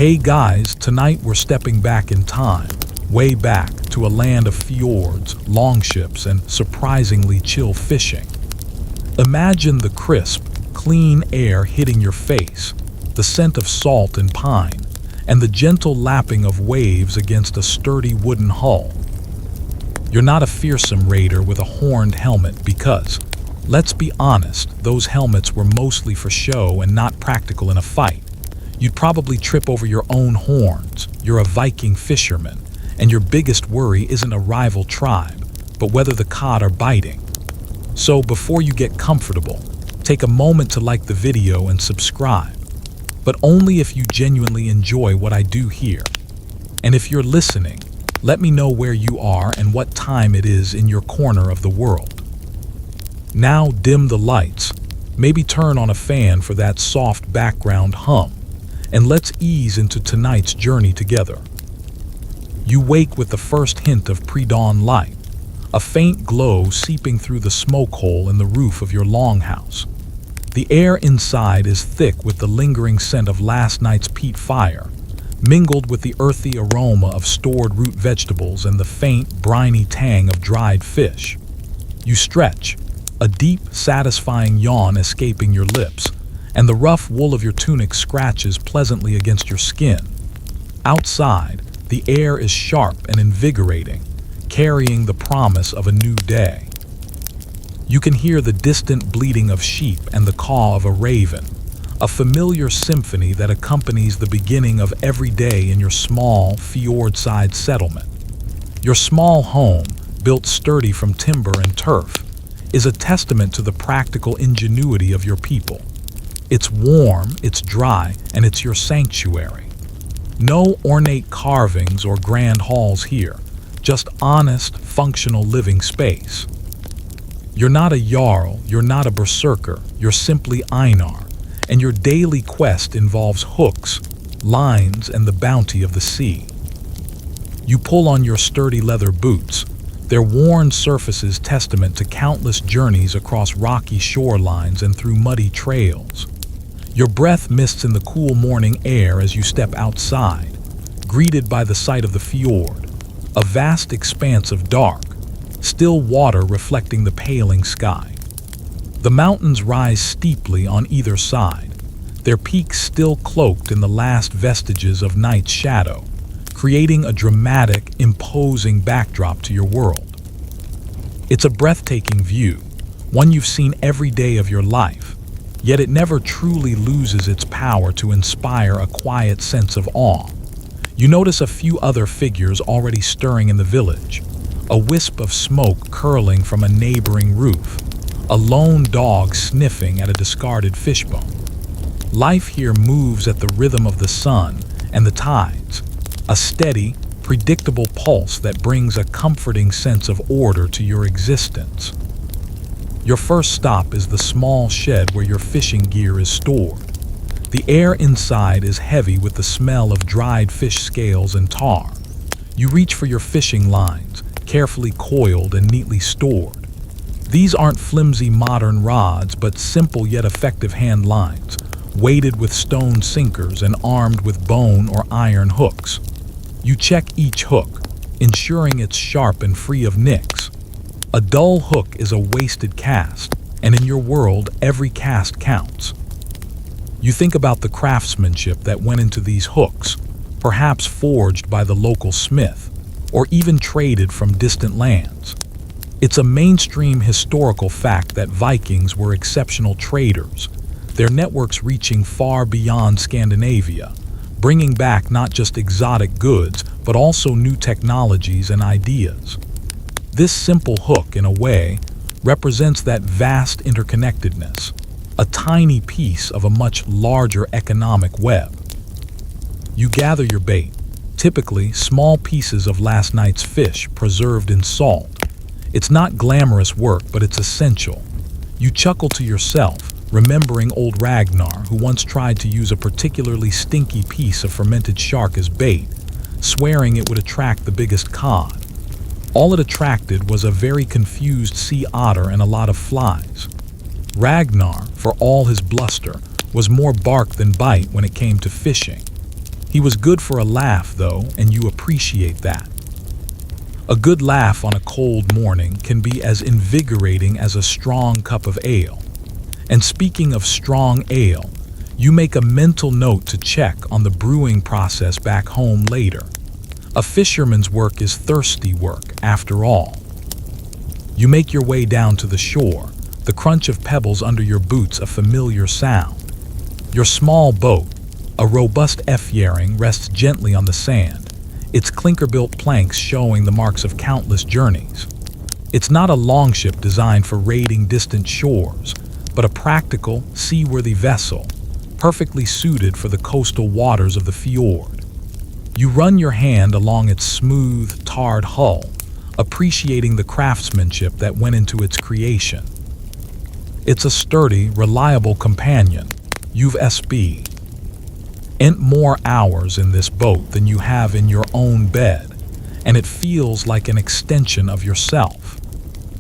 Hey guys, tonight we're stepping back in time, way back to a land of fjords, longships, and surprisingly chill fishing. Imagine the crisp, clean air hitting your face, the scent of salt and pine, and the gentle lapping of waves against a sturdy wooden hull. You're not a fearsome raider with a horned helmet because, let's be honest, those helmets were mostly for show and not practical in a fight. You'd probably trip over your own horns. You're a Viking fisherman, and your biggest worry isn't a rival tribe, but whether the cod are biting. So before you get comfortable, take a moment to like the video and subscribe, but only if you genuinely enjoy what I do here. And if you're listening, let me know where you are and what time it is in your corner of the world. Now dim the lights, maybe turn on a fan for that soft background hum, and let's ease into tonight's journey together. You wake with the first hint of pre-dawn light, a faint glow seeping through the smoke hole in the roof of your longhouse. The air inside is thick with the lingering scent of last night's peat fire, mingled with the earthy aroma of stored root vegetables and the faint, briny tang of dried fish. You stretch, a deep, satisfying yawn escaping your lips, and the rough wool of your tunic scratches pleasantly against your skin. Outside, the air is sharp and invigorating, carrying the promise of a new day. You can hear the distant bleating of sheep and the caw of a raven, a familiar symphony that accompanies the beginning of every day in your small, fjord-side settlement. Your small home, built sturdy from timber and turf, is a testament to the practical ingenuity of your people. It's warm, it's dry, and it's your sanctuary. No ornate carvings or grand halls here, just honest, functional living space. You're not a jarl, you're not a berserker, you're simply Einar, and your daily quest involves hooks, lines, and the bounty of the sea. You pull on your sturdy leather boots, their worn surfaces testament to countless journeys across rocky shorelines and through muddy trails. Your breath mists in the cool morning air as you step outside, greeted by the sight of the fjord, a vast expanse of dark, still water reflecting the paling sky. The mountains rise steeply on either side, their peaks still cloaked in the last vestiges of night's shadow, creating a dramatic, imposing backdrop to your world. It's a breathtaking view, one you've seen every day of your life, yet it never truly loses its power to inspire a quiet sense of awe. You notice a few other figures already stirring in the village, a wisp of smoke curling from a neighboring roof, a lone dog sniffing at a discarded fishbone. Life here moves at the rhythm of the sun and the tides, a steady, predictable pulse that brings a comforting sense of order to your existence. Your first stop is the small shed where your fishing gear is stored. The air inside is heavy with the smell of dried fish scales and tar. You reach for your fishing lines, carefully coiled and neatly stored. These aren't flimsy modern rods, but simple yet effective hand lines, weighted with stone sinkers and armed with bone or iron hooks. You check each hook, ensuring it's sharp and free of nicks. A dull hook is a wasted cast, and in your world, every cast counts. You think about the craftsmanship that went into these hooks, perhaps forged by the local smith, or even traded from distant lands. It's a mainstream historical fact that Vikings were exceptional traders, their networks reaching far beyond Scandinavia, bringing back not just exotic goods, but also new technologies and ideas. This simple hook, in a way, represents that vast interconnectedness, a tiny piece of a much larger economic web. You gather your bait, typically small pieces of last night's fish preserved in salt. It's not glamorous work, but it's essential. You chuckle to yourself, remembering old Ragnar, who once tried to use a particularly stinky piece of fermented shark as bait, swearing it would attract the biggest cod. All it attracted was a very confused sea otter and a lot of flies. Ragnar, for all his bluster, was more bark than bite when it came to fishing. He was good for a laugh, though, and you appreciate that. A good laugh on a cold morning can be as invigorating as a strong cup of ale. And speaking of strong ale, you make a mental note to check on the brewing process back home later. A fisherman's work is thirsty work, after all. You make your way down to the shore, the crunch of pebbles under your boots a familiar sound. Your small boat, a robust F-Yaring, rests gently on the sand, its clinker-built planks showing the marks of countless journeys. It's not a longship designed for raiding distant shores, but a practical, seaworthy vessel, perfectly suited for the coastal waters of the fjord. You run your hand along its smooth, tarred hull, appreciating the craftsmanship that went into its creation. It's a sturdy, reliable companion. You've spent more hours in this boat than you have in your own bed, and it feels like an extension of yourself.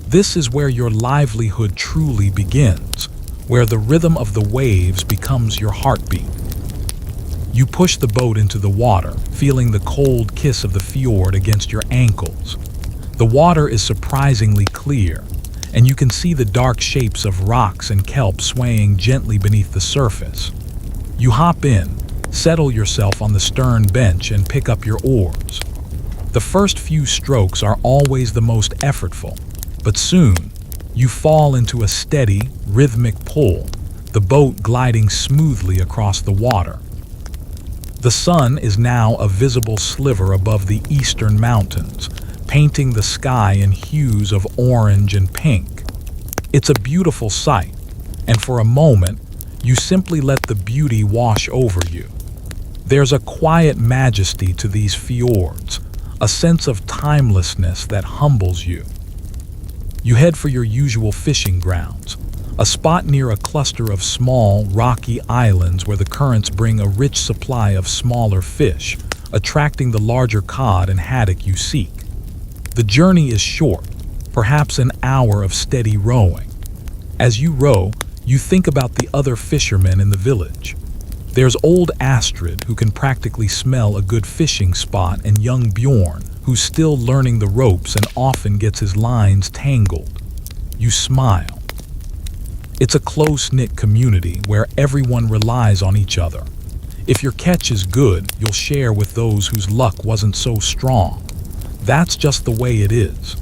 This is where your livelihood truly begins, where the rhythm of the waves becomes your heartbeat. You push the boat into the water, feeling the cold kiss of the fjord against your ankles. The water is surprisingly clear, and you can see the dark shapes of rocks and kelp swaying gently beneath the surface. You hop in, settle yourself on the stern bench, and pick up your oars. The first few strokes are always the most effortful, but soon you fall into a steady, rhythmic pull, the boat gliding smoothly across the water. The sun is now a visible sliver above the eastern mountains, painting the sky in hues of orange and pink. It's a beautiful sight, and for a moment, you simply let the beauty wash over you. There's a quiet majesty to these fjords, a sense of timelessness that humbles you. You head for your usual fishing grounds, a spot near a cluster of small, rocky islands where the currents bring a rich supply of smaller fish, attracting the larger cod and haddock you seek. The journey is short, perhaps an hour of steady rowing. As you row, you think about the other fishermen in the village. There's old Astrid, who can practically smell a good fishing spot, and young Bjorn, who's still learning the ropes and often gets his lines tangled. You smile. It's a close-knit community where everyone relies on each other. If your catch is good, you'll share with those whose luck wasn't so strong. That's just the way it is.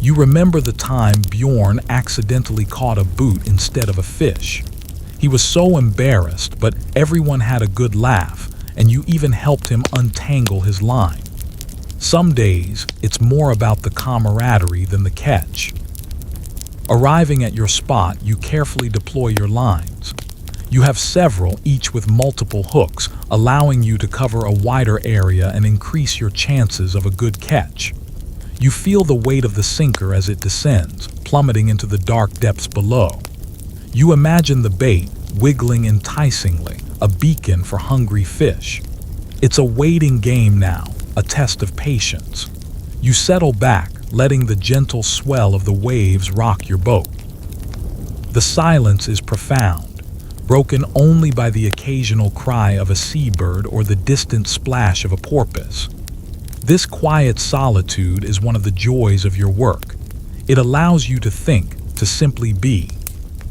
You remember the time Bjorn accidentally caught a boot instead of a fish. He was so embarrassed, but everyone had a good laugh, and you even helped him untangle his line. Some days, it's more about the camaraderie than the catch. Arriving at your spot, you carefully deploy your lines. You have several, each with multiple hooks, allowing you to cover a wider area and increase your chances of a good catch. You feel the weight of the sinker as it descends, plummeting into the dark depths below. You imagine the bait, wiggling enticingly, a beacon for hungry fish. It's a waiting game now, a test of patience. You settle back, letting the gentle swell of the waves rock your boat. The silence is profound, broken only by the occasional cry of a seabird or the distant splash of a porpoise. This quiet solitude is one of the joys of your work. It allows you to think, to simply be.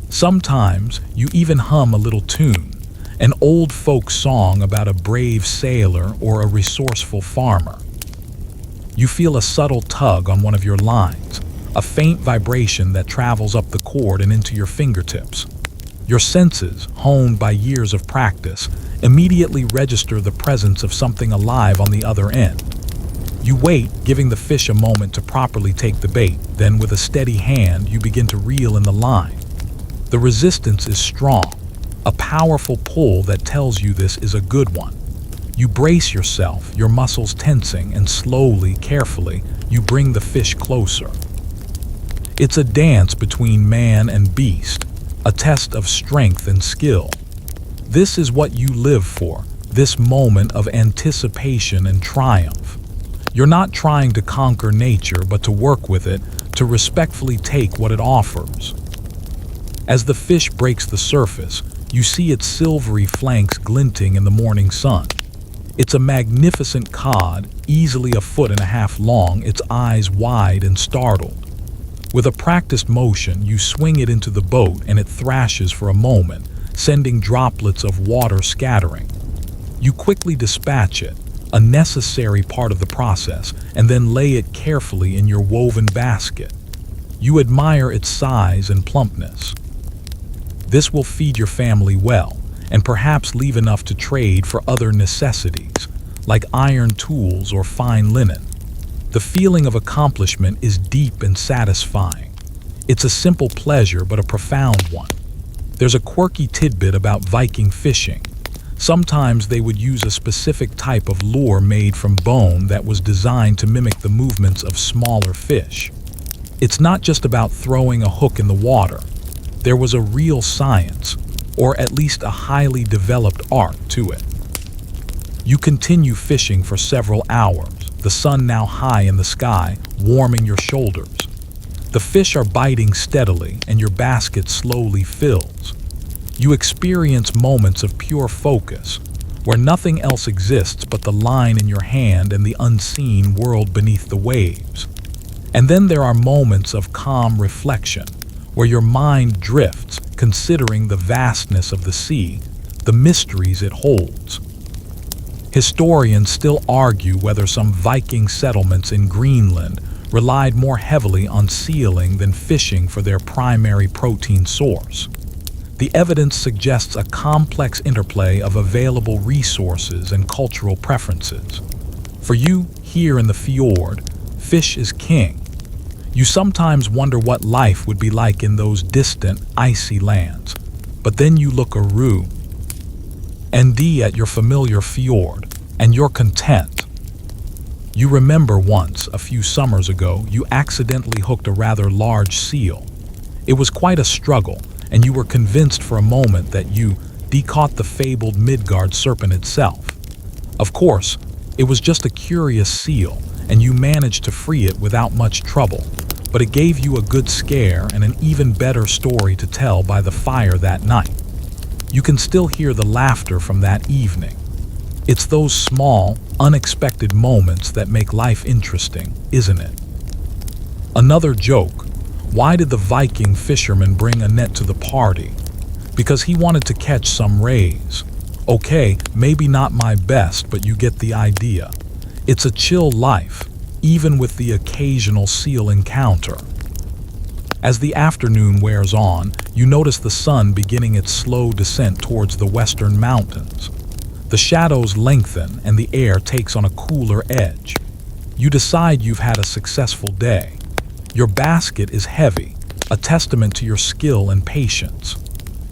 Sometimes you even hum a little tune, an old folk song about a brave sailor or a resourceful farmer. You feel a subtle tug on one of your lines, a faint vibration that travels up the cord and into your fingertips. Your senses, honed by years of practice, immediately register the presence of something alive on the other end. You wait, giving the fish a moment to properly take the bait, then with a steady hand you begin to reel in the line. The resistance is strong, a powerful pull that tells you this is a good one. You brace yourself, your muscles tensing, and slowly, carefully, you bring the fish closer. It's a dance between man and beast, a test of strength and skill. This is what you live for, this moment of anticipation and triumph. You're not trying to conquer nature, but to work with it, to respectfully take what it offers. As the fish breaks the surface, you see its silvery flanks glinting in the morning sun. It's a magnificent cod, easily a foot and a half long, its eyes wide and startled. With a practiced motion, you swing it into the boat and it thrashes for a moment, sending droplets of water scattering. You quickly dispatch it, a necessary part of the process, and then lay it carefully in your woven basket. You admire its size and plumpness. This will feed your family well, and perhaps leave enough to trade for other necessities, like iron tools or fine linen. The feeling of accomplishment is deep and satisfying. It's a simple pleasure, but a profound one. There's a quirky tidbit about Viking fishing. Sometimes they would use a specific type of lure made from bone that was designed to mimic the movements of smaller fish. It's not just about throwing a hook in the water. There was a real science, or at least a highly developed art to it. You continue fishing for several hours, the sun now high in the sky, warming your shoulders. The fish are biting steadily, and your basket slowly fills. You experience moments of pure focus, where nothing else exists but the line in your hand and the unseen world beneath the waves. And then there are moments of calm reflection, where your mind drifts, considering the vastness of the sea, the mysteries it holds. Historians still argue whether some Viking settlements in Greenland relied more heavily on sealing than fishing for their primary protein source. The evidence suggests a complex interplay of available resources and cultural preferences. For you, here in the fjord, fish is king. You sometimes wonder what life would be like in those distant, icy lands. But then you look around at your familiar fjord, and you're content. You remember once, a few summers ago, you accidentally hooked a rather large seal. It was quite a struggle, and you were convinced for a moment that you decaught the fabled Midgard serpent itself. Of course, it was just a curious seal, and you managed to free it without much trouble, but it gave you a good scare and an even better story to tell by the fire that night. You can still hear the laughter from that evening. It's those small, unexpected moments that make life interesting, isn't it? Another joke. Why did the Viking fisherman bring a net to the party? Because he wanted to catch some rays. Okay, maybe not my best, but you get the idea. It's a chill life, even with the occasional seal encounter. As the afternoon wears on, you notice the sun beginning its slow descent towards the western mountains. The shadows lengthen and the air takes on a cooler edge. You decide you've had a successful day. Your basket is heavy, a testament to your skill and patience.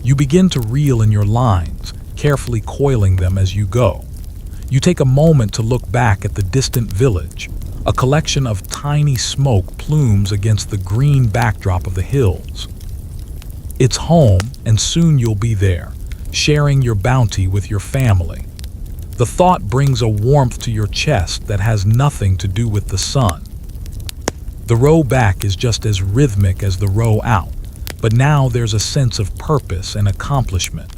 You begin to reel in your lines, carefully coiling them as you go. You take a moment to look back at the distant village, a collection of tiny smoke plumes against the green backdrop of the hills. It's home, and soon you'll be there, sharing your bounty with your family. The thought brings a warmth to your chest that has nothing to do with the sun. The row back is just as rhythmic as the row out, but now there's a sense of purpose and accomplishment.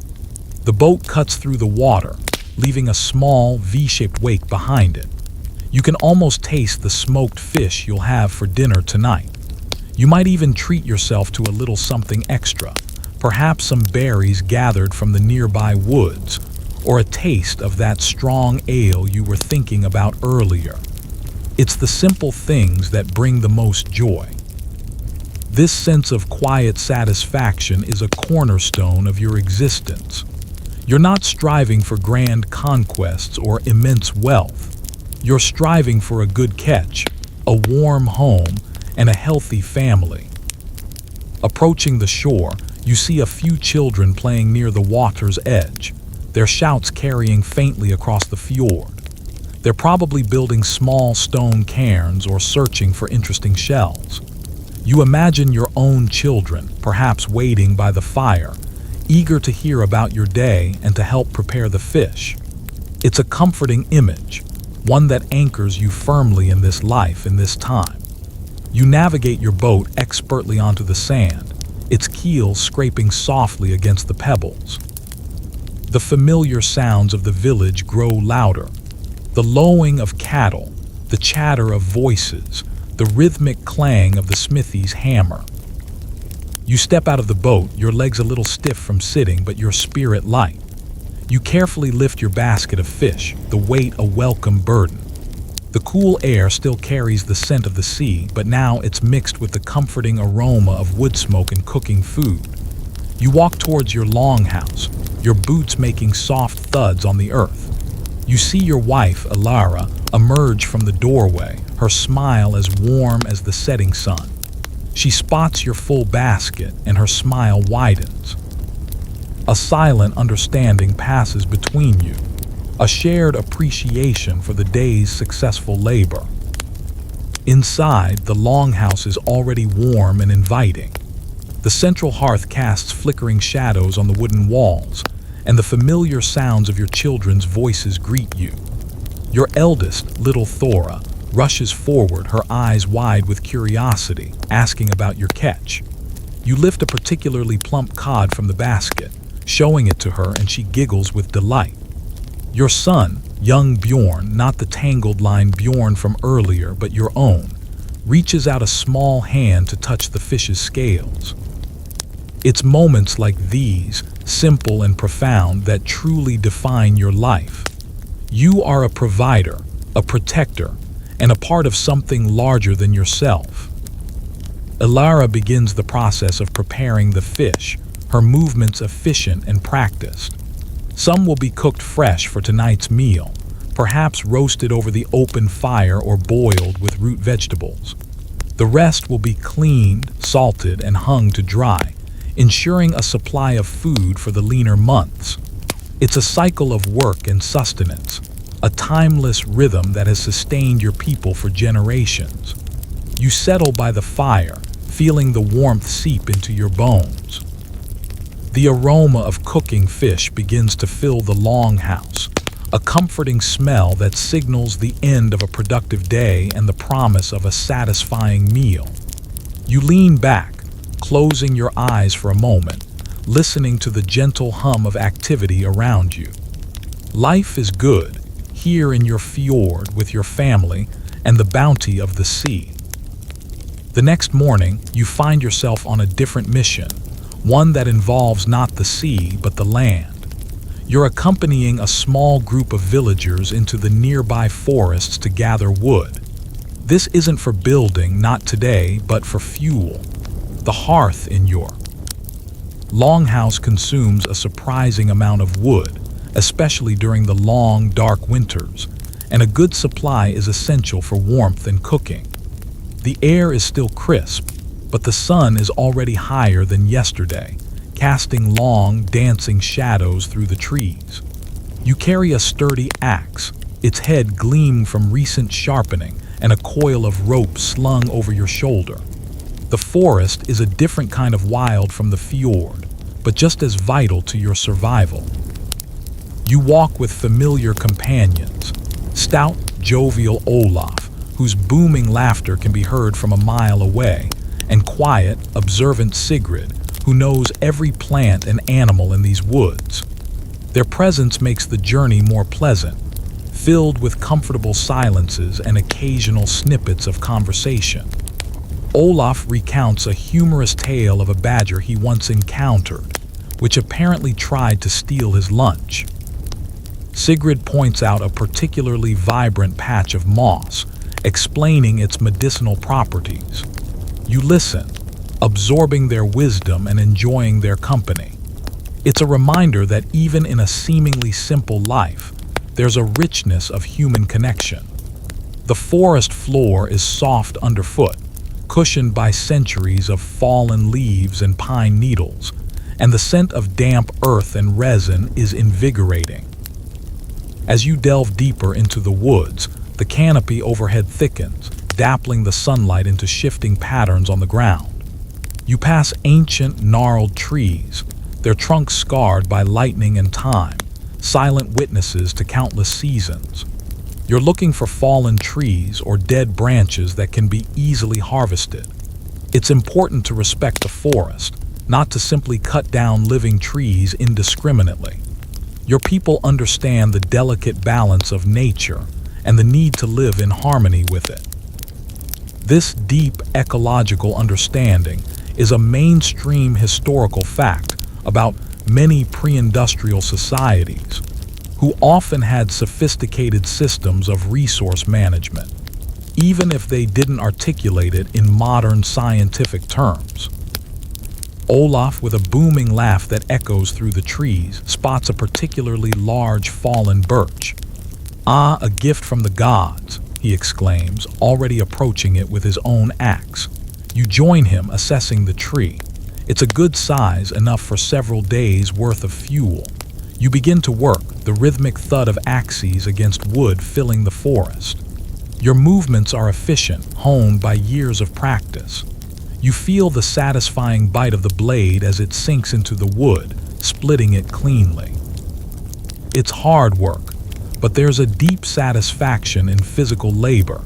The boat cuts through the water, leaving a small V-shaped wake behind it. You can almost taste the smoked fish you'll have for dinner tonight. You might even treat yourself to a little something extra, perhaps some berries gathered from the nearby woods, or a taste of that strong ale you were thinking about earlier. It's the simple things that bring the most joy. This sense of quiet satisfaction is a cornerstone of your existence. You're not striving for grand conquests or immense wealth. You're striving for a good catch, a warm home, and a healthy family. Approaching the shore, you see a few children playing near the water's edge, their shouts carrying faintly across the fjord. They're probably building small stone cairns or searching for interesting shells. You imagine your own children, perhaps waiting by the fire, eager to hear about your day and to help prepare the fish. It's a comforting image, one that anchors you firmly in this life, in this time. You navigate your boat expertly onto the sand, its keel scraping softly against the pebbles. The familiar sounds of the village grow louder, The lowing of cattle, the chatter of voices, the rhythmic clang of the smithy's hammer. You step out of the boat, your legs a little stiff from sitting, but your spirit light. You carefully lift your basket of fish, the weight a welcome burden. The cool air still carries the scent of the sea, but now it's mixed with the comforting aroma of wood smoke and cooking food. You walk towards your longhouse, your boots making soft thuds on the earth. You see your wife, Alara, emerge from the doorway, her smile as warm as the setting sun. She spots your full basket, and her smile widens. A silent understanding passes between you, a shared appreciation for the day's successful labor. Inside, the longhouse is already warm and inviting. The central hearth casts flickering shadows on the wooden walls, and the familiar sounds of your children's voices greet you. Your eldest, little Thora, rushes forward, her eyes wide with curiosity, asking about your catch. You lift a particularly plump cod from the basket, showing it to her, and she giggles with delight. Your son, young Bjorn, not the tangled line Bjorn from earlier, but your own, reaches out a small hand to touch the fish's scales. It's moments like these, simple and profound, that truly define your life. You are a provider, a protector, and a part of something larger than yourself. Alara begins the process of preparing the fish, her movements efficient and practiced. Some will be cooked fresh for tonight's meal, perhaps roasted over the open fire or boiled with root vegetables. The rest will be cleaned, salted, and hung to dry, ensuring a supply of food for the leaner months. It's a cycle of work and sustenance, a timeless rhythm that has sustained your people for generations. You settle by the fire, feeling the warmth seep into your bones. The aroma of cooking fish begins to fill the longhouse, a comforting smell that signals the end of a productive day and the promise of a satisfying meal. You lean back, closing your eyes for a moment, listening to the gentle hum of activity around you. Life is good, here in your fjord with your family and the bounty of the sea. The next morning, you find yourself on a different mission, one that involves not the sea but the land. You're accompanying a small group of villagers into the nearby forests to gather wood. This isn't for building, not today, but for fuel. The hearth in your longhouse consumes a surprising amount of wood, especially during the long, dark winters, and a good supply is essential for warmth and cooking. The air is still crisp, but the sun is already higher than yesterday, casting long, dancing shadows through the trees. You carry a sturdy axe, its head gleaming from recent sharpening, and a coil of rope slung over your shoulder. The forest is a different kind of wild from the fjord, but just as vital to your survival. You walk with familiar companions, stout, jovial Olaf, whose booming laughter can be heard from a mile away, and quiet, observant Sigrid, who knows every plant and animal in these woods. Their presence makes the journey more pleasant, filled with comfortable silences and occasional snippets of conversation. Olaf recounts a humorous tale of a badger he once encountered, which apparently tried to steal his lunch. Sigrid points out a particularly vibrant patch of moss, explaining its medicinal properties. You listen, absorbing their wisdom and enjoying their company. It's a reminder that even in a seemingly simple life, there's a richness of human connection. The forest floor is soft underfoot, cushioned by centuries of fallen leaves and pine needles, and the scent of damp earth and resin is invigorating. As you delve deeper into the woods, the canopy overhead thickens, dappling the sunlight into shifting patterns on the ground. You pass ancient, gnarled trees, their trunks scarred by lightning and time, silent witnesses to countless seasons. You're looking for fallen trees or dead branches that can be easily harvested. It's important to respect the forest, not to simply cut down living trees indiscriminately. Your people understand the delicate balance of nature, and the need to live in harmony with it. This deep ecological understanding is a mainstream historical fact about many pre-industrial societies, who often had sophisticated systems of resource management, even if they didn't articulate it in modern scientific terms. Olaf, with a booming laugh that echoes through the trees, spots a particularly large fallen birch. "Ah, a gift from the gods," he exclaims, already approaching it with his own axe. You join him, assessing the tree. It's a good size, enough for several days' worth of fuel. You begin to work, the rhythmic thud of axes against wood filling the forest. Your movements are efficient, honed by years of practice. You feel the satisfying bite of the blade as it sinks into the wood, splitting it cleanly. It's hard work, but there's a deep satisfaction in physical labor,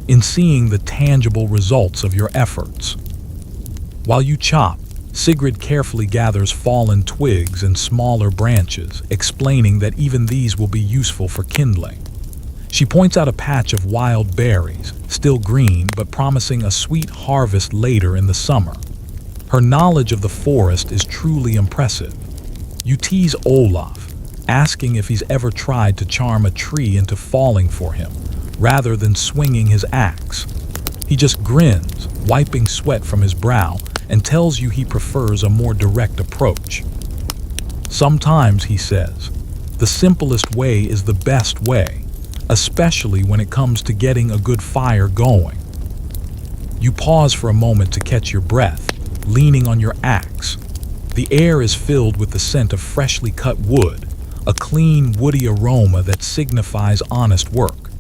in seeing the tangible results of your efforts. While you chop, Sigrid carefully gathers fallen twigs and smaller branches, explaining that even these will be useful for kindling. She points out a patch of wild berries, still green but promising a sweet harvest later in the summer. Her knowledge of the forest is truly impressive. You tease Olaf, asking if he's ever tried to charm a tree into falling for him, rather than swinging his axe. He just grins, wiping sweat from his brow, and tells you he prefers a more direct approach. Sometimes, he says, the simplest way is the best way, especially when it comes to getting a good fire going. You pause for a moment to catch your breath, leaning on your axe. The air is filled with the scent of freshly cut wood, a clean, woody aroma that signifies honest work.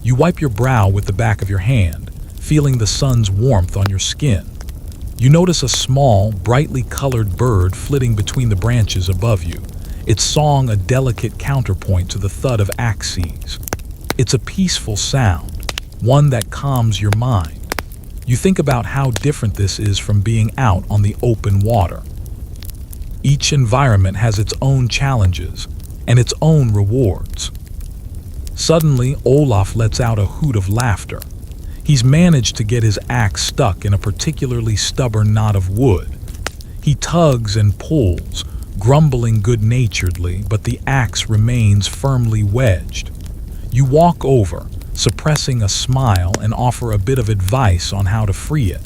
You wipe your brow with the back of your hand, feeling the sun's warmth on your skin. You notice a small, brightly colored bird flitting between the branches above you, its song a delicate counterpoint to the thud of axes. It's a peaceful sound, one that calms your mind. You think about how different this is from being out on the open water. Each environment has its own challenges and its own rewards. Suddenly, Olaf lets out a hoot of laughter. He's managed to get his axe stuck in a particularly stubborn knot of wood. He tugs and pulls, grumbling good-naturedly, but the axe remains firmly wedged. You walk over, suppressing a smile, and offer a bit of advice on how to free it.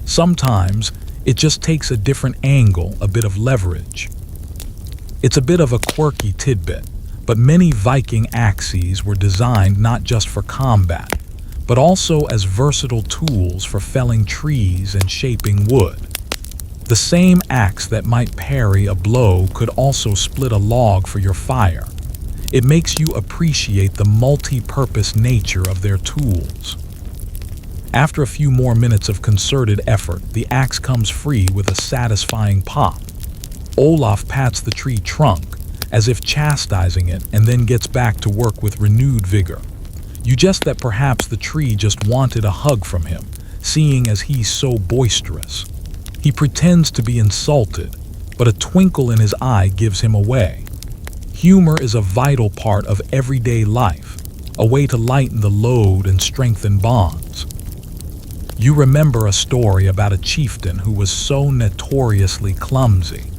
Sometimes, it just takes a different angle, a bit of leverage. It's a bit of a quirky tidbit, but many Viking axes were designed not just for combat, but also as versatile tools for felling trees and shaping wood. The same axe that might parry a blow could also split a log for your fire. It makes you appreciate the multi-purpose nature of their tools. After a few more minutes of concerted effort, the axe comes free with a satisfying pop. Olaf pats the tree trunk, as if chastising it, and then gets back to work with renewed vigor. You guess that perhaps the tree just wanted a hug from him, seeing as he's so boisterous. He pretends to be insulted, but a twinkle in his eye gives him away. Humor is a vital part of everyday life, a way to lighten the load and strengthen bonds. You remember a story about a chieftain who was so notoriously clumsy.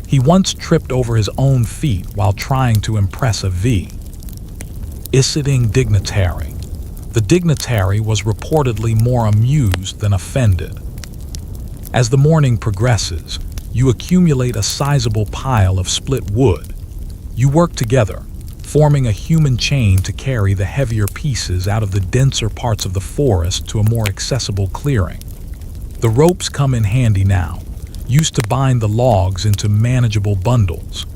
He once tripped over his own feet while trying to impress a visiting dignitary. The dignitary was reportedly more amused than offended. As the morning progresses, you accumulate a sizable pile of split wood. You work together, forming a human chain to carry the heavier pieces out of the denser parts of the forest to a more accessible clearing. The ropes come in handy now, used to bind the logs into manageable bundles.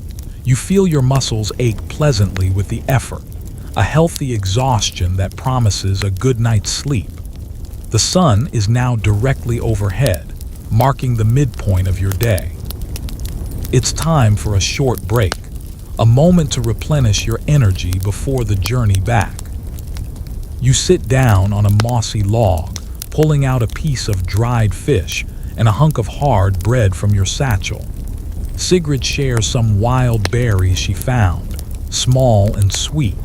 You feel your muscles ache pleasantly with the effort, a healthy exhaustion that promises a good night's sleep. The sun is now directly overhead, marking the midpoint of your day. It's time for a short break, a moment to replenish your energy before the journey back. You sit down on a mossy log, pulling out a piece of dried fish and a hunk of hard bread from your satchel. Sigrid shares some wild berries she found, small and sweet.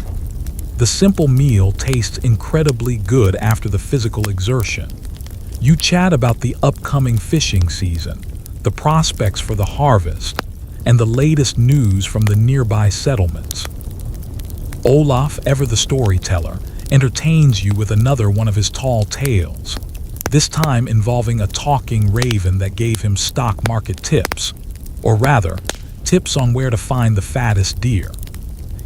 The simple meal tastes incredibly good after the physical exertion. You chat about the upcoming fishing season, the prospects for the harvest, and the latest news from the nearby settlements. Olaf, ever the storyteller, entertains you with another one of his tall tales, this time involving a talking raven that gave him stock market tips, or rather, tips on where to find the fattest deer.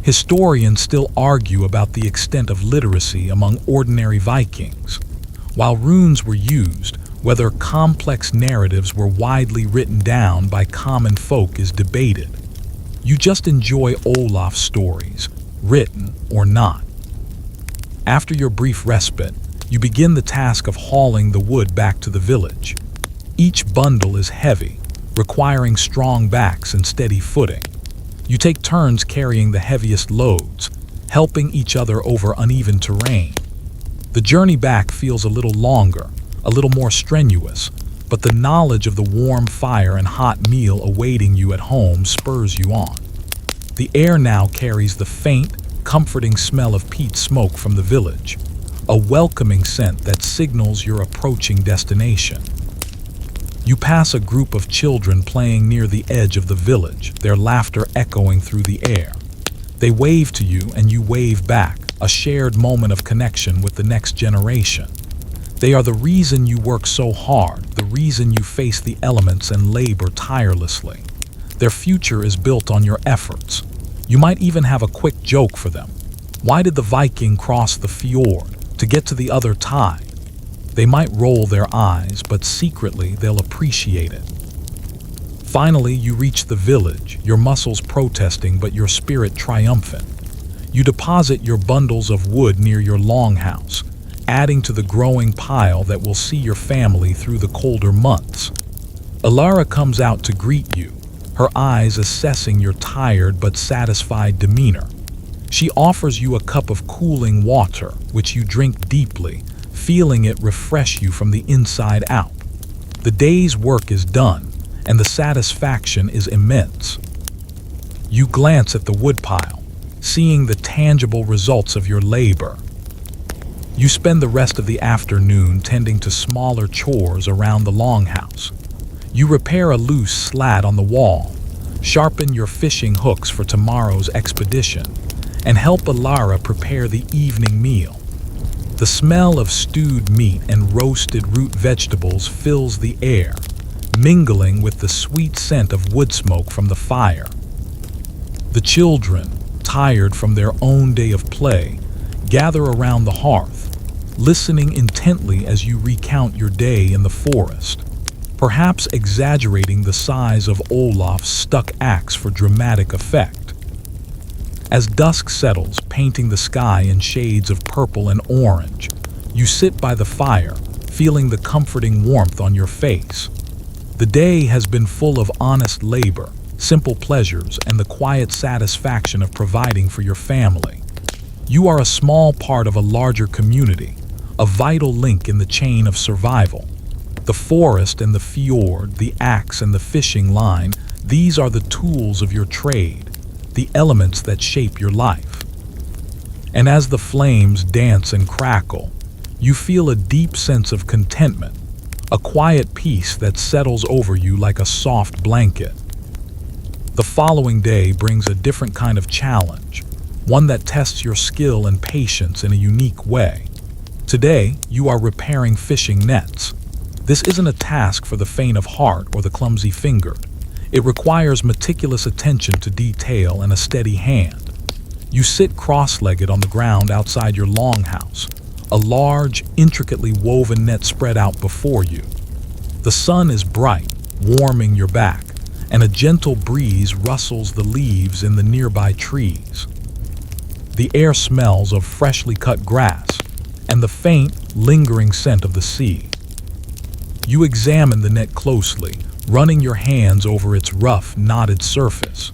Historians still argue about the extent of literacy among ordinary Vikings. While runes were used, whether complex narratives were widely written down by common folk is debated. You just enjoy Olaf's stories, written or not. After your brief respite, you begin the task of hauling the wood back to the village. Each bundle is heavy, requiring strong backs and steady footing. You take turns carrying the heaviest loads, helping each other over uneven terrain. The journey back feels a little longer, a little more strenuous, but the knowledge of the warm fire and hot meal awaiting you at home spurs you on. The air now carries the faint, comforting smell of peat smoke from the village, a welcoming scent that signals your approaching destination. You pass a group of children playing near the edge of the village, their laughter echoing through the air. They wave to you and you wave back, a shared moment of connection with the next generation. They are the reason you work so hard, the reason you face the elements and labor tirelessly. Their future is built on your efforts. You might even have a quick joke for them. Why did the Viking cross the fjord? To get to the other tide. They might roll their eyes, but secretly they'll appreciate it. Finally, you reach the village, your muscles protesting but your spirit triumphant. You deposit your bundles of wood near your longhouse, adding to the growing pile that will see your family through the colder months. Alara comes out to greet you, her eyes assessing your tired but satisfied demeanor. She offers you a cup of cooling water, which you drink deeply, feeling it refresh you from the inside out. The day's work is done, and the satisfaction is immense. You glance at the woodpile, seeing the tangible results of your labor. You spend the rest of the afternoon tending to smaller chores around the longhouse. You repair a loose slat on the wall, sharpen your fishing hooks for tomorrow's expedition, and help Alara prepare the evening meal. The smell of stewed meat and roasted root vegetables fills the air, mingling with the sweet scent of wood smoke from the fire. The children, tired from their own day of play, gather around the hearth, listening intently as you recount your day in the forest, perhaps exaggerating the size of Olaf's stuck axe for dramatic effect. As dusk settles, painting the sky in shades of purple and orange, you sit by the fire, feeling the comforting warmth on your face. The day has been full of honest labor, simple pleasures, and the quiet satisfaction of providing for your family. You are a small part of a larger community, a vital link in the chain of survival. The forest and the fjord, the axe and the fishing line, these are the tools of your trade, the elements that shape your life. And as the flames dance and crackle, you feel a deep sense of contentment, a quiet peace that settles over you like a soft blanket. The following day brings a different kind of challenge, one that tests your skill and patience in a unique way. Today, you are repairing fishing nets. This isn't a task for the faint of heart or the clumsy-fingered. It requires meticulous attention to detail and a steady hand. You sit cross-legged on the ground outside your longhouse, a large, intricately woven net spread out before you. The sun is bright, warming your back, and a gentle breeze rustles the leaves in the nearby trees. The air smells of freshly cut grass and the faint, lingering scent of the sea. You examine the net closely, running your hands over its rough, knotted surface.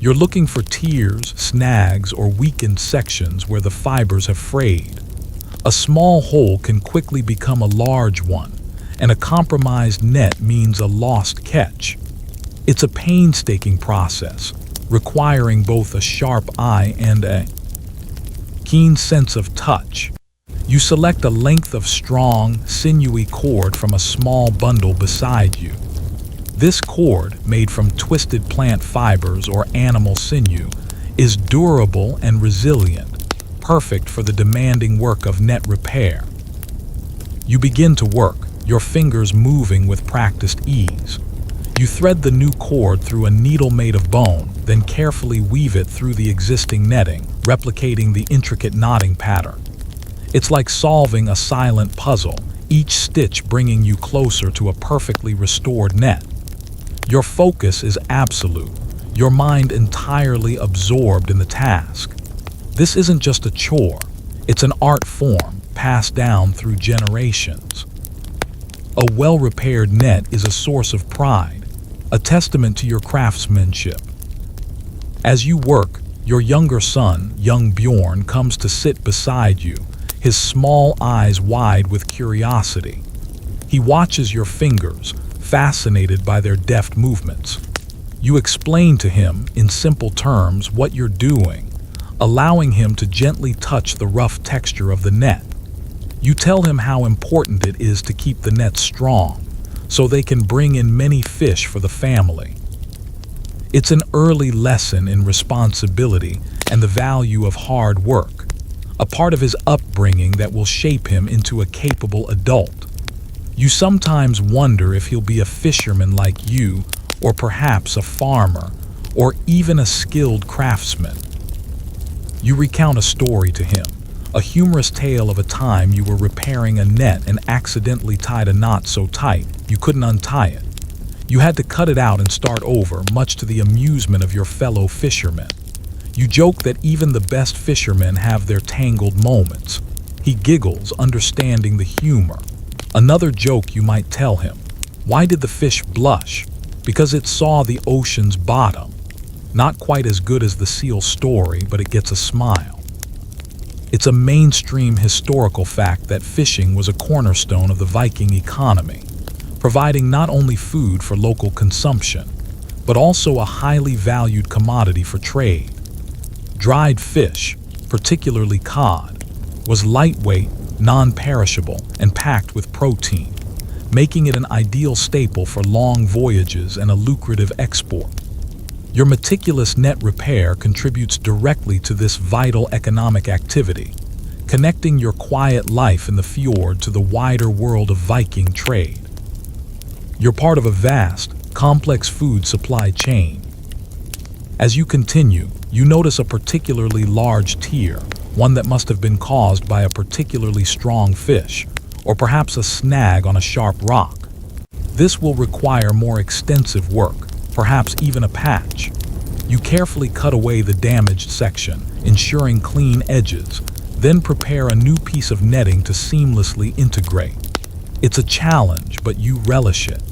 You're looking for tears, snags, or weakened sections where the fibers have frayed. A small hole can quickly become a large one, and a compromised net means a lost catch. It's a painstaking process, requiring both a sharp eye and a keen sense of touch. You select a length of strong, sinewy cord from a small bundle beside you. This cord, made from twisted plant fibers or animal sinew, is durable and resilient, perfect for the demanding work of net repair. You begin to work, your fingers moving with practiced ease. You thread the new cord through a needle made of bone, then carefully weave it through the existing netting, replicating the intricate knotting pattern. It's like solving a silent puzzle, each stitch bringing you closer to a perfectly restored net. Your focus is absolute, your mind entirely absorbed in the task. This isn't just a chore, it's an art form passed down through generations. A well-repaired net is a source of pride, a testament to your craftsmanship. As you work, your younger son, young Bjorn, comes to sit beside you, his small eyes wide with curiosity. He watches your fingers, fascinated by their deft movements. You explain to him, in simple terms, what you're doing, allowing him to gently touch the rough texture of the net. You tell him how important it is to keep the net strong, so they can bring in many fish for the family. It's an early lesson in responsibility and the value of hard work, a part of his upbringing that will shape him into a capable adult. You sometimes wonder if he'll be a fisherman like you, or perhaps a farmer, or even a skilled craftsman. You recount a story to him, a humorous tale of a time you were repairing a net and accidentally tied a knot so tight you couldn't untie it. You had to cut it out and start over, much to the amusement of your fellow fishermen. You joke that even the best fishermen have their tangled moments. He giggles, understanding the humor. Another joke you might tell him: why did the fish blush? Because it saw the ocean's bottom. Not quite as good as the seal story, but it gets a smile. It's a mainstream historical fact that fishing was a cornerstone of the Viking economy, providing not only food for local consumption, but also a highly valued commodity for trade. Dried fish, particularly cod, was lightweight, non-perishable, and packed with protein, making it an ideal staple for long voyages and a lucrative export. Your meticulous net repair contributes directly to this vital economic activity, connecting your quiet life in the fjord to the wider world of Viking trade. You're part of a vast, complex food supply chain. As you continue, you notice a particularly large tear, one that must have been caused by a particularly strong fish, or perhaps a snag on a sharp rock. This will require more extensive work, perhaps even a patch. You carefully cut away the damaged section, ensuring clean edges, then prepare a new piece of netting to seamlessly integrate. It's a challenge, but you relish it.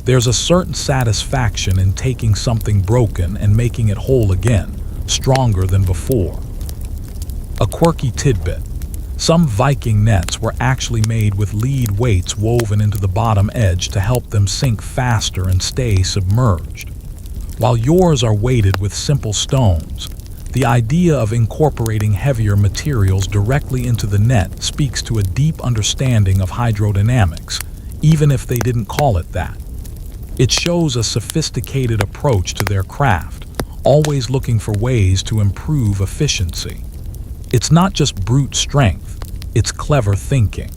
There's a certain satisfaction in taking something broken and making it whole again, stronger than before. A quirky tidbit: some Viking nets were actually made with lead weights woven into the bottom edge to help them sink faster and stay submerged. While yours are weighted with simple stones, the idea of incorporating heavier materials directly into the net speaks to a deep understanding of hydrodynamics, even if they didn't call it that. It shows a sophisticated approach to their craft, always looking for ways to improve efficiency. It's not just brute strength, it's clever thinking.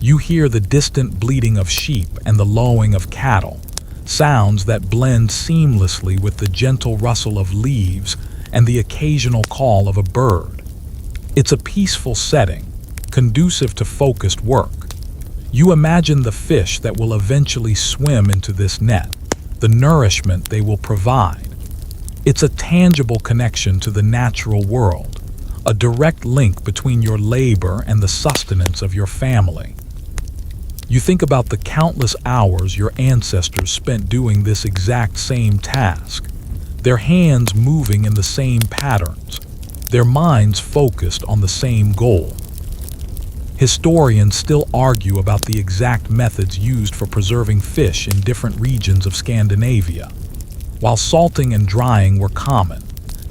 You hear the distant bleating of sheep and the lowing of cattle, sounds that blend seamlessly with the gentle rustle of leaves and the occasional call of a bird. It's a peaceful setting, conducive to focused work. You imagine the fish that will eventually swim into this net, the nourishment they will provide. It's a tangible connection to the natural world, a direct link between your labor and the sustenance of your family. You think about the countless hours your ancestors spent doing this exact same task, their hands moving in the same patterns, their minds focused on the same goal. Historians still argue about the exact methods used for preserving fish in different regions of Scandinavia. While salting and drying were common,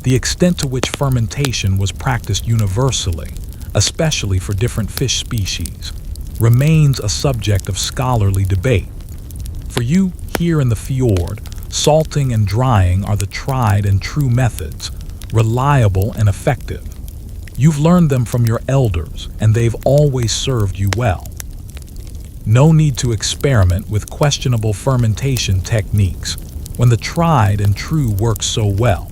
The extent to which fermentation was practiced universally, especially for different fish species, remains a subject of scholarly debate. For you, here in the fjord, salting and drying are the tried and true methods, reliable and effective. You've learned them from your elders, and they've always served you well. No need to experiment with questionable fermentation techniques when the tried and true works so well.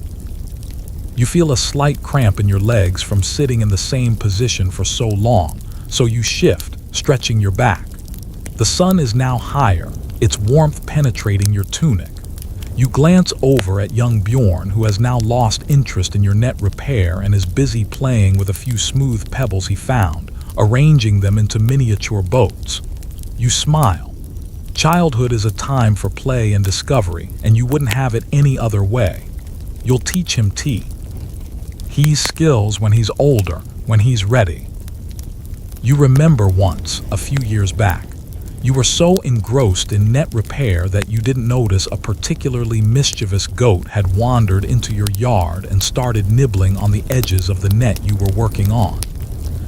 You feel a slight cramp in your legs from sitting in the same position for so long, so you shift, stretching your back. The sun is now higher, its warmth penetrating your tunic. You glance over at young Bjorn, who has now lost interest in your net repair and is busy playing with a few smooth pebbles he found, arranging them into miniature boats. You smile. Childhood is a time for play and discovery, and you wouldn't have it any other way. You'll teach him tea. He's skills when he's older, when he's ready. You remember once, a few years back, you were so engrossed in net repair that you didn't notice a particularly mischievous goat had wandered into your yard and started nibbling on the edges of the net you were working on.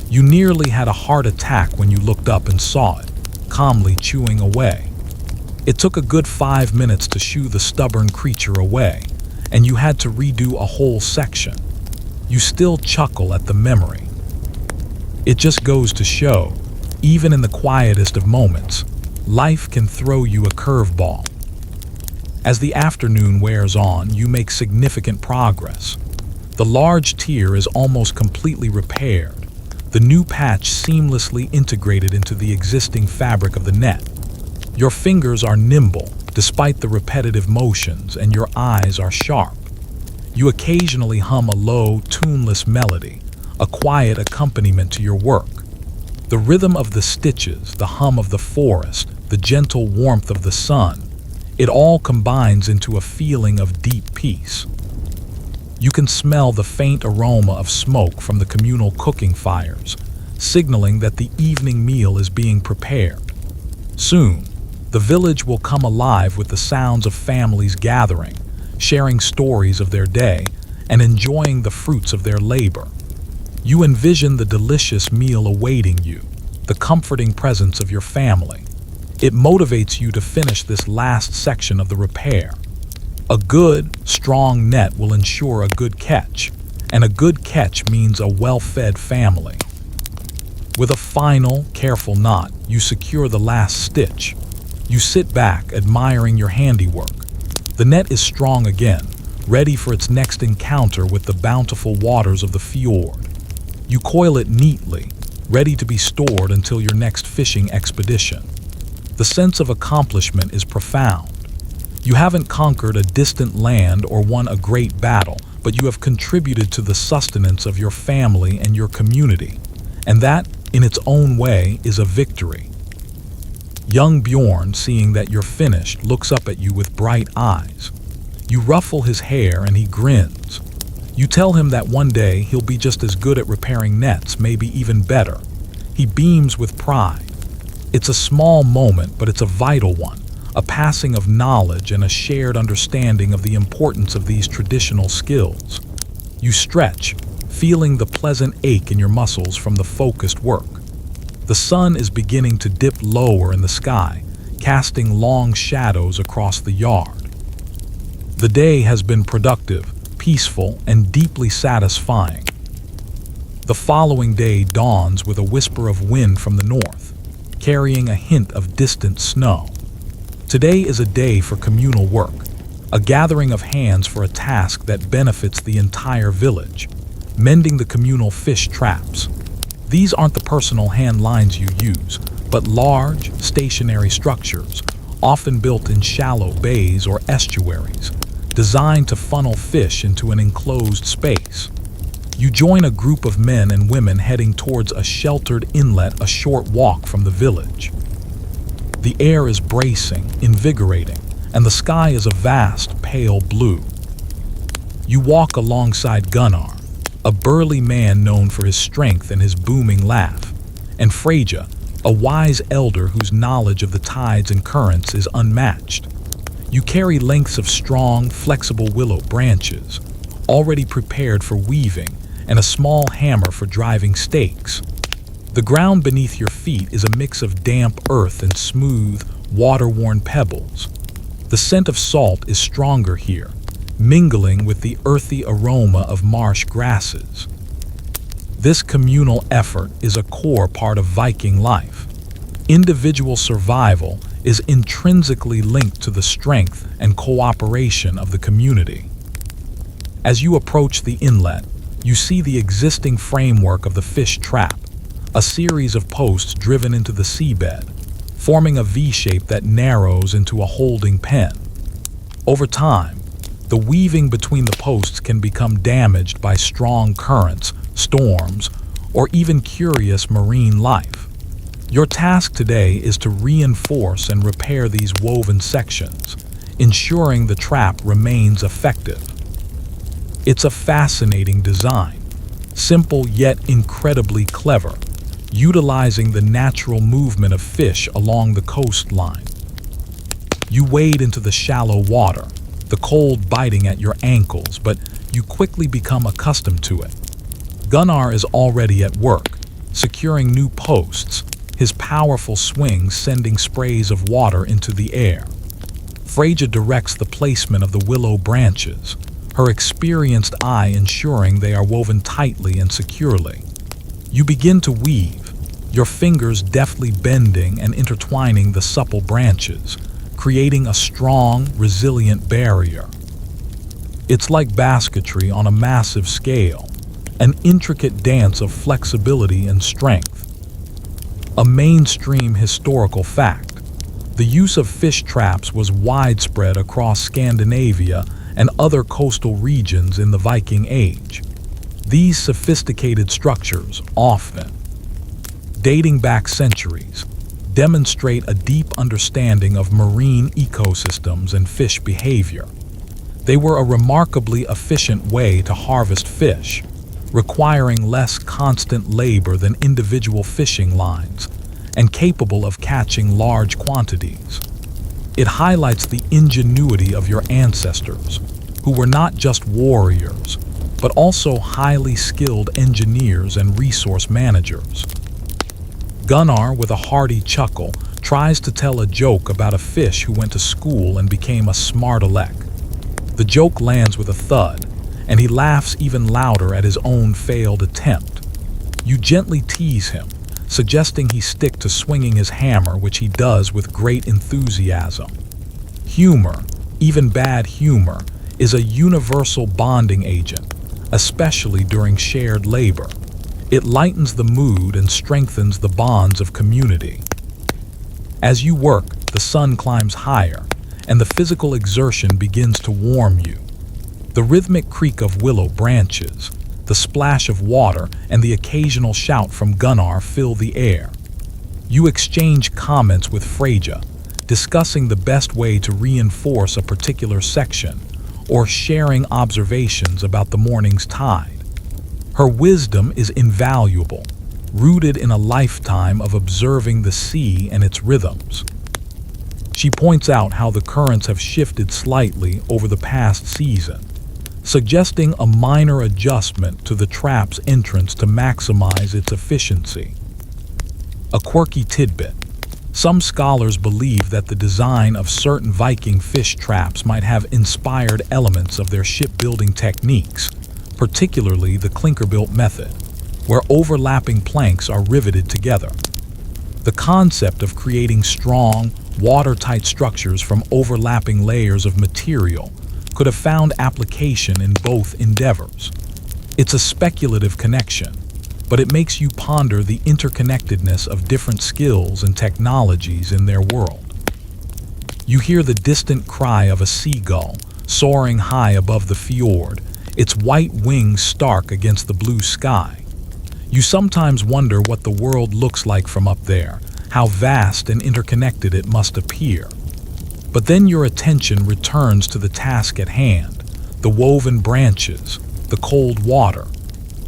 You nearly had a heart attack when you looked up and saw it, calmly chewing away. It took a good 5 minutes to shoo the stubborn creature away, and you had to redo a whole section. You still chuckle at the memory. It just goes to show, even in the quietest of moments, life can throw you a curveball. As the afternoon wears on, you make significant progress. The large tier is almost completely repaired, the new patch seamlessly integrated into the existing fabric of the net. Your fingers are nimble, despite the repetitive motions, and your eyes are sharp. You occasionally hum a low, tuneless melody, a quiet accompaniment to your work. The rhythm of the stitches, the hum of the forest, the gentle warmth of the sun, it all combines into a feeling of deep peace. You can smell the faint aroma of smoke from the communal cooking fires, signaling that the evening meal is being prepared. Soon, the village will come alive with the sounds of families gathering, sharing stories of their day, and enjoying the fruits of their labor. You envision the delicious meal awaiting you, the comforting presence of your family. It motivates you to finish this last section of the repair. A good, strong net will ensure a good catch, and a good catch means a well-fed family. With a final, careful knot, you secure the last stitch. You sit back, admiring your handiwork. The net is strong again, ready for its next encounter with the bountiful waters of the fjord. You coil it neatly, ready to be stored until your next fishing expedition. The sense of accomplishment is profound. You haven't conquered a distant land or won a great battle, but you have contributed to the sustenance of your family and your community, and that, in its own way, is a victory. Young Bjorn, seeing that you're finished, looks up at you with bright eyes. You ruffle his hair and he grins. You tell him that one day he'll be just as good at repairing nets, maybe even better. He beams with pride. It's a small moment, but it's a vital one, a passing of knowledge and a shared understanding of the importance of these traditional skills. You stretch, feeling the pleasant ache in your muscles from the focused work. The sun is beginning to dip lower in the sky, casting long shadows across the yard. The day has been productive, peaceful, and deeply satisfying. The following day dawns with a whisper of wind from the north, carrying a hint of distant snow. Today is a day for communal work, a gathering of hands for a task that benefits the entire village, mending the communal fish traps. These aren't the personal hand lines you use, but large, stationary structures, often built in shallow bays or estuaries, designed to funnel fish into an enclosed space. You join a group of men and women heading towards a sheltered inlet a short walk from the village. The air is bracing, invigorating, and the sky is a vast, pale blue. You walk alongside Gunnar, a burly man known for his strength and his booming laugh, and Freja, a wise elder whose knowledge of the tides and currents is unmatched. You carry lengths of strong, flexible willow branches, already prepared for weaving, and a small hammer for driving stakes. The ground beneath your feet is a mix of damp earth and smooth, water-worn pebbles. The scent of salt is stronger here, mingling with the earthy aroma of marsh grasses. This communal effort is a core part of Viking life. Individual survival is intrinsically linked to the strength and cooperation of the community. As you approach the inlet, you see the existing framework of the fish trap, a series of posts driven into the seabed, forming a V-shape that narrows into a holding pen. Over time, the weaving between the posts can become damaged by strong currents, storms, or even curious marine life. Your task today is to reinforce and repair these woven sections, ensuring the trap remains effective. It's a fascinating design, simple yet incredibly clever, utilizing the natural movement of fish along the coastline. You wade into the shallow water, the cold biting at your ankles, but you quickly become accustomed to it. Gunnar is already at work, securing new posts, his powerful swings sending sprays of water into the air. Freyja directs the placement of the willow branches, her experienced eye ensuring they are woven tightly and securely. You begin to weave, your fingers deftly bending and intertwining the supple branches, creating a strong, resilient barrier. It's like basketry on a massive scale, an intricate dance of flexibility and strength. A mainstream historical fact, the use of fish traps was widespread across Scandinavia and other coastal regions in the Viking Age. These sophisticated structures, often dating back centuries, demonstrate a deep understanding of marine ecosystems and fish behavior. They were a remarkably efficient way to harvest fish, requiring less constant labor than individual fishing lines, and capable of catching large quantities. It highlights the ingenuity of your ancestors, who were not just warriors, but also highly skilled engineers and resource managers. Gunnar, with a hearty chuckle, tries to tell a joke about a fish who went to school and became a smart aleck. The joke lands with a thud, and he laughs even louder at his own failed attempt. You gently tease him, suggesting he stick to swinging his hammer, which he does with great enthusiasm. Humor, even bad humor, is a universal bonding agent, especially during shared labor. It lightens the mood and strengthens the bonds of community. As you work, the sun climbs higher, and the physical exertion begins to warm you. The rhythmic creak of willow branches, the splash of water, and the occasional shout from Gunnar fill the air. You exchange comments with Freyja, discussing the best way to reinforce a particular section, or sharing observations about the morning's tide. Her wisdom is invaluable, rooted in a lifetime of observing the sea and its rhythms. She points out how the currents have shifted slightly over the past season, suggesting a minor adjustment to the trap's entrance to maximize its efficiency. A quirky tidbit: some scholars believe that the design of certain Viking fish traps might have inspired elements of their shipbuilding techniques, particularly the clinker-built method, where overlapping planks are riveted together. The concept of creating strong, watertight structures from overlapping layers of material could have found application in both endeavors. It's a speculative connection, but it makes you ponder the interconnectedness of different skills and technologies in their world. You hear the distant cry of a seagull soaring high above the fjord, its white wings stark against the blue sky. You sometimes wonder what the world looks like from up there, how vast and interconnected it must appear. But then your attention returns to the task at hand, the woven branches, the cold water.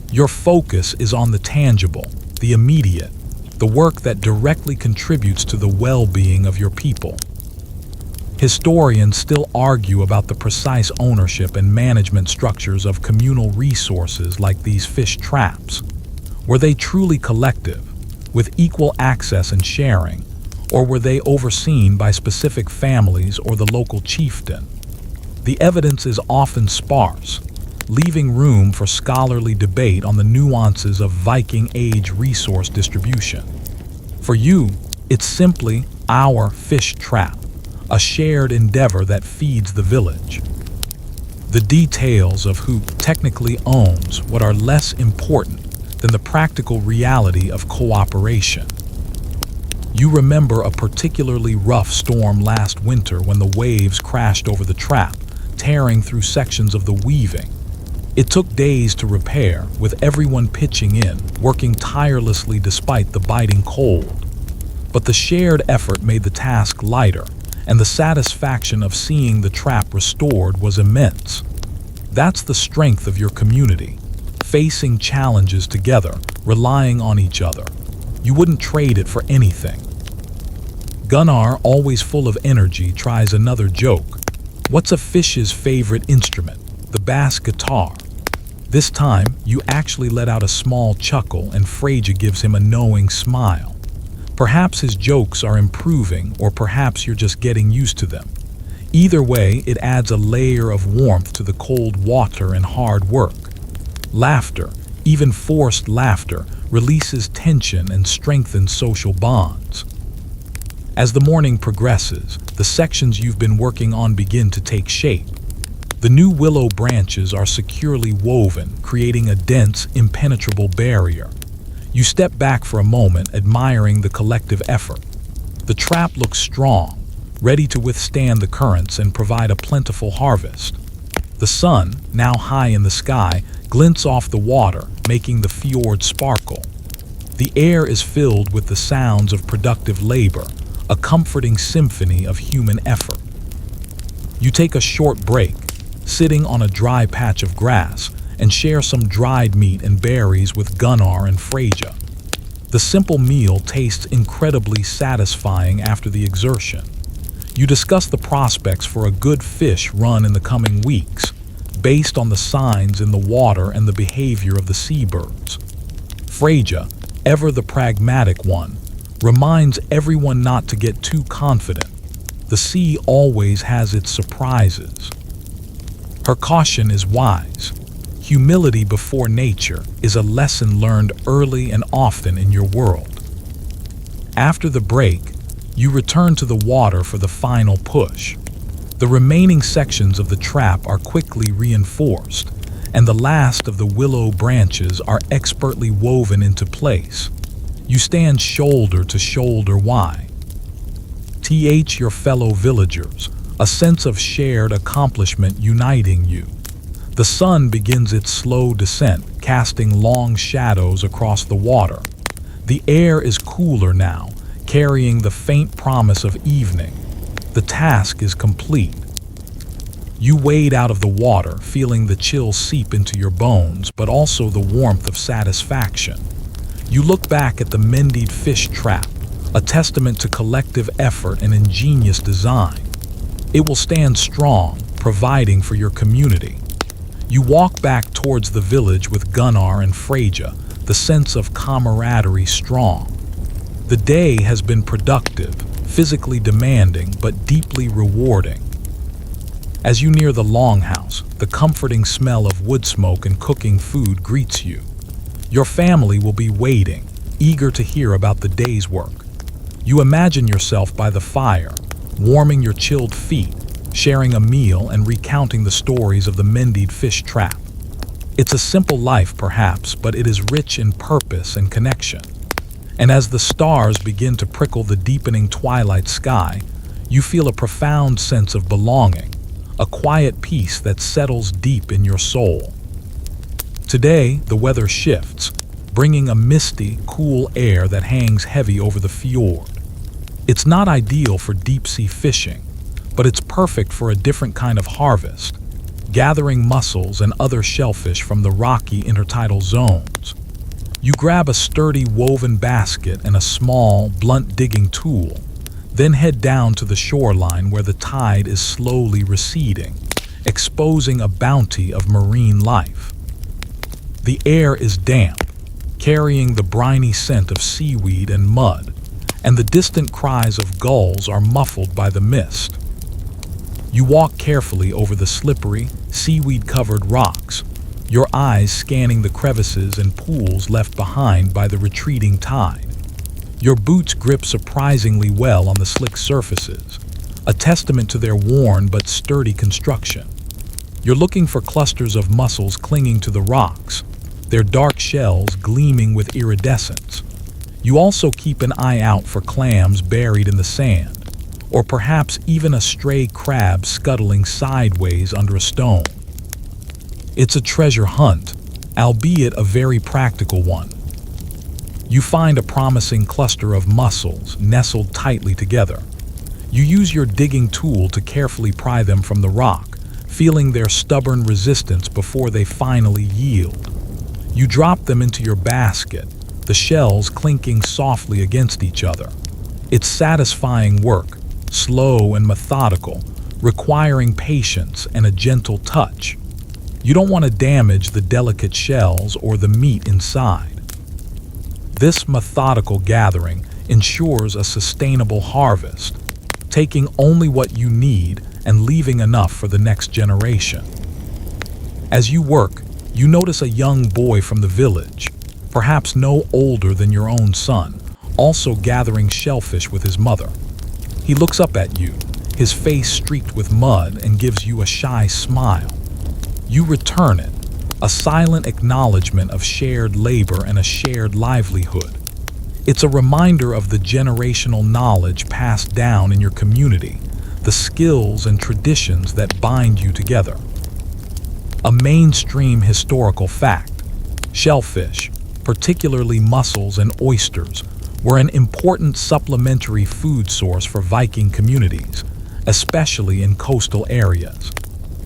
Your focus is on the tangible, the immediate, the work that directly contributes to the well-being of your people. Historians still argue about the precise ownership and management structures of communal resources like these fish traps. Were they truly collective, with equal access and sharing, or were they overseen by specific families or the local chieftain? The evidence is often sparse, leaving room for scholarly debate on the nuances of Viking Age resource distribution. For you, it's simply our fish trap, a shared endeavor that feeds the village. The details of who technically owns what are less important than the practical reality of cooperation. You remember a particularly rough storm last winter when the waves crashed over the trap, tearing through sections of the weaving. It took days to repair, with everyone pitching in, working tirelessly despite the biting cold. But the shared effort made the task lighter, and the satisfaction of seeing the trap restored was immense. That's the strength of your community, facing challenges together, relying on each other. You wouldn't trade it for anything. Gunnar, always full of energy, tries another joke. What's a fish's favorite instrument? The bass guitar. This time, you actually let out a small chuckle and Freyja gives him a knowing smile. Perhaps his jokes are improving, or perhaps you're just getting used to them. Either way, it adds a layer of warmth to the cold water and hard work. Laughter, even forced laughter, releases tension and strengthens social bonds. As the morning progresses, the sections you've been working on begin to take shape. The new willow branches are securely woven, creating a dense, impenetrable barrier. You step back for a moment, admiring the collective effort. The trap looks strong, ready to withstand the currents and provide a plentiful harvest. The sun, now high in the sky, glints off the water, making the fjord sparkle. The air is filled with the sounds of productive labor, a comforting symphony of human effort. You take a short break, sitting on a dry patch of grass, and share some dried meat and berries with Gunnar and Freyja. The simple meal tastes incredibly satisfying after the exertion. You discuss the prospects for a good fish run in the coming weeks, based on the signs in the water and the behavior of the seabirds. Freyja, ever the pragmatic one, reminds everyone not to get too confident. The sea always has its surprises. Her caution is wise. Humility before nature is a lesson learned early and often in your world. After the break, you return to the water for the final push. The remaining sections of the trap are quickly reinforced, and the last of the willow branches are expertly woven into place. You stand shoulder to shoulder. Why? Your fellow villagers, a sense of shared accomplishment uniting you. The sun begins its slow descent, casting long shadows across the water. The air is cooler now, carrying the faint promise of evening. The task is complete. You wade out of the water, feeling the chill seep into your bones, but also the warmth of satisfaction. You look back at the mended fish trap, a testament to collective effort and ingenious design. It will stand strong, providing for your community. You walk back towards the village with Gunnar and Freyja, the sense of camaraderie strong. The day has been productive, physically demanding, but deeply rewarding. As you near the longhouse, the comforting smell of wood smoke and cooking food greets you. Your family will be waiting, eager to hear about the day's work. You imagine yourself by the fire, warming your chilled feet, sharing a meal and recounting the stories of the mended fish trap. It's a simple life perhaps, but it is rich in purpose and connection. And as the stars begin to prickle the deepening twilight sky, you feel a profound sense of belonging, a quiet peace that settles deep in your soul. Today, the weather shifts, bringing a misty, cool air that hangs heavy over the fjord. It's not ideal for deep-sea fishing, but it's perfect for a different kind of harvest, gathering mussels and other shellfish from the rocky intertidal zones. You grab a sturdy woven basket and a small, blunt digging tool, Then head down to the shoreline where the tide is slowly receding, exposing a bounty of marine life. The air is damp, carrying the briny scent of seaweed and mud, and the distant cries of gulls are muffled by the mist. You walk carefully over the slippery, seaweed-covered rocks, your eyes scanning the crevices and pools left behind by the retreating tide. Your boots grip surprisingly well on the slick surfaces, a testament to their worn but sturdy construction. You're looking for clusters of mussels clinging to the rocks, their dark shells gleaming with iridescence. You also keep an eye out for clams buried in the sand, or perhaps even a stray crab scuttling sideways under a stone. It's a treasure hunt, albeit a very practical one. You find a promising cluster of mussels nestled tightly together. You use your digging tool to carefully pry them from the rock, feeling their stubborn resistance before they finally yield. You drop them into your basket, the shells clinking softly against each other. It's satisfying work, slow and methodical, requiring patience and a gentle touch. You don't want to damage the delicate shells or the meat inside. This methodical gathering ensures a sustainable harvest, taking only what you need and leaving enough for the next generation. As you work, you notice a young boy from the village, perhaps no older than your own son, also gathering shellfish with his mother. He looks up at you, his face streaked with mud, and gives you a shy smile. You return it, a silent acknowledgement of shared labor and a shared livelihood. It's a reminder of the generational knowledge passed down in your community, the skills and traditions that bind you together. A mainstream historical fact: shellfish, particularly mussels and oysters, were an important supplementary food source for Viking communities, especially in coastal areas.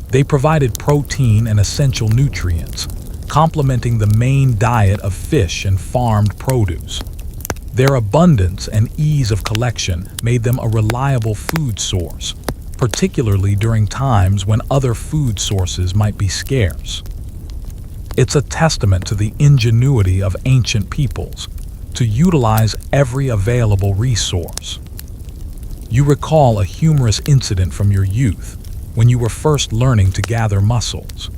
They provided protein and essential nutrients, complementing the main diet of fish and farmed produce. Their abundance and ease of collection made them a reliable food source, particularly during times when other food sources might be scarce. It's a testament to the ingenuity of ancient peoples to utilize every available resource. You recall a humorous incident from your youth when you were first learning to gather mussels.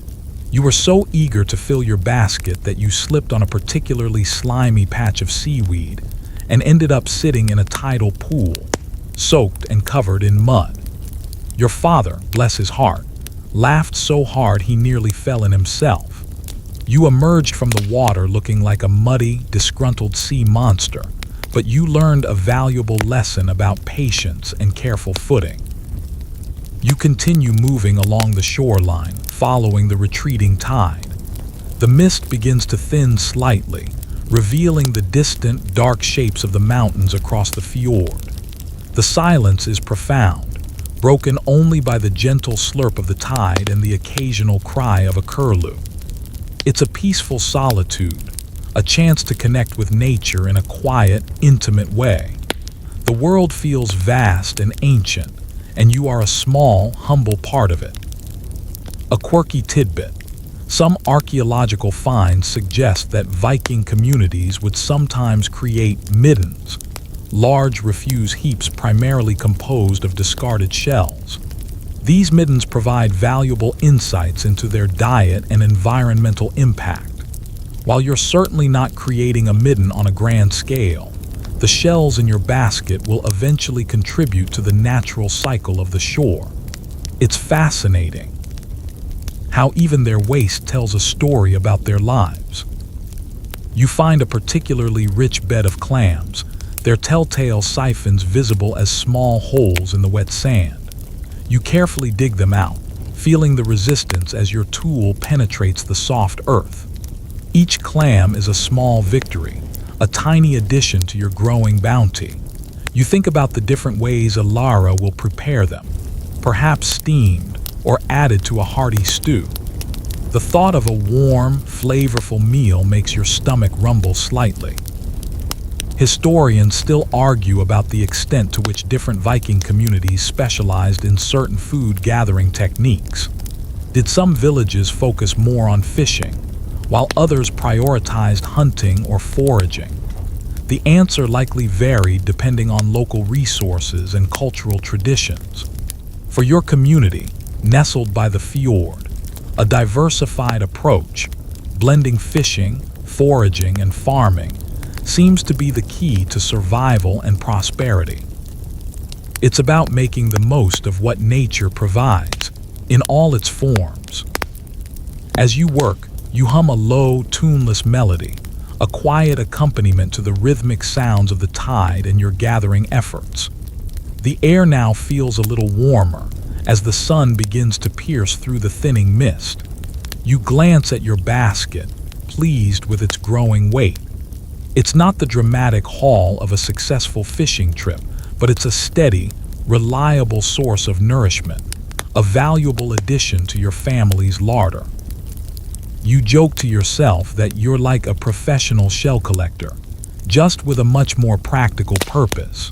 You were so eager to fill your basket that you slipped on a particularly slimy patch of seaweed and ended up sitting in a tidal pool, soaked and covered in mud. Your father, bless his heart, laughed so hard he nearly fell in himself. You emerged from the water looking like a muddy, disgruntled sea monster, but you learned a valuable lesson about patience and careful footing. You continue moving along the shoreline, following the retreating tide. The mist begins to thin slightly, revealing the distant, dark shapes of the mountains across the fjord. The silence is profound, broken only by the gentle slurp of the tide and the occasional cry of a curlew. It's a peaceful solitude, a chance to connect with nature in a quiet, intimate way. The world feels vast and ancient, and you are a small, humble part of it. A quirky tidbit: some archaeological finds suggest that Viking communities would sometimes create middens, large refuse heaps primarily composed of discarded shells. These middens provide valuable insights into their diet and environmental impact. While you're certainly not creating a midden on a grand scale, the shells in your basket will eventually contribute to the natural cycle of the shore. It's fascinating how even their waste tells a story about their lives. You find a particularly rich bed of clams, their telltale siphons visible as small holes in the wet sand. You carefully dig them out, feeling the resistance as your tool penetrates the soft earth. Each clam is a small victory, a tiny addition to your growing bounty. You think about the different ways Alara will prepare them, perhaps steamed or added to a hearty stew. The thought of a warm, flavorful meal makes your stomach rumble slightly. Historians still argue about the extent to which different Viking communities specialized in certain food gathering techniques. Did some villages focus more on fishing, while others prioritized hunting or foraging? The answer likely varied depending on local resources and cultural traditions. For your community, nestled by the fjord, a diversified approach, blending fishing, foraging, and farming, seems to be the key to survival and prosperity. It's about making the most of what nature provides, in all its forms. As you work, you hum a low, tuneless melody, a quiet accompaniment to the rhythmic sounds of the tide and your gathering efforts. The air now feels a little warmer as the sun begins to pierce through the thinning mist. You glance at your basket, pleased with its growing weight. It's not the dramatic haul of a successful fishing trip, but it's a steady, reliable source of nourishment, a valuable addition to your family's larder. You joke to yourself that you're like a professional shell collector, just with a much more practical purpose.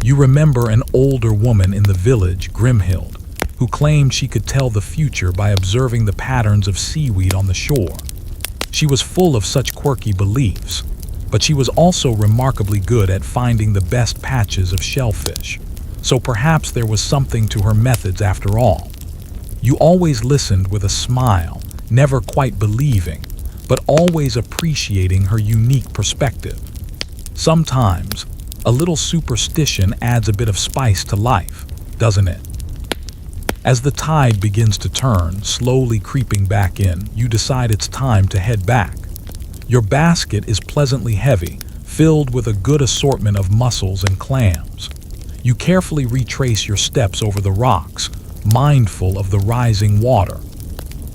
You remember an older woman in the village, Grimhild, who claimed she could tell the future by observing the patterns of seaweed on the shore. She was full of such quirky beliefs, but she was also remarkably good at finding the best patches of shellfish. So perhaps there was something to her methods after all. You always listened with a smile, never quite believing, but always appreciating her unique perspective. Sometimes, a little superstition adds a bit of spice to life, doesn't it? As the tide begins to turn, slowly creeping back in, you decide it's time to head back. Your basket is pleasantly heavy, filled with a good assortment of mussels and clams. You carefully retrace your steps over the rocks, mindful of the rising water.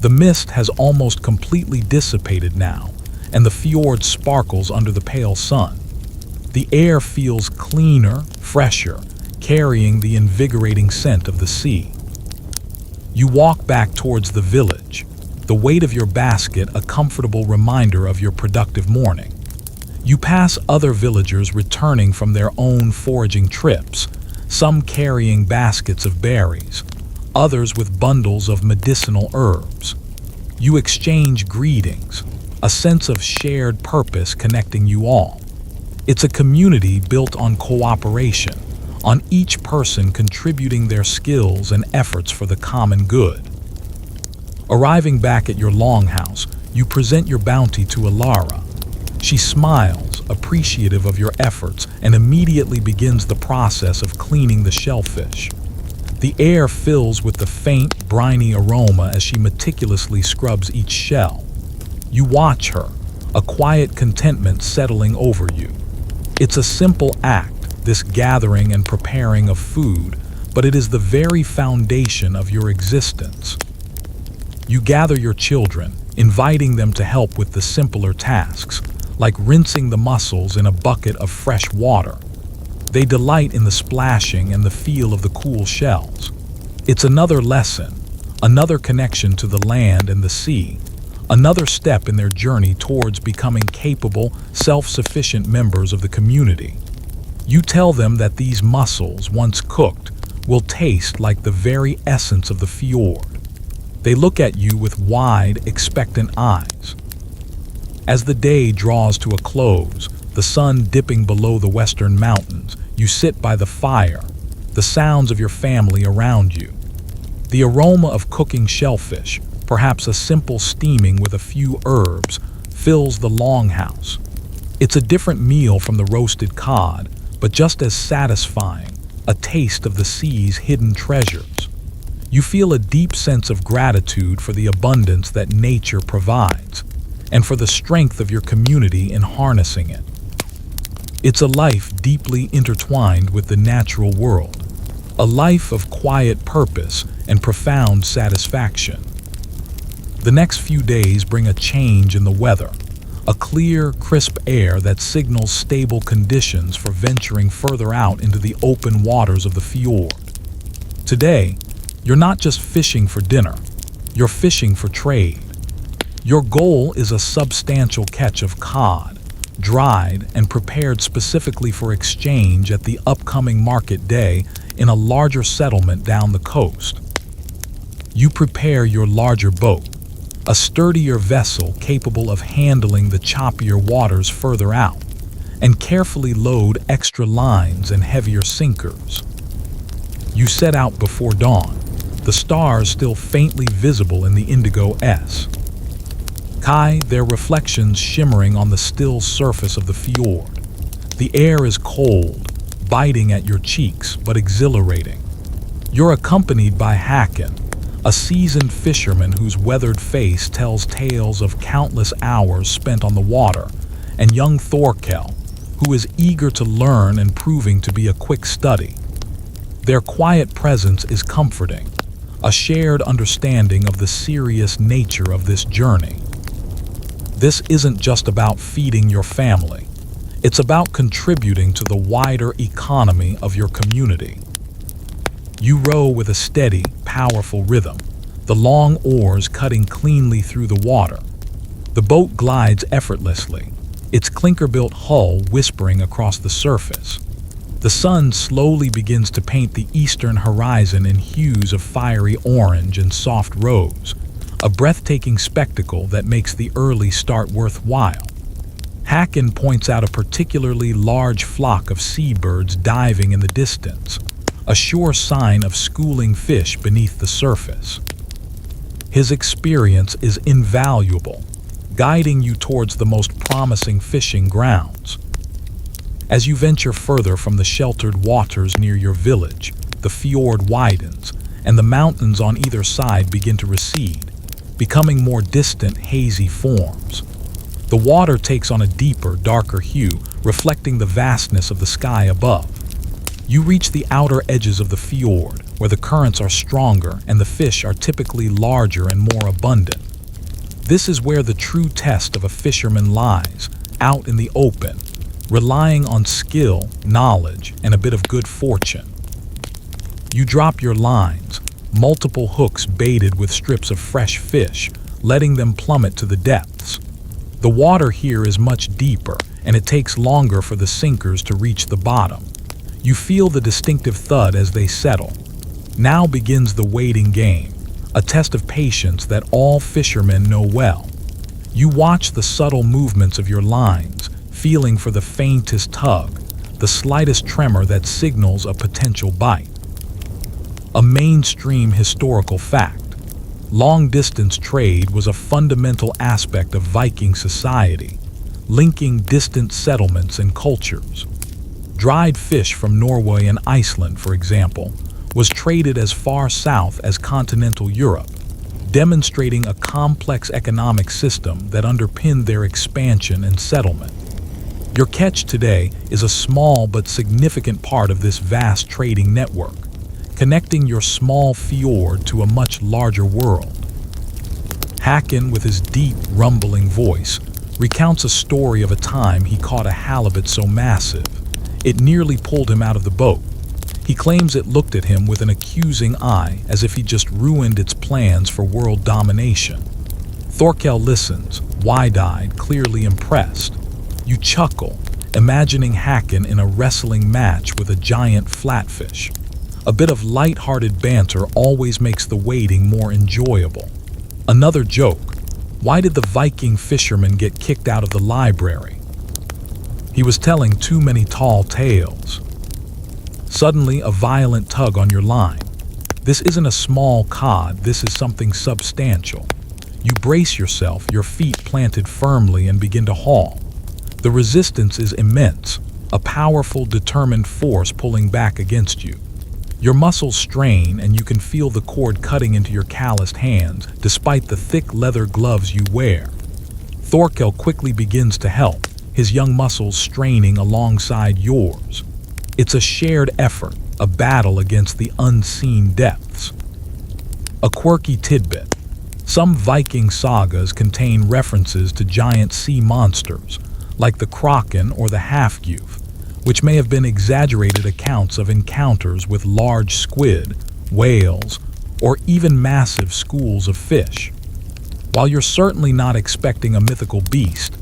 The mist has almost completely dissipated now, and the fjord sparkles under the pale sun. The air feels cleaner, fresher, carrying the invigorating scent of the sea. You walk back towards the village, the weight of your basket a comfortable reminder of your productive morning. You pass other villagers returning from their own foraging trips, some carrying baskets of berries, others with bundles of medicinal herbs. You exchange greetings, a sense of shared purpose connecting you all. It's a community built on cooperation, on each person contributing their skills and efforts for the common good. Arriving back at your longhouse, you present your bounty to Alara. She smiles, appreciative of your efforts, and immediately begins the process of cleaning the shellfish. The air fills with the faint, briny aroma as she meticulously scrubs each shell. You watch her, a quiet contentment settling over you. It's a simple act, this gathering and preparing of food, but it is the very foundation of your existence. You gather your children, inviting them to help with the simpler tasks, like rinsing the mussels in a bucket of fresh water. They delight in the splashing and the feel of the cool shells. It's another lesson, another connection to the land and the sea, another step in their journey towards becoming capable, self-sufficient members of the community. You tell them that these mussels, once cooked, will taste like the very essence of the fjord. They look at you with wide, expectant eyes. As the day draws to a close, the sun dipping below the western mountains, you sit by the fire, the sounds of your family around you. The aroma of cooking shellfish, perhaps a simple steaming with a few herbs, fills the longhouse. It's a different meal from the roasted cod, but just as satisfying, a taste of the sea's hidden treasures. You feel a deep sense of gratitude for the abundance that nature provides, and for the strength of your community in harnessing it. It's a life deeply intertwined with the natural world, a life of quiet purpose and profound satisfaction. The next few days bring a change in the weather, a clear, crisp air that signals stable conditions for venturing further out into the open waters of the fjord. Today, you're not just fishing for dinner, you're fishing for trade. Your goal is a substantial catch of cod, dried and prepared specifically for exchange at the upcoming market day in a larger settlement down the coast. You prepare your larger boat, a sturdier vessel capable of handling the choppier waters further out, and carefully load extra lines and heavier sinkers. You set out before dawn, the stars still faintly visible in the indigo sky, their reflections shimmering on the still surface of the fjord. The air is cold, biting at your cheeks but exhilarating. You're accompanied by Håkon, a seasoned fisherman whose weathered face tells tales of countless hours spent on the water, and young Thorkel, who is eager to learn and proving to be a quick study. Their quiet presence is comforting, a shared understanding of the serious nature of this journey. This isn't just about feeding your family. It's about contributing to the wider economy of your community. You row with a steady, powerful rhythm, the long oars cutting cleanly through the water. The boat glides effortlessly, its clinker-built hull whispering across the surface. The sun slowly begins to paint the eastern horizon in hues of fiery orange and soft rose, a breathtaking spectacle that makes the early start worthwhile. Håkon points out a particularly large flock of seabirds diving in the distance, a sure sign of schooling fish beneath the surface. His experience is invaluable, guiding you towards the most promising fishing grounds. As you venture further from the sheltered waters near your village, the fjord widens, and the mountains on either side begin to recede, becoming more distant, hazy forms. The water takes on a deeper, darker hue, reflecting the vastness of the sky above. You reach the outer edges of the fjord, where the currents are stronger and the fish are typically larger and more abundant. This is where the true test of a fisherman lies, out in the open, relying on skill, knowledge, and a bit of good fortune. You drop your lines, multiple hooks baited with strips of fresh fish, letting them plummet to the depths. The water here is much deeper, and it takes longer for the sinkers to reach the bottom. You feel the distinctive thud as they settle. Now begins the waiting game, a test of patience that all fishermen know well. You watch the subtle movements of your lines, feeling for the faintest tug, the slightest tremor that signals a potential bite. A mainstream historical fact. Long-distance trade was a fundamental aspect of Viking society, linking distant settlements and cultures. Dried fish from Norway and Iceland, for example, was traded as far south as continental Europe, demonstrating a complex economic system that underpinned their expansion and settlement. Your catch today is a small but significant part of this vast trading network, connecting your small fjord to a much larger world. Håkon, with his deep, rumbling voice, recounts a story of a time he caught a halibut so massive, it nearly pulled him out of the boat. He claims it looked at him with an accusing eye as if he just ruined its plans for world domination. Thorkel listens, wide-eyed, clearly impressed. You chuckle, imagining Håkon in a wrestling match with a giant flatfish. A bit of light-hearted banter always makes the waiting more enjoyable. Another joke. Why did the Viking fisherman get kicked out of the library? He was telling too many tall tales. Suddenly, a violent tug on your line. This isn't a small cod, this is something substantial. You brace yourself, your feet planted firmly, and begin to haul. The resistance is immense, a powerful, determined force pulling back against you. Your muscles strain and you can feel the cord cutting into your calloused hands, despite the thick leather gloves you wear. Thorkel quickly begins to help, his young muscles straining alongside yours. It's a shared effort, a battle against the unseen depths. A quirky tidbit. Some Viking sagas contain references to giant sea monsters, like the kraken or the half-youth, which may have been exaggerated accounts of encounters with large squid, whales, or even massive schools of fish. While you're certainly not expecting a mythical beast,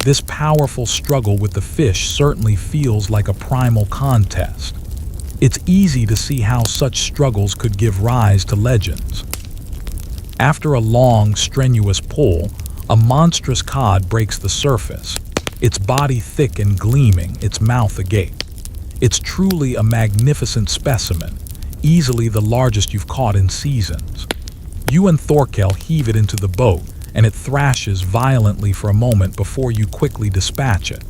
This powerful struggle with the fish certainly feels like a primal contest. It's easy to see how such struggles could give rise to legends. After a long, strenuous pull, a monstrous cod breaks the surface, its body thick and gleaming, its mouth agape. It's truly a magnificent specimen, easily the largest you've caught in seasons. You and Thorkel heave it into the boat, and it thrashes violently for a moment before you quickly dispatch it.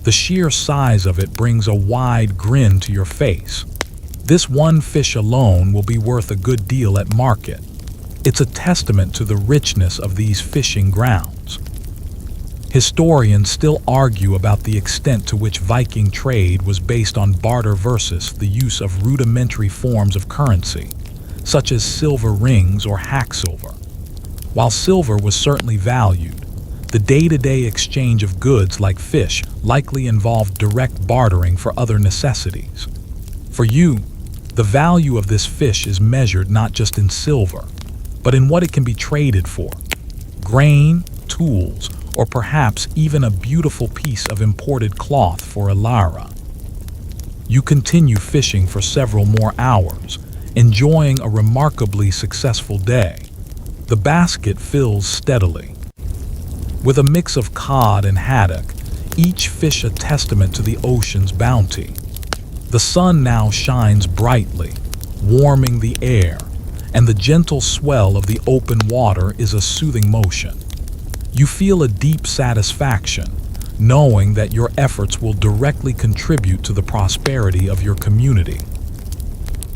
The sheer size of it brings a wide grin to your face. This one fish alone will be worth a good deal at market. It's a testament to the richness of these fishing grounds. Historians still argue about the extent to which Viking trade was based on barter versus the use of rudimentary forms of currency, such as silver rings or hack silver. While silver was certainly valued, the day-to-day exchange of goods like fish likely involved direct bartering for other necessities. For you, the value of this fish is measured not just in silver, but in what it can be traded for: grain, tools, or perhaps even a beautiful piece of imported cloth for a lira. You continue fishing for several more hours, enjoying a remarkably successful day. The basket fills steadily. With a mix of cod and haddock, each fish a testament to the ocean's bounty. The sun now shines brightly, warming the air, and the gentle swell of the open water is a soothing motion. You feel a deep satisfaction, knowing that your efforts will directly contribute to the prosperity of your community.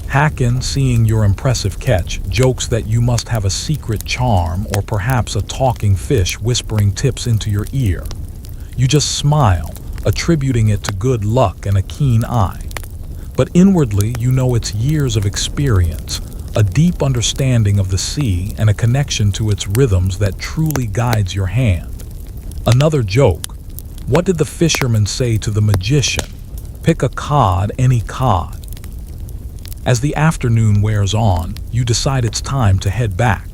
Hacken, seeing your impressive catch, jokes that you must have a secret charm or perhaps a talking fish whispering tips into your ear. You just smile, attributing it to good luck and a keen eye. But inwardly, you know it's years of experience, a deep understanding of the sea, and a connection to its rhythms that truly guides your hand. Another joke. What did the fisherman say to the magician? Pick a cod, any cod. As the afternoon wears on, you decide it's time to head back.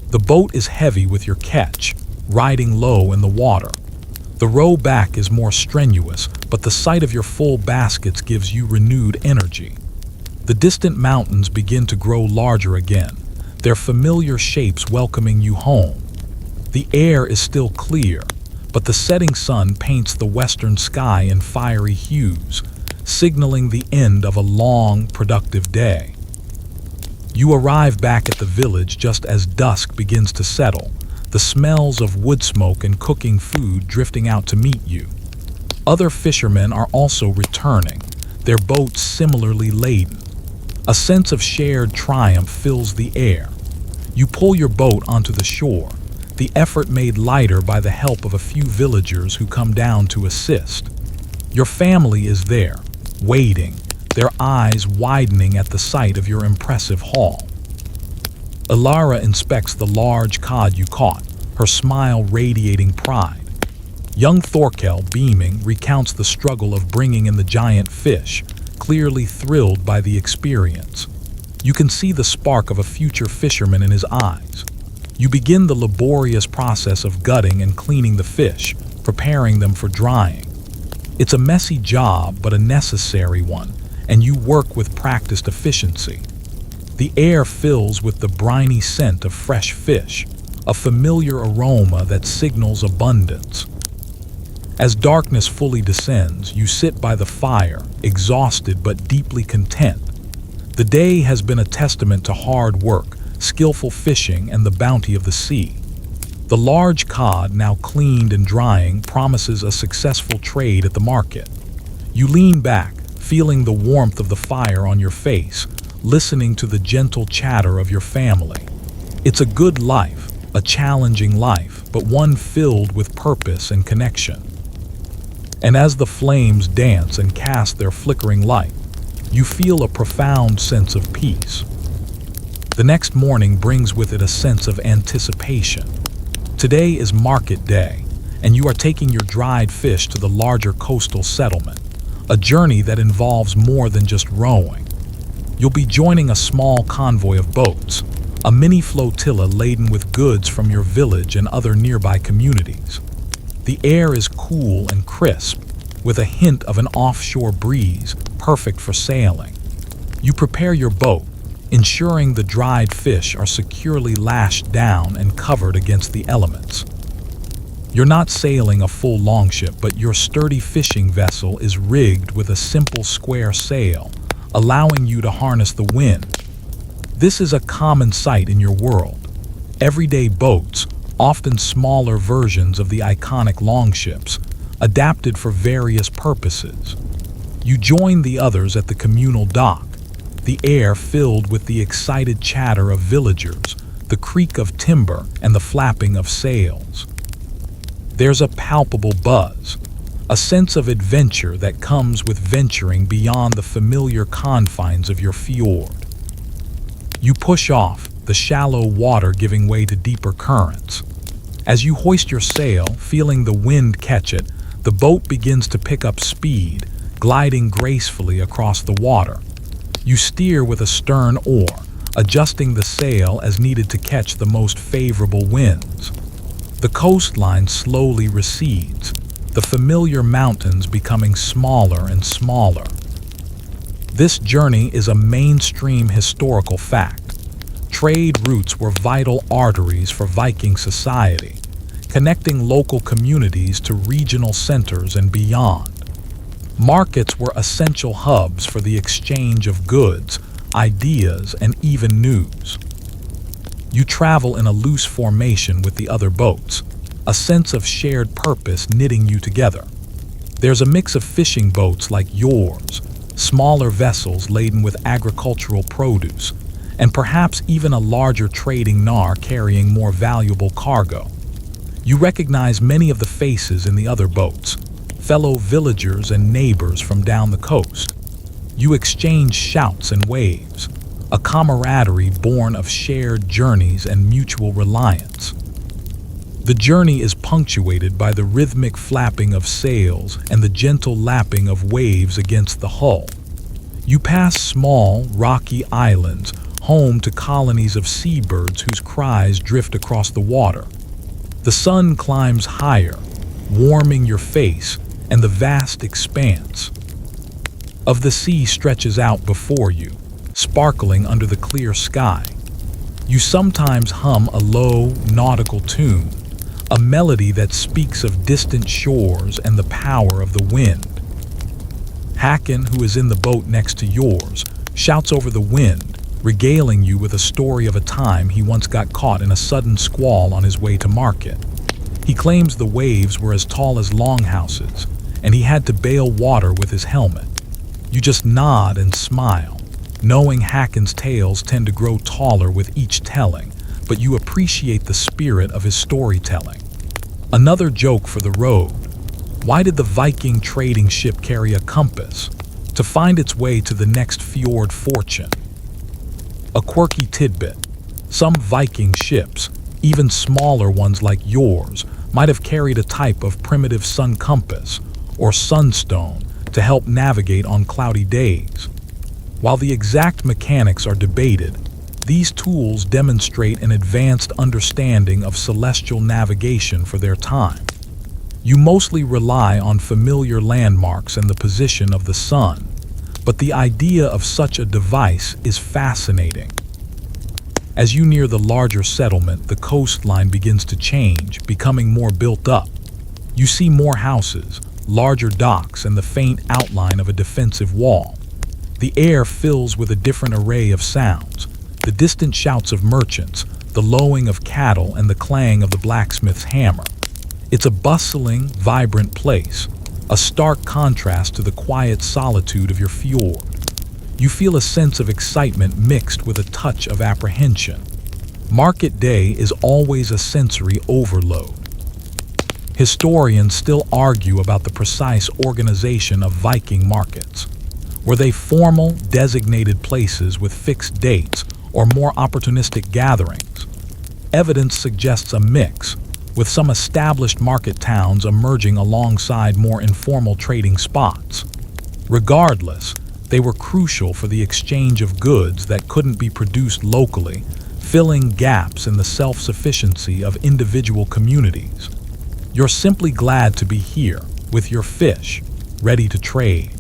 The boat is heavy with your catch, riding low in the water. The row back is more strenuous, but the sight of your full baskets gives you renewed energy. The distant mountains begin to grow larger again, their familiar shapes welcoming you home. The air is still clear, but the setting sun paints the western sky in fiery hues, signaling the end of a long, productive day. You arrive back at the village just as dusk begins to settle, the smells of wood smoke and cooking food drifting out to meet you. Other fishermen are also returning, their boats similarly laden. A sense of shared triumph fills the air. You pull your boat onto the shore, the effort made lighter by the help of a few villagers who come down to assist. Your family is there, waiting, their eyes widening at the sight of your impressive haul. Ilara inspects the large cod you caught, her smile radiating pride. Young Thorkel, beaming, recounts the struggle of bringing in the giant fish, clearly thrilled by the experience. You can see the spark of a future fisherman in his eyes. You begin the laborious process of gutting and cleaning the fish, preparing them for drying. It's a messy job, but a necessary one, and you work with practiced efficiency. The air fills with the briny scent of fresh fish, a familiar aroma that signals abundance. As darkness fully descends, you sit by the fire, exhausted but deeply content. The day has been a testament to hard work, skillful fishing, and the bounty of the sea. The large cod, now cleaned and drying, promises a successful trade at the market. You lean back, feeling the warmth of the fire on your face, listening to the gentle chatter of your family. It's a good life, a challenging life, but one filled with purpose and connection. And as the flames dance and cast their flickering light, you feel a profound sense of peace. The next morning brings with it a sense of anticipation. Today is market day, and you are taking your dried fish to the larger coastal settlement, a journey that involves more than just rowing. You'll be joining a small convoy of boats, a mini flotilla laden with goods from your village and other nearby communities. The air is cool and crisp, with a hint of an offshore breeze, perfect for sailing. You prepare your boat, ensuring the dried fish are securely lashed down and covered against the elements. You're not sailing a full longship, but your sturdy fishing vessel is rigged with a simple square sail, allowing you to harness the wind. This is a common sight in your world. Everyday boats, often smaller versions of the iconic longships, adapted for various purposes. You join the others at the communal dock, the air filled with the excited chatter of villagers, the creak of timber, and the flapping of sails. There's a palpable buzz, a sense of adventure that comes with venturing beyond the familiar confines of your fjord. You push off, the shallow water giving way to deeper currents. As you hoist your sail, feeling the wind catch it, the boat begins to pick up speed, gliding gracefully across the water. You steer with a stern oar, adjusting the sail as needed to catch the most favorable winds. The coastline slowly recedes, the familiar mountains becoming smaller and smaller. This journey is a mainstream historical fact. Trade routes were vital arteries for Viking society, connecting local communities to regional centers and beyond. Markets were essential hubs for the exchange of goods, ideas, and even news. You travel in a loose formation with the other boats, a sense of shared purpose knitting you together. There's a mix of fishing boats like yours, smaller vessels laden with agricultural produce, and perhaps even a larger trading nar carrying more valuable cargo. You recognize many of the faces in the other boats, fellow villagers and neighbors from down the coast. You exchange shouts and waves, a camaraderie born of shared journeys and mutual reliance. The journey is punctuated by the rhythmic flapping of sails and the gentle lapping of waves against the hull. You pass small, rocky islands, home to colonies of seabirds whose cries drift across the water. The sun climbs higher, warming your face, and the vast expanse of the sea stretches out before you, sparkling under the clear sky. You sometimes hum a low, nautical tune, a melody that speaks of distant shores and the power of the wind. Hakon, who is in the boat next to yours, shouts over the wind, regaling you with a story of a time he once got caught in a sudden squall on his way to market. He claims the waves were as tall as longhouses, and he had to bail water with his helmet. You just nod and smile, knowing Hakon's tales tend to grow taller with each telling, but you appreciate the spirit of his storytelling. Another joke for the road. Why did the Viking trading ship carry a compass? To find its way to the next fjord fortune. A quirky tidbit. Some Viking ships, even smaller ones like yours, might have carried a type of primitive sun compass or sunstone to help navigate on cloudy days. While the exact mechanics are debated, these tools demonstrate an advanced understanding of celestial navigation for their time. You mostly rely on familiar landmarks and the position of the sun, but the idea of such a device is fascinating. As you near the larger settlement, the coastline begins to change, becoming more built up. You see more houses, larger docks, and the faint outline of a defensive wall. The air fills with a different array of sounds, the distant shouts of merchants, the lowing of cattle, and the clang of the blacksmith's hammer. It's a bustling, vibrant place, a stark contrast to the quiet solitude of your fjord. You feel a sense of excitement mixed with a touch of apprehension. Market day is always a sensory overload. Historians still argue about the precise organization of Viking markets. Were they formal, designated places with fixed dates, or more opportunistic gatherings? Evidence suggests a mix, with some established market towns emerging alongside more informal trading spots. Regardless, they were crucial for the exchange of goods that couldn't be produced locally, filling gaps in the self-sufficiency of individual communities. You're simply glad to be here, with your fish, ready to trade.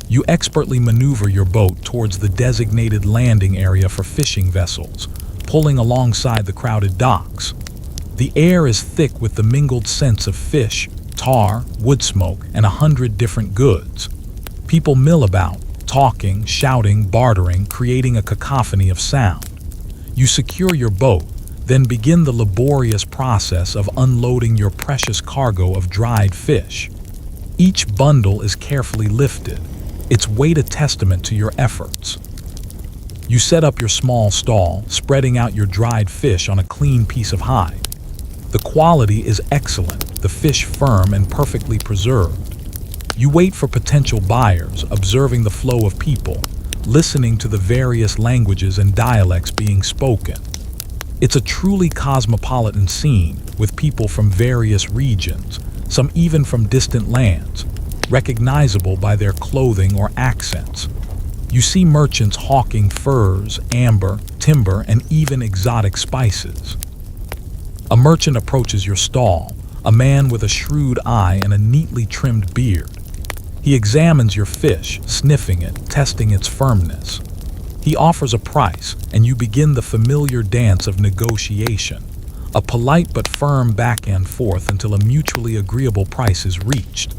You expertly maneuver your boat towards the designated landing area for fishing vessels, pulling alongside the crowded docks. The air is thick with the mingled scents of fish, tar, wood smoke, and 100 different goods. People mill about, talking, shouting, bartering, creating a cacophony of sound. You secure your boat, then begin the laborious process of unloading your precious cargo of dried fish. Each bundle is carefully lifted, its weight a testament to your efforts. You set up your small stall, spreading out your dried fish on a clean piece of hide. The quality is excellent, the fish firm and perfectly preserved. You wait for potential buyers, observing the flow of people, listening to the various languages and dialects being spoken. It's a truly cosmopolitan scene, with people from various regions, some even from distant lands, recognizable by their clothing or accents. You see merchants hawking furs, amber, timber, and even exotic spices. A merchant approaches your stall, a man with a shrewd eye and a neatly trimmed beard. He examines your fish, sniffing it, testing its firmness. He offers a price, and you begin the familiar dance of negotiation, a polite but firm back and forth until a mutually agreeable price is reached.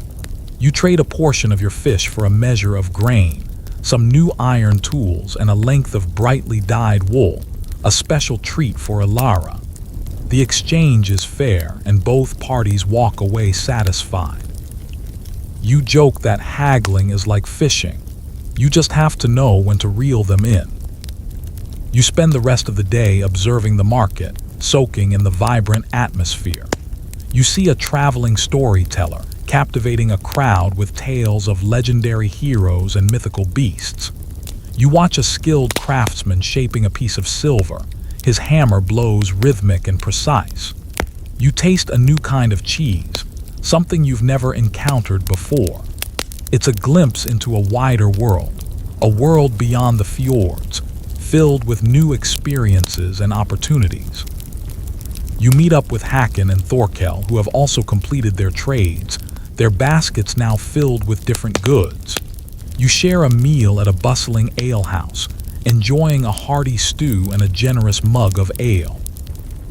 You trade a portion of your fish for a measure of grain, some new iron tools, and a length of brightly dyed wool, a special treat for Alara. The exchange is fair, and both parties walk away satisfied. You joke that haggling is like fishing. You just have to know when to reel them in. You spend the rest of the day observing the market, soaking in the vibrant atmosphere. You see a traveling storyteller, captivating a crowd with tales of legendary heroes and mythical beasts. You watch a skilled craftsman shaping a piece of silver. His hammer blows rhythmic and precise. You taste a new kind of cheese, something you've never encountered before. It's a glimpse into a wider world, a world beyond the fjords, filled with new experiences and opportunities. You meet up with Hakon and Thorkel, who have also completed their trades, their baskets now filled with different goods. You share a meal at a bustling alehouse, enjoying a hearty stew and a generous mug of ale.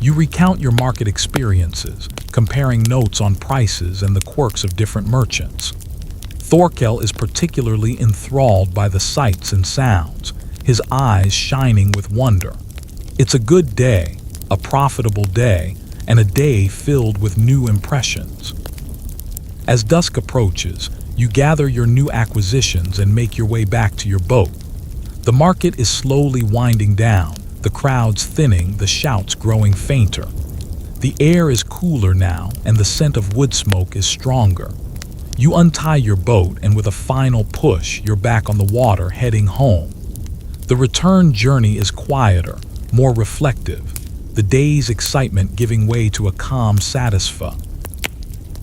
You recount your market experiences, comparing notes on prices and the quirks of different merchants. Thorkel is particularly enthralled by the sights and sounds, his eyes shining with wonder. It's a good day, a profitable day, and a day filled with new impressions. As dusk approaches, you gather your new acquisitions and make your way back to your boat. The market is slowly winding down, the crowds thinning, the shouts growing fainter. The air is cooler now, and the scent of wood smoke is stronger. You untie your boat, and with a final push, you're back on the water, heading home. The return journey is quieter, more reflective, the day's excitement giving way to a calm satisfaction.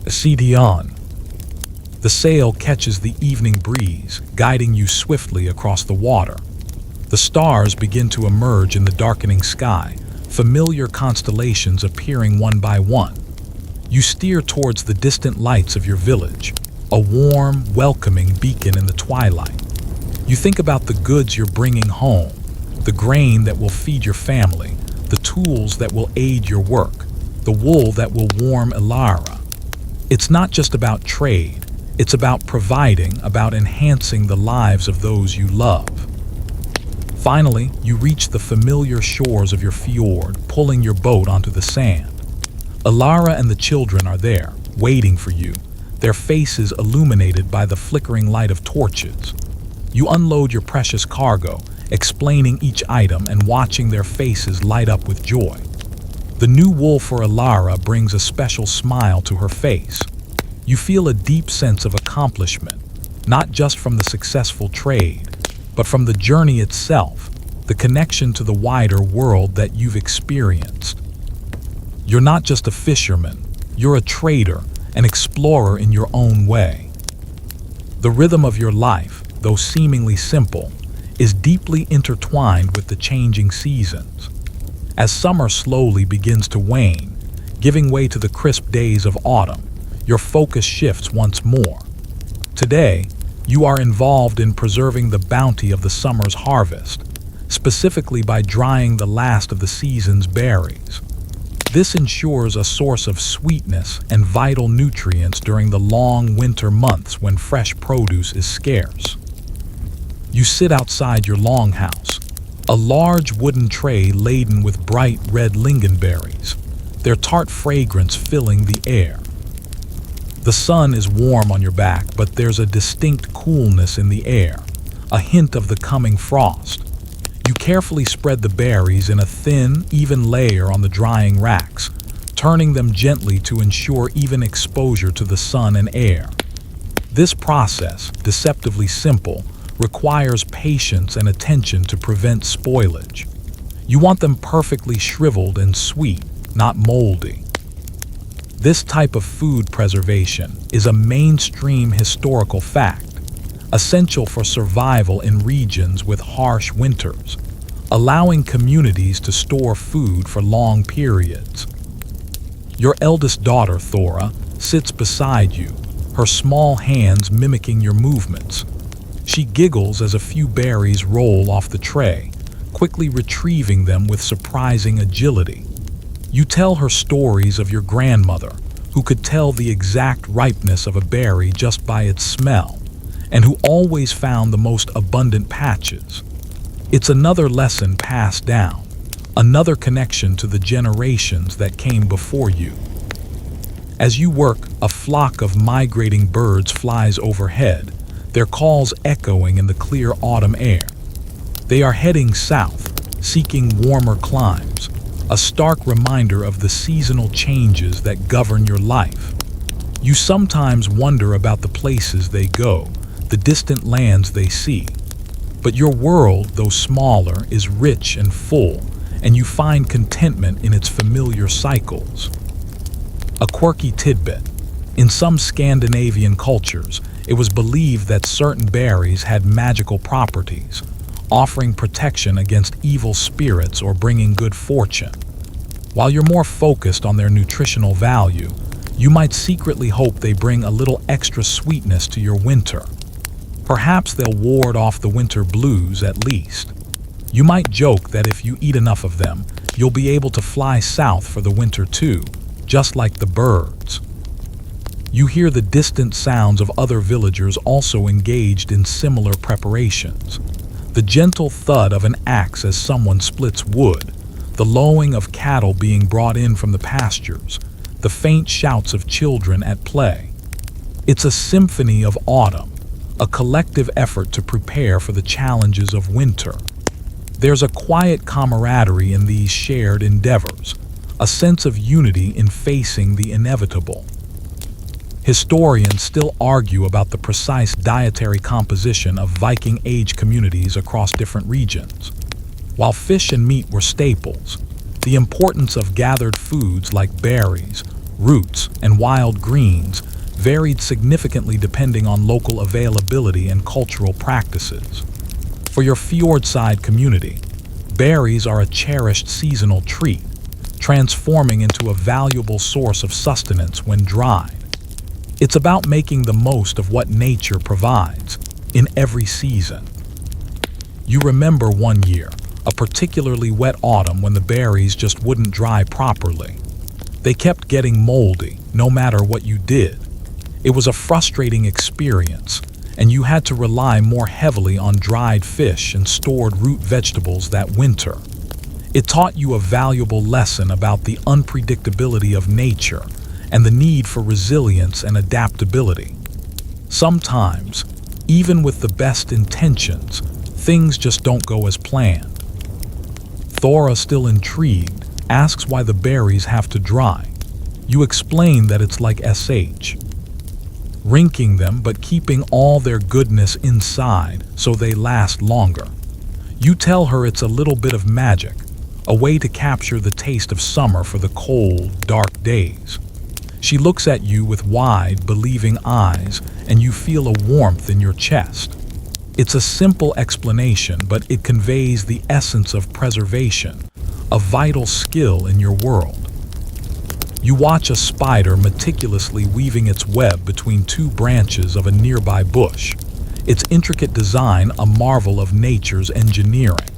The sail catches the evening breeze, guiding you swiftly across the water. The stars begin to emerge in the darkening sky, familiar constellations appearing one by one. You steer towards the distant lights of your village, a warm, welcoming beacon in the twilight. You think about the goods you're bringing home, the grain that will feed your family, the tools that will aid your work, the wool that will warm Alara. It's not just about trade, it's about providing, about enhancing the lives of those you love. Finally, you reach the familiar shores of your fjord, pulling your boat onto the sand. Alara and the children are there, waiting for you, their faces illuminated by the flickering light of torches. You unload your precious cargo, explaining each item and watching their faces light up with joy. The new wool for Alara brings a special smile to her face. You feel a deep sense of accomplishment, not just from the successful trade, but from the journey itself, the connection to the wider world that you've experienced. You're not just a fisherman, you're a trader, an explorer in your own way. The rhythm of your life, though seemingly simple, is deeply intertwined with the changing seasons. As summer slowly begins to wane, Giving way to the crisp days of autumn, your focus shifts once more. Today, you are involved in preserving the bounty of the summer's harvest, specifically by drying the last of the season's berries. This ensures a source of sweetness and vital nutrients during the long winter months when fresh produce is scarce. You sit outside your longhouse, a large wooden tray laden with bright red lingonberries, their tart fragrance filling the air. The sun is warm on your back, but there's a distinct coolness in the air, a hint of the coming frost. You carefully spread the berries in a thin, even layer on the drying racks, turning them gently to ensure even exposure to the sun and air. This process, deceptively simple, requires patience and attention to prevent spoilage. You want them perfectly shriveled and sweet, not moldy. This type of food preservation is a mainstream historical fact, essential for survival in regions with harsh winters, allowing communities to store food for long periods. Your eldest daughter, Thora, sits beside you, her small hands mimicking your movements. She giggles as a few berries roll off the tray, quickly retrieving them with surprising agility. You tell her stories of your grandmother, who could tell the exact ripeness of a berry just by its smell, and who always found the most abundant patches. It's another lesson passed down, another connection to the generations that came before you. As you work, a flock of migrating birds flies overhead, their calls echoing in the clear autumn air. They are heading south, seeking warmer climes, a stark reminder of the seasonal changes that govern your life. You sometimes wonder about the places they go, the distant lands they see. But your world, though smaller, is rich and full, and you find contentment in its familiar cycles. A quirky tidbit. In some Scandinavian cultures, it was believed that certain berries had magical properties, offering protection against evil spirits or bringing good fortune. While you're more focused on their nutritional value, you might secretly hope they bring a little extra sweetness to your winter. Perhaps they'll ward off the winter blues at least. You might joke that if you eat enough of them, you'll be able to fly south for the winter too, just like the birds. You hear the distant sounds of other villagers also engaged in similar preparations. The gentle thud of an axe as someone splits wood, the lowing of cattle being brought in from the pastures, the faint shouts of children at play. It's a symphony of autumn, a collective effort to prepare for the challenges of winter. There's a quiet camaraderie in these shared endeavors, a sense of unity in facing the inevitable. Historians still argue about the precise dietary composition of Viking Age communities across different regions. While fish and meat were staples, the importance of gathered foods like berries, roots, and wild greens varied significantly depending on local availability and cultural practices. For your fjordside community, berries are a cherished seasonal treat, transforming into a valuable source of sustenance when dried. It's about making the most of what nature provides in every season. You remember one year, a particularly wet autumn when the berries just wouldn't dry properly. They kept getting moldy, no matter what you did. It was a frustrating experience, and you had to rely more heavily on dried fish and stored root vegetables that winter. It taught you a valuable lesson about the unpredictability of nature and the need for resilience and adaptability. Sometimes, even with the best intentions, things just don't go as planned. Thora, still intrigued, asks why the berries have to dry. You explain that it's like SH. Rinking them but keeping all their goodness inside so they last longer. You tell her it's a little bit of magic, a way to capture the taste of summer for the cold, dark days. She looks at you with wide, believing eyes, and you feel a warmth in your chest. It's a simple explanation, but it conveys the essence of preservation, a vital skill in your world. You watch a spider meticulously weaving its web between two branches of a nearby bush, its intricate design a marvel of nature's engineering.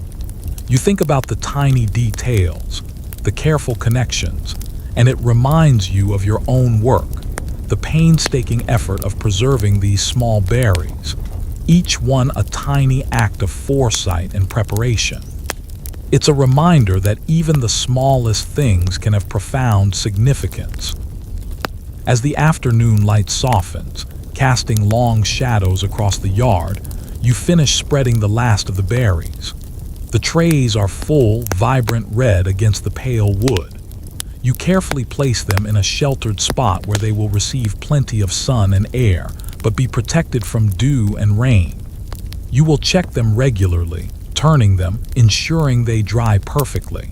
You think about the tiny details, the careful connections, and it reminds you of your own work, the painstaking effort of preserving these small berries, each one a tiny act of foresight and preparation. It's a reminder that even the smallest things can have profound significance. As the afternoon light softens, casting long shadows across the yard, you finish spreading the last of the berries. The trays are full, vibrant red against the pale wood. You carefully place them in a sheltered spot where they will receive plenty of sun and air, but be protected from dew and rain. You will check them regularly, turning them, ensuring they dry perfectly.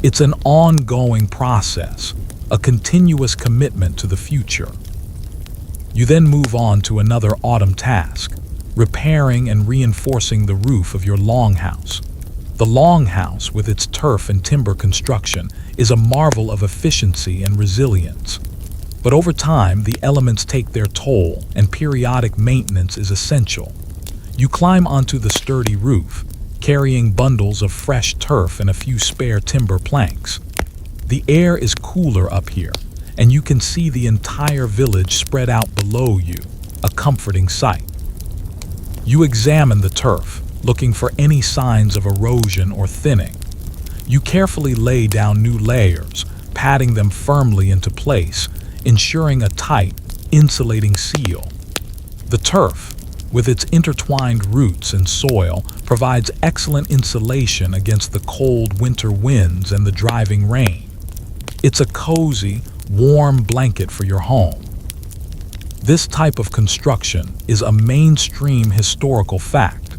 It's an ongoing process, a continuous commitment to the future. You then move on to another autumn task, repairing and reinforcing the roof of your longhouse. The longhouse, with its turf and timber construction, is a marvel of efficiency and resilience. But over time, the elements take their toll, and periodic maintenance is essential. You climb onto the sturdy roof, carrying bundles of fresh turf and a few spare timber planks. The air is cooler up here, and you can see the entire village spread out below you, a comforting sight. You examine the turf, looking for any signs of erosion or thinning. You carefully lay down new layers, patting them firmly into place, ensuring a tight, insulating seal. The turf, with its intertwined roots and soil, provides excellent insulation against the cold winter winds and the driving rain. It's a cozy, warm blanket for your home. This type of construction is a mainstream historical fact,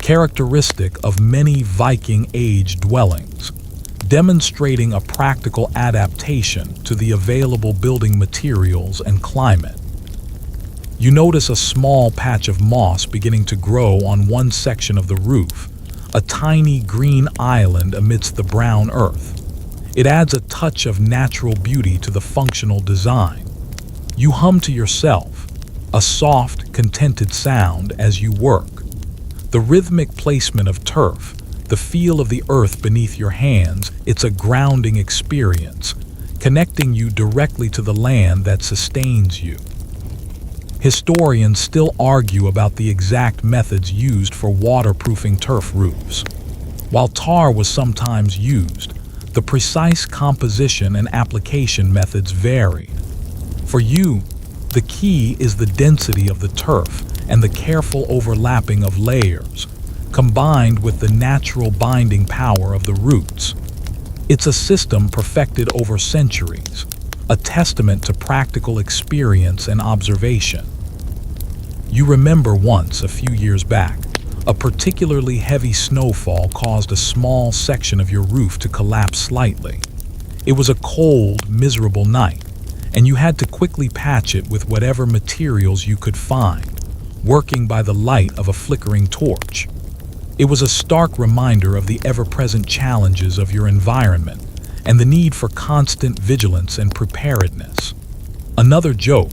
characteristic of many Viking Age dwellings, demonstrating a practical adaptation to the available building materials and climate. You notice a small patch of moss beginning to grow on one section of the roof, a tiny green island amidst the brown earth. It adds a touch of natural beauty to the functional design. You hum to yourself, a soft, contented sound as you work. The rhythmic placement of turf, the feel of the earth beneath your hands, it's a grounding experience, connecting you directly to the land that sustains you. Historians still argue about the exact methods used for waterproofing turf roofs. While tar was sometimes used, the precise composition and application methods varied. For you, the key is the density of the turf and the careful overlapping of layers, combined with the natural binding power of the roots. It's a system perfected over centuries, a testament to practical experience and observation. You remember once, a few years back, a particularly heavy snowfall caused a small section of your roof to collapse slightly. It was a cold, miserable night, and you had to quickly patch it with whatever materials you could find, working by the light of a flickering torch. It was a stark reminder of the ever-present challenges of your environment and the need for constant vigilance and preparedness. Another joke: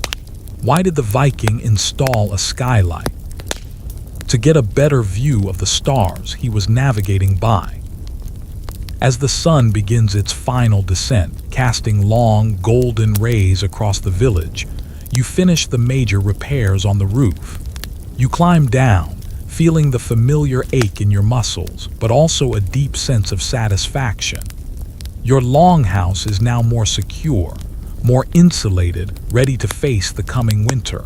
why did the Viking install a skylight? To get a better view of the stars he was navigating by. As the sun begins its final descent, casting long, golden rays across the village, you finish the major repairs on the roof. You climb down, feeling the familiar ache in your muscles, but also a deep sense of satisfaction. Your longhouse is now more secure, more insulated, ready to face the coming winter.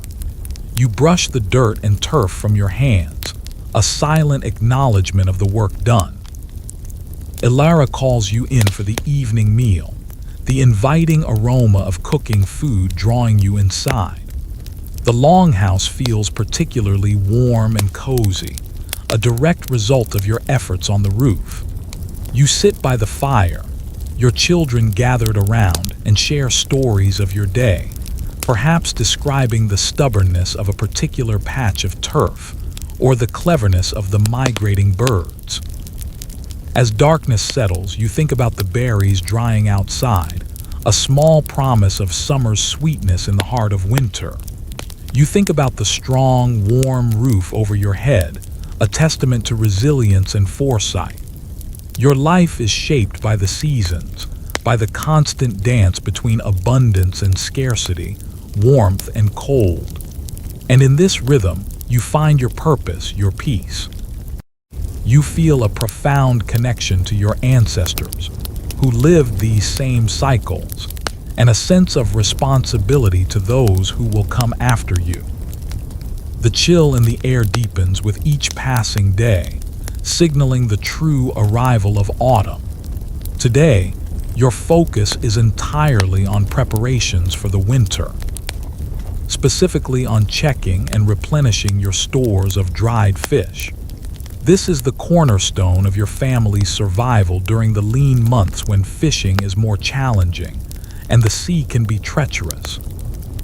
You brush the dirt and turf from your hands, a silent acknowledgement of the work done. Ilara calls you in for the evening meal, the inviting aroma of cooking food drawing you inside. The longhouse feels particularly warm and cozy, a direct result of your efforts on the roof. You sit by the fire, your children gathered around, and share stories of your day, perhaps describing the stubbornness of a particular patch of turf or the cleverness of the migrating birds. As darkness settles, you think about the berries drying outside, a small promise of summer's sweetness in the heart of winter. You think about the strong, warm roof over your head, a testament to resilience and foresight. Your life is shaped by the seasons, by the constant dance between abundance and scarcity, warmth and cold. And in this rhythm, you find your purpose, your peace. You feel a profound connection to your ancestors, who lived these same cycles, and a sense of responsibility to those who will come after you. The chill in the air deepens with each passing day, signaling the true arrival of autumn. Today, your focus is entirely on preparations for the winter, specifically on checking and replenishing your stores of dried fish. This is the cornerstone of your family's survival during the lean months when fishing is more challenging and the sea can be treacherous.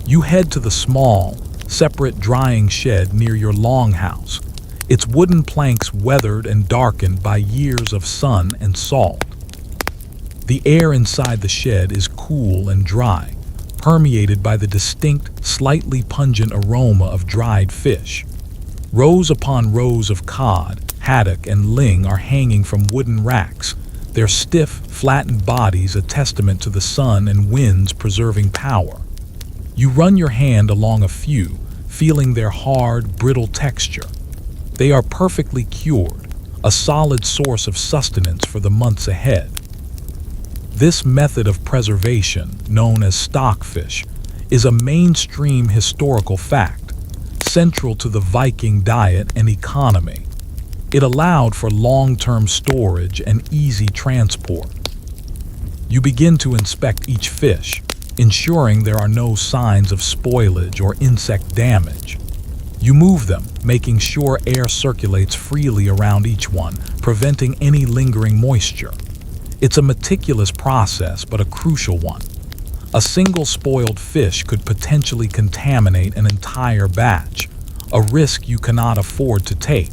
You head to the small, separate drying shed near your longhouse, its wooden planks weathered and darkened by years of sun and salt. The air inside the shed is cool and dry, permeated by the distinct, slightly pungent aroma of dried fish. Rows upon rows of cod, haddock, and ling are hanging from wooden racks, their stiff, flattened bodies a testament to the sun and wind's preserving power. You run your hand along a few, feeling their hard, brittle texture. They are perfectly cured, a solid source of sustenance for the months ahead. This method of preservation, known as stockfish, is a mainstream historical fact, central to the Viking diet and economy. It allowed for long-term storage and easy transport. You begin to inspect each fish, ensuring there are no signs of spoilage or insect damage. You move them, making sure air circulates freely around each one, preventing any lingering moisture. It's a meticulous process, but a crucial one. A single spoiled fish could potentially contaminate an entire batch, a risk you cannot afford to take.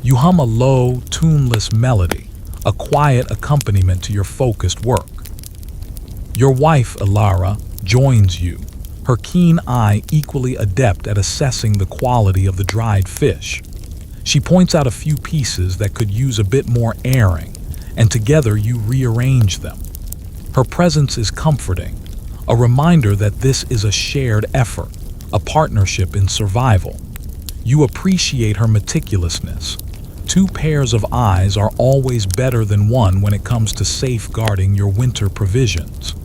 You hum a low, tuneless melody, a quiet accompaniment to your focused work. Your wife, Ilara, joins you, her keen eye equally adept at assessing the quality of the dried fish. She points out a few pieces that could use a bit more airing, and together you rearrange them. Her presence is comforting, a reminder that this is a shared effort, a partnership in survival. You appreciate her meticulousness. Two pairs of eyes are always better than one when it comes to safeguarding your winter provisions.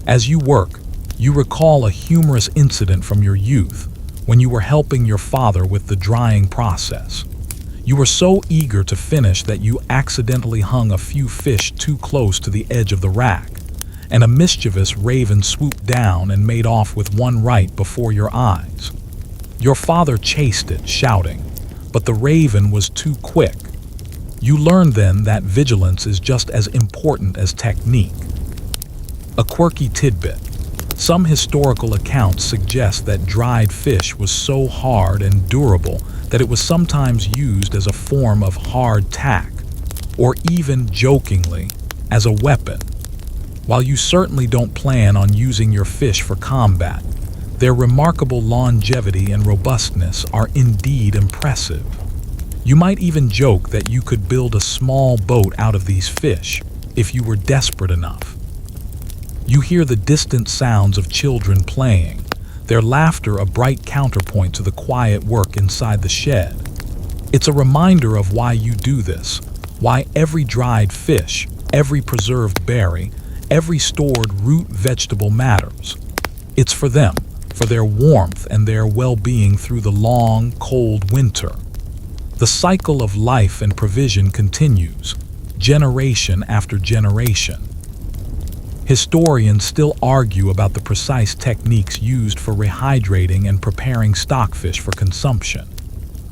As you work, you recall a humorous incident from your youth when you were helping your father with the drying process. You were so eager to finish that you accidentally hung a few fish too close to the edge of the rack, and a mischievous raven swooped down and made off with one right before your eyes. Your father chased it, shouting, but the raven was too quick. You learned then that vigilance is just as important as technique. A quirky tidbit. Some historical accounts suggest that dried fish was so hard and durable that it was sometimes used as a form of hard tack, or even jokingly, as a weapon. While you certainly don't plan on using your fish for combat, their remarkable longevity and robustness are indeed impressive. You might even joke that you could build a small boat out of these fish, if you were desperate enough. You hear the distant sounds of children playing, their laughter a bright counterpoint to the quiet work inside the shed. It's a reminder of why you do this, why every dried fish, every preserved berry, every stored root vegetable matters. It's for them, for their warmth and their well-being through the long, cold winter. The cycle of life and provision continues, generation after generation. Historians still argue about the precise techniques used for rehydrating and preparing stockfish for consumption.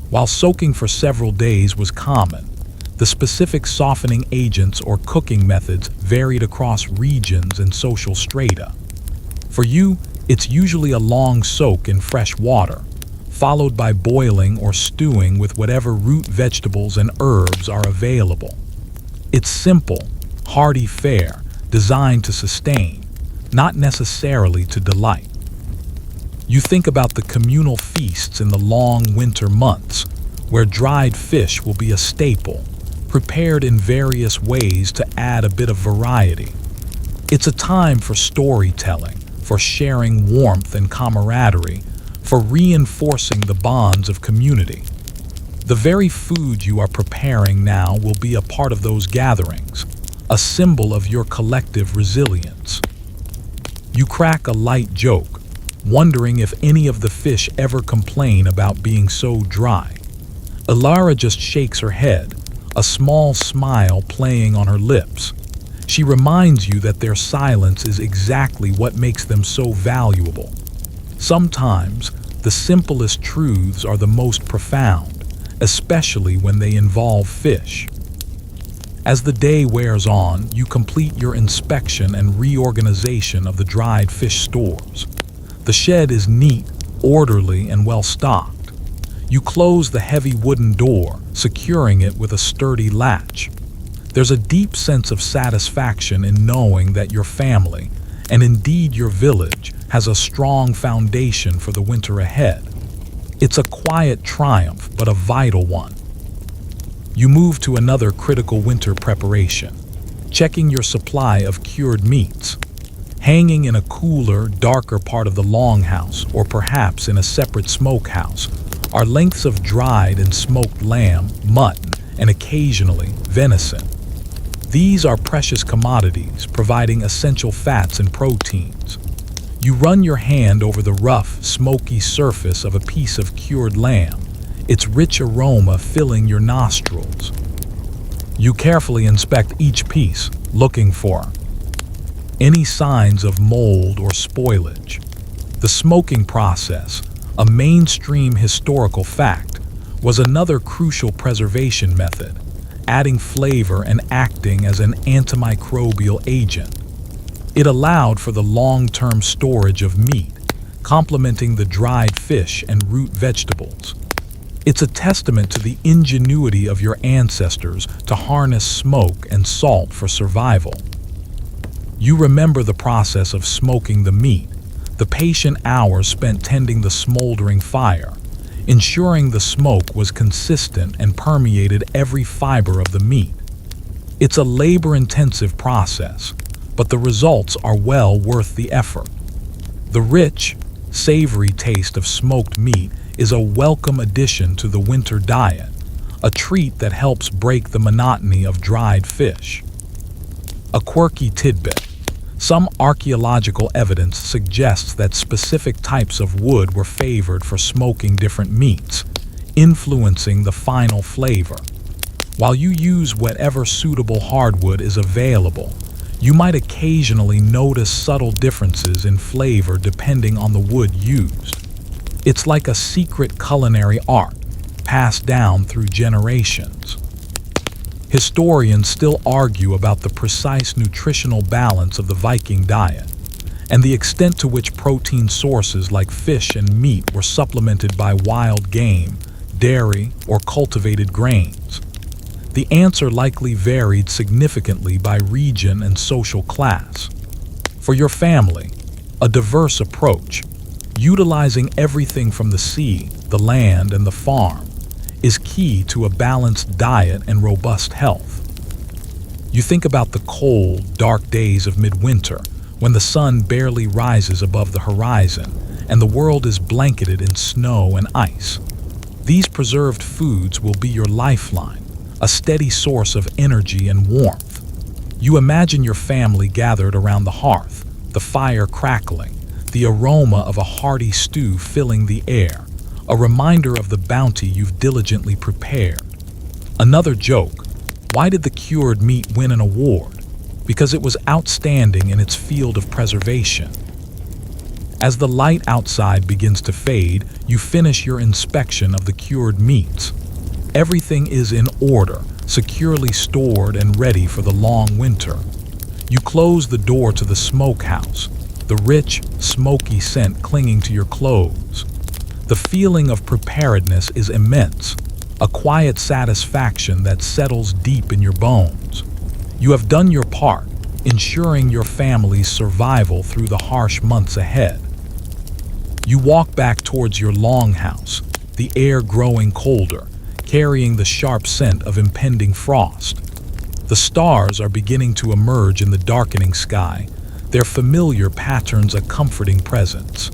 While soaking for several days was common, the specific softening agents or cooking methods varied across regions and social strata. For you, it's usually a long soak in fresh water, followed by boiling or stewing with whatever root vegetables and herbs are available. It's simple, hearty fare, designed to sustain, not necessarily to delight. You think about the communal feasts in the long winter months, where dried fish will be a staple, prepared in various ways to add a bit of variety. It's a time for storytelling, for sharing warmth and camaraderie, for reinforcing the bonds of community. The very food you are preparing now will be a part of those gatherings, a symbol of your collective resilience. You crack a light joke, wondering if any of the fish ever complain about being so dry. Ilara just shakes her head, a small smile playing on her lips. She reminds you that their silence is exactly what makes them so valuable. Sometimes, the simplest truths are the most profound, especially when they involve fish. As the day wears on, you complete your inspection and reorganization of the dried fish stores. The shed is neat, orderly, and well stocked. You close the heavy wooden door, securing it with a sturdy latch. There's a deep sense of satisfaction in knowing that your family, and indeed your village, has a strong foundation for the winter ahead. It's a quiet triumph, but a vital one. You move to another critical winter preparation, checking your supply of cured meats. Hanging in a cooler, darker part of the longhouse, or perhaps in a separate smokehouse, are lengths of dried and smoked lamb, mutton, and occasionally venison. These are precious commodities, providing essential fats and proteins. You run your hand over the rough, smoky surface of a piece of cured lamb, its rich aroma filling your nostrils. You carefully inspect each piece, looking for any signs of mold or spoilage. The smoking process, a mainstream historical fact, was another crucial preservation method, adding flavor and acting as an antimicrobial agent. It allowed for the long-term storage of meat, complementing the dried fish and root vegetables. It's a testament to the ingenuity of your ancestors to harness smoke and salt for survival. You remember the process of smoking the meat, the patient hours spent tending the smoldering fire, ensuring the smoke was consistent and permeated every fiber of the meat. It's a labor-intensive process, but the results are well worth the effort. The rich, savory taste of smoked meat is a welcome addition to the winter diet, a treat that helps break the monotony of dried fish. A quirky tidbit. Some archaeological evidence suggests that specific types of wood were favored for smoking different meats, influencing the final flavor. While you use whatever suitable hardwood is available, you might occasionally notice subtle differences in flavor depending on the wood used. It's like a secret culinary art, passed down through generations. Historians still argue about the precise nutritional balance of the Viking diet, and the extent to which protein sources like fish and meat were supplemented by wild game, dairy, or cultivated grains. The answer likely varied significantly by region and social class. For your family, a diverse approach, utilizing everything from the sea, the land, and the farm, is key to a balanced diet and robust health. You think about the cold, dark days of midwinter, when the sun barely rises above the horizon and the world is blanketed in snow and ice. These preserved foods will be your lifeline, a steady source of energy and warmth. You imagine your family gathered around the hearth, the fire crackling, the aroma of a hearty stew filling the air, a reminder of the bounty you've diligently prepared. Another joke, why did the cured meat win an award? Because it was outstanding in its field of preservation. As the light outside begins to fade, you finish your inspection of the cured meats. Everything is in order, securely stored and ready for the long winter. You close the door to the smokehouse, the rich, smoky scent clinging to your clothes. The feeling of preparedness is immense, a quiet satisfaction that settles deep in your bones. You have done your part, ensuring your family's survival through the harsh months ahead. You walk back towards your longhouse, the air growing colder, carrying the sharp scent of impending frost. The stars are beginning to emerge in the darkening sky, their familiar patterns a comforting presence.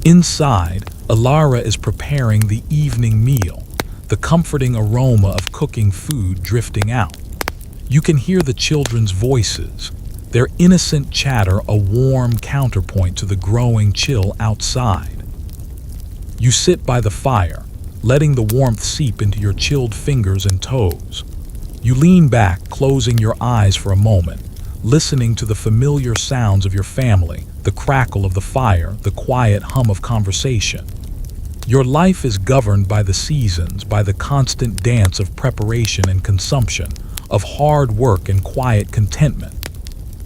Inside, Alara is preparing the evening meal, the comforting aroma of cooking food drifting out. You can hear the children's voices, their innocent chatter a warm counterpoint to the growing chill outside. You sit by the fire, letting the warmth seep into your chilled fingers and toes. You lean back, closing your eyes for a moment, listening to the familiar sounds of your family, the crackle of the fire, the quiet hum of conversation. Your life is governed by the seasons, by the constant dance of preparation and consumption, of hard work and quiet contentment.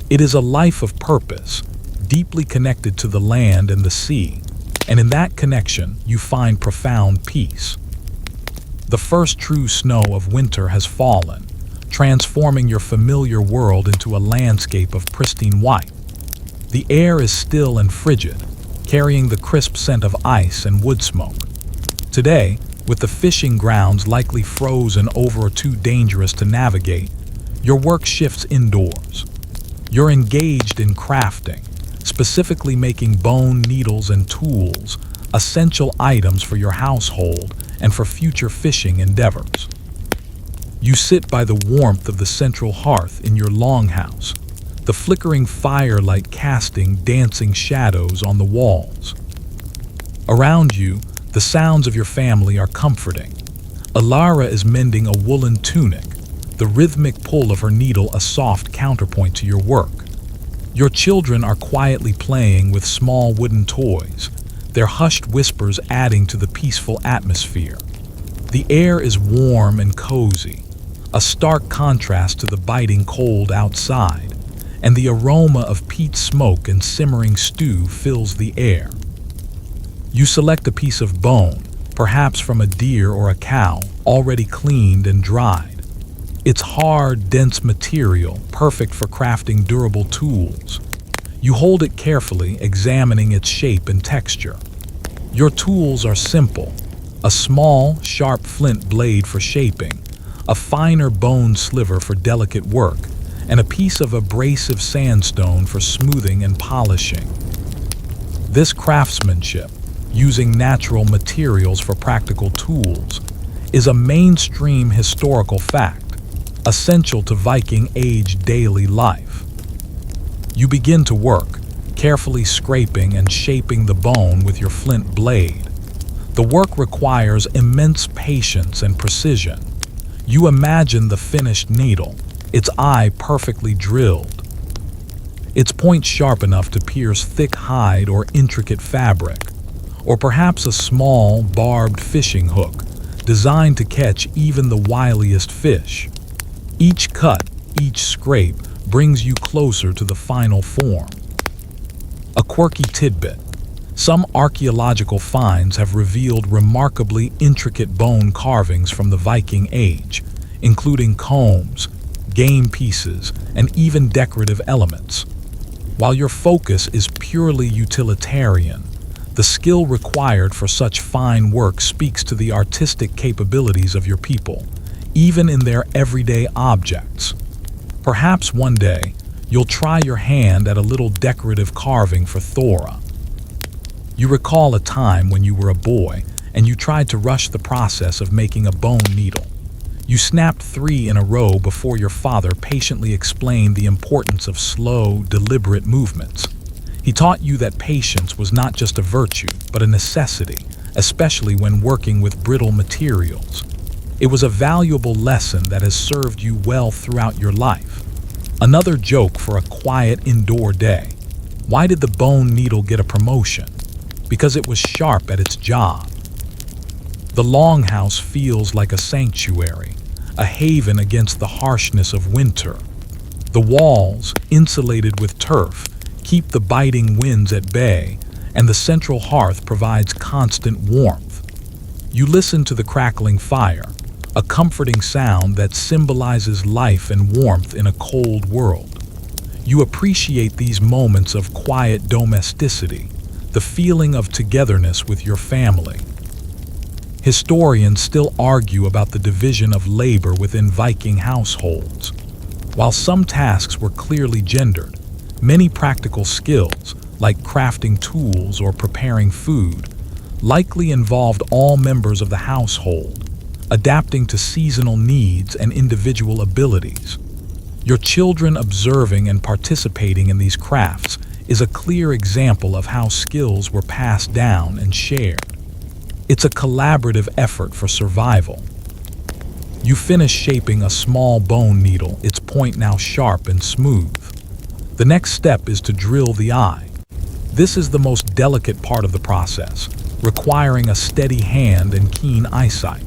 It is a life of purpose, deeply connected to the land and the sea, and in that connection you find profound peace. The first true snow of winter has fallen, transforming your familiar world into a landscape of pristine white. The air is still and frigid, carrying the crisp scent of ice and wood smoke. Today, with the fishing grounds likely frozen over or too dangerous to navigate, your work shifts indoors. You're engaged in crafting, specifically making bone needles and tools, essential items for your household and for future fishing endeavors. You sit by the warmth of the central hearth in your longhouse, the flickering firelight casting dancing shadows on the walls. Around you, the sounds of your family are comforting. Alara is mending a woolen tunic, the rhythmic pull of her needle a soft counterpoint to your work. Your children are quietly playing with small wooden toys, their hushed whispers adding to the peaceful atmosphere. The air is warm and cozy, a stark contrast to the biting cold outside, and the aroma of peat smoke and simmering stew fills the air. You select a piece of bone, perhaps from a deer or a cow, already cleaned and dried. It's hard, dense material, perfect for crafting durable tools. You hold it carefully, examining its shape and texture. Your tools are simple: a small, sharp flint blade for shaping, a finer bone sliver for delicate work, and a piece of abrasive sandstone for smoothing and polishing. This craftsmanship, using natural materials for practical tools, is a mainstream historical fact, essential to Viking Age daily life. You begin to work, carefully scraping and shaping the bone with your flint blade. The work requires immense patience and precision. You imagine the finished needle, its eye perfectly drilled, its point sharp enough to pierce thick hide or intricate fabric, or perhaps a small, barbed fishing hook designed to catch even the wiliest fish. Each cut, each scrape, brings you closer to the final form. A quirky tidbit: some archaeological finds have revealed remarkably intricate bone carvings from the Viking Age, including combs, game pieces, and even decorative elements. While your focus is purely utilitarian, the skill required for such fine work speaks to the artistic capabilities of your people, even in their everyday objects. Perhaps one day, you'll try your hand at a little decorative carving for Thora. You recall a time when you were a boy and you tried to rush the process of making a bone needle. You snapped 3 in a row before your father patiently explained the importance of slow, deliberate movements. He taught you that patience was not just a virtue, but a necessity, especially when working with brittle materials. It was a valuable lesson that has served you well throughout your life. Another joke for a quiet indoor day: why did the bone needle get a promotion? Because it was sharp at its job. The longhouse feels like a sanctuary, a haven against the harshness of winter. The walls, insulated with turf, keep the biting winds at bay, and the central hearth provides constant warmth. You listen to the crackling fire, a comforting sound that symbolizes life and warmth in a cold world. You appreciate these moments of quiet domesticity, the feeling of togetherness with your family. Historians still argue about the division of labor within Viking households. While some tasks were clearly gendered, many practical skills, like crafting tools or preparing food, likely involved all members of the household, adapting to seasonal needs and individual abilities. Your children observing and participating in these crafts is a clear example of how skills were passed down and shared. It's a collaborative effort for survival. You finish shaping a small bone needle, its point now sharp and smooth. The next step is to drill the eye. This is the most delicate part of the process, requiring a steady hand and keen eyesight.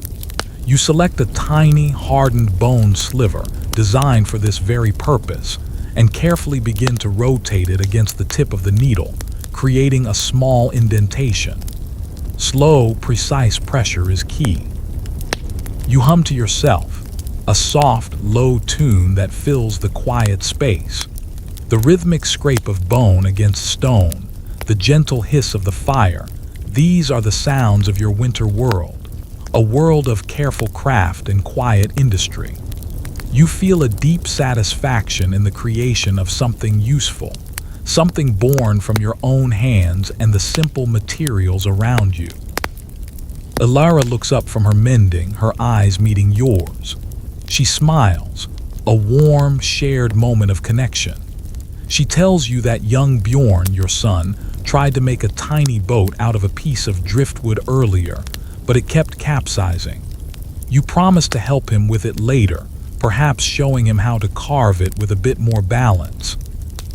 You select a tiny, hardened bone sliver designed for this very purpose and carefully begin to rotate it against the tip of the needle, creating a small indentation. Slow, precise pressure is key. You hum to yourself, a soft, low tune that fills the quiet space. The rhythmic scrape of bone against stone, the gentle hiss of the fire, these are the sounds of your winter world, a world of careful craft and quiet industry. You feel a deep satisfaction in the creation of something useful, something born from your own hands and the simple materials around you. Ilara looks up from her mending, her eyes meeting yours. She smiles, a warm, shared moment of connection. She tells you that young Bjorn, your son, tried to make a tiny boat out of a piece of driftwood earlier, but it kept capsizing. You promise to help him with it later, perhaps showing him how to carve it with a bit more balance.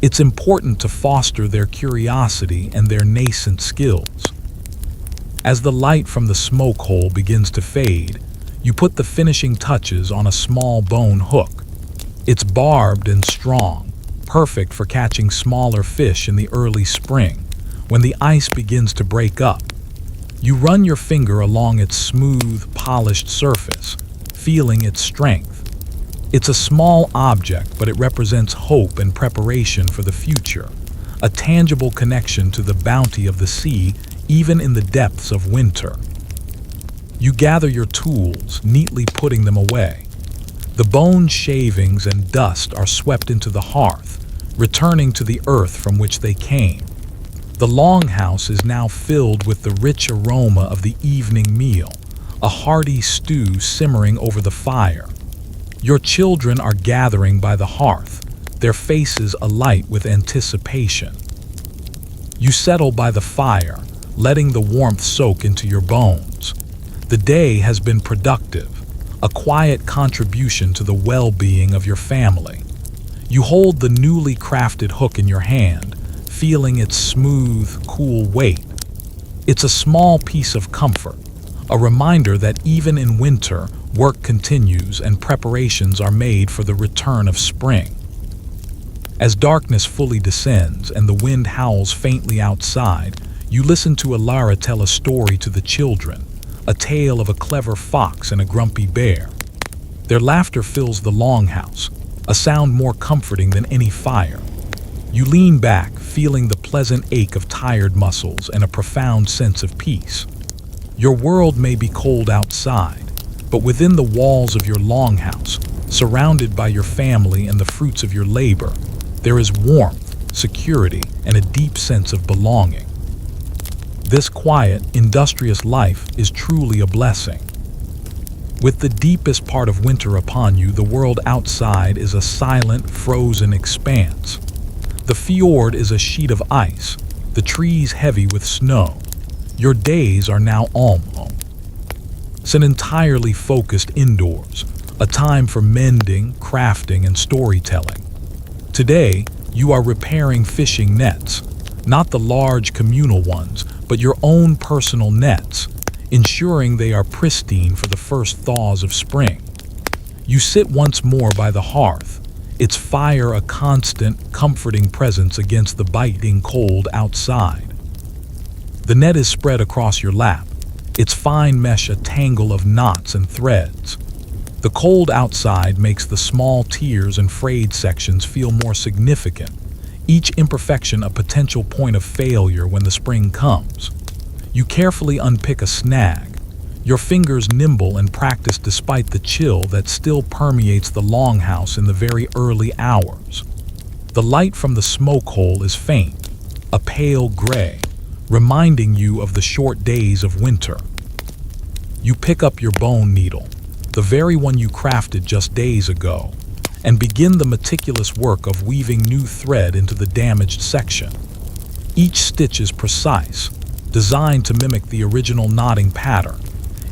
It's important to foster their curiosity and their nascent skills. As the light from the smoke hole begins to fade, you put the finishing touches on a small bone hook. It's barbed and strong, perfect for catching smaller fish in the early spring, when the ice begins to break up. You run your finger along its smooth, polished surface, feeling its strength. It's a small object, but it represents hope and preparation for the future, a tangible connection to the bounty of the sea, even in the depths of winter. You gather your tools, neatly putting them away. The bone shavings and dust are swept into the hearth, returning to the earth from which they came. The longhouse is now filled with the rich aroma of the evening meal, a hearty stew simmering over the fire. Your children are gathering by the hearth, their faces alight with anticipation. You settle by the fire, letting the warmth soak into your bones. The day has been productive, a quiet contribution to the well-being of your family. You hold the newly crafted hook in your hand, feeling its smooth, cool weight. It's a small piece of comfort, a reminder that even in winter, work continues and preparations are made for the return of spring. As darkness fully descends and the wind howls faintly outside, you listen to Ilara tell a story to the children, a tale of a clever fox and a grumpy bear. Their laughter fills the longhouse, a sound more comforting than any fire. You lean back, feeling the pleasant ache of tired muscles and a profound sense of peace. Your world may be cold outside, but within the walls of your longhouse, surrounded by your family and the fruits of your labor, there is warmth, security, and a deep sense of belonging. This quiet, industrious life is truly a blessing. With the deepest part of winter upon you, the world outside is a silent, frozen expanse. The fjord is a sheet of ice, the trees heavy with snow. Your days are now almost entirely focused indoors, a time for mending, crafting, and storytelling. Today, you are repairing fishing nets, not the large communal ones, but your own personal nets, ensuring they are pristine for the first thaws of spring. You sit once more by the hearth, its fire a constant, comforting presence against the biting cold outside. The net is spread across your lap, its fine mesh a tangle of knots and threads. The cold outside makes the small tiers and frayed sections feel more significant, each imperfection a potential point of failure when the spring comes. You carefully unpick a snag, your fingers nimble and practiced despite the chill that still permeates the longhouse in the very early hours. The light from the smoke hole is faint, a pale gray, reminding you of the short days of winter. You pick up your bone needle, the very one you crafted just days ago, and begin the meticulous work of weaving new thread into the damaged section. Each stitch is precise, designed to mimic the original knotting pattern,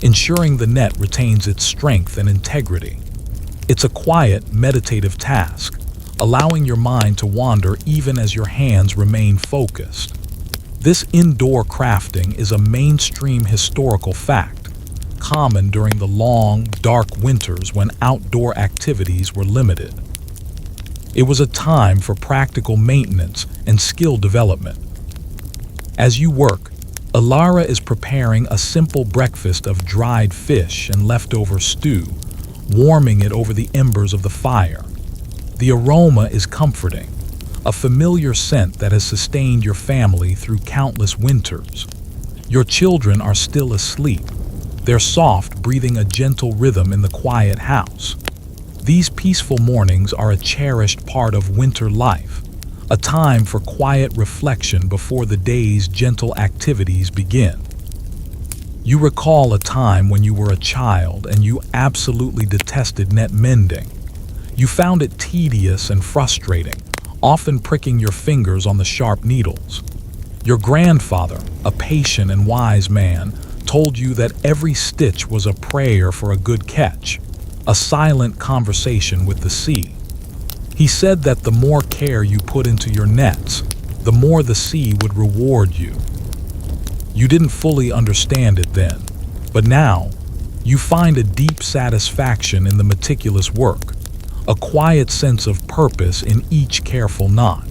ensuring the net retains its strength and integrity. It's a quiet, meditative task, allowing your mind to wander even as your hands remain focused. This indoor crafting is a mainstream historical fact, common during the long, dark winters when outdoor activities were limited. It was a time for practical maintenance and skill development. As you work, Alara is preparing a simple breakfast of dried fish and leftover stew, warming it over the embers of the fire. The aroma is comforting, a familiar scent that has sustained your family through countless winters. Your children are still asleep, their soft breathing a gentle rhythm in the quiet house. These peaceful mornings are a cherished part of winter life, a time for quiet reflection before the day's gentle activities begin. You recall a time when you were a child and you absolutely detested net mending. You found it tedious and frustrating, often pricking your fingers on the sharp needles. Your grandfather, a patient and wise man, told you that every stitch was a prayer for a good catch, a silent conversation with the sea. He said that the more care you put into your nets, the more the sea would reward you. You didn't fully understand it then, but now you find a deep satisfaction in the meticulous work, a quiet sense of purpose in each careful knot.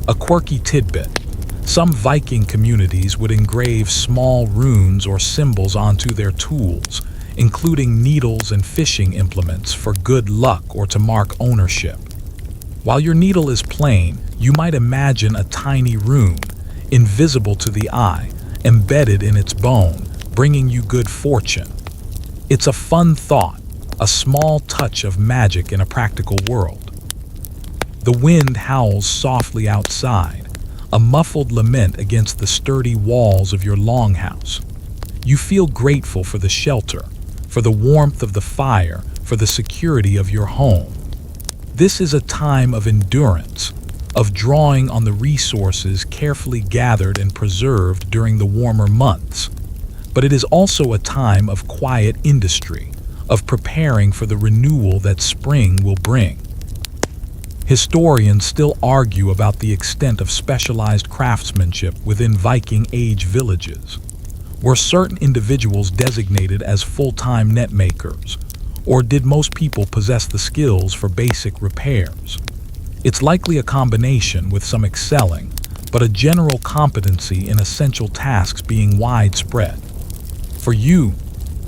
A quirky tidbit: some Viking communities would engrave small runes or symbols onto their tools, including needles and fishing implements for good luck or to mark ownership. While your needle is plain, you might imagine a tiny rune, invisible to the eye, embedded in its bone, bringing you good fortune. It's a fun thought, a small touch of magic in a practical world. The wind howls softly outside, a muffled lament against the sturdy walls of your longhouse. You feel grateful for the shelter, for the warmth of the fire, for the security of your home. This is a time of endurance, of drawing on the resources carefully gathered and preserved during the warmer months. But it is also a time of quiet industry, of preparing for the renewal that spring will bring. Historians still argue about the extent of specialized craftsmanship within Viking Age villages. Were certain individuals designated as full-time net makers, or did most people possess the skills for basic repairs? It's likely a combination, with some excelling, but a general competency in essential tasks being widespread. For you,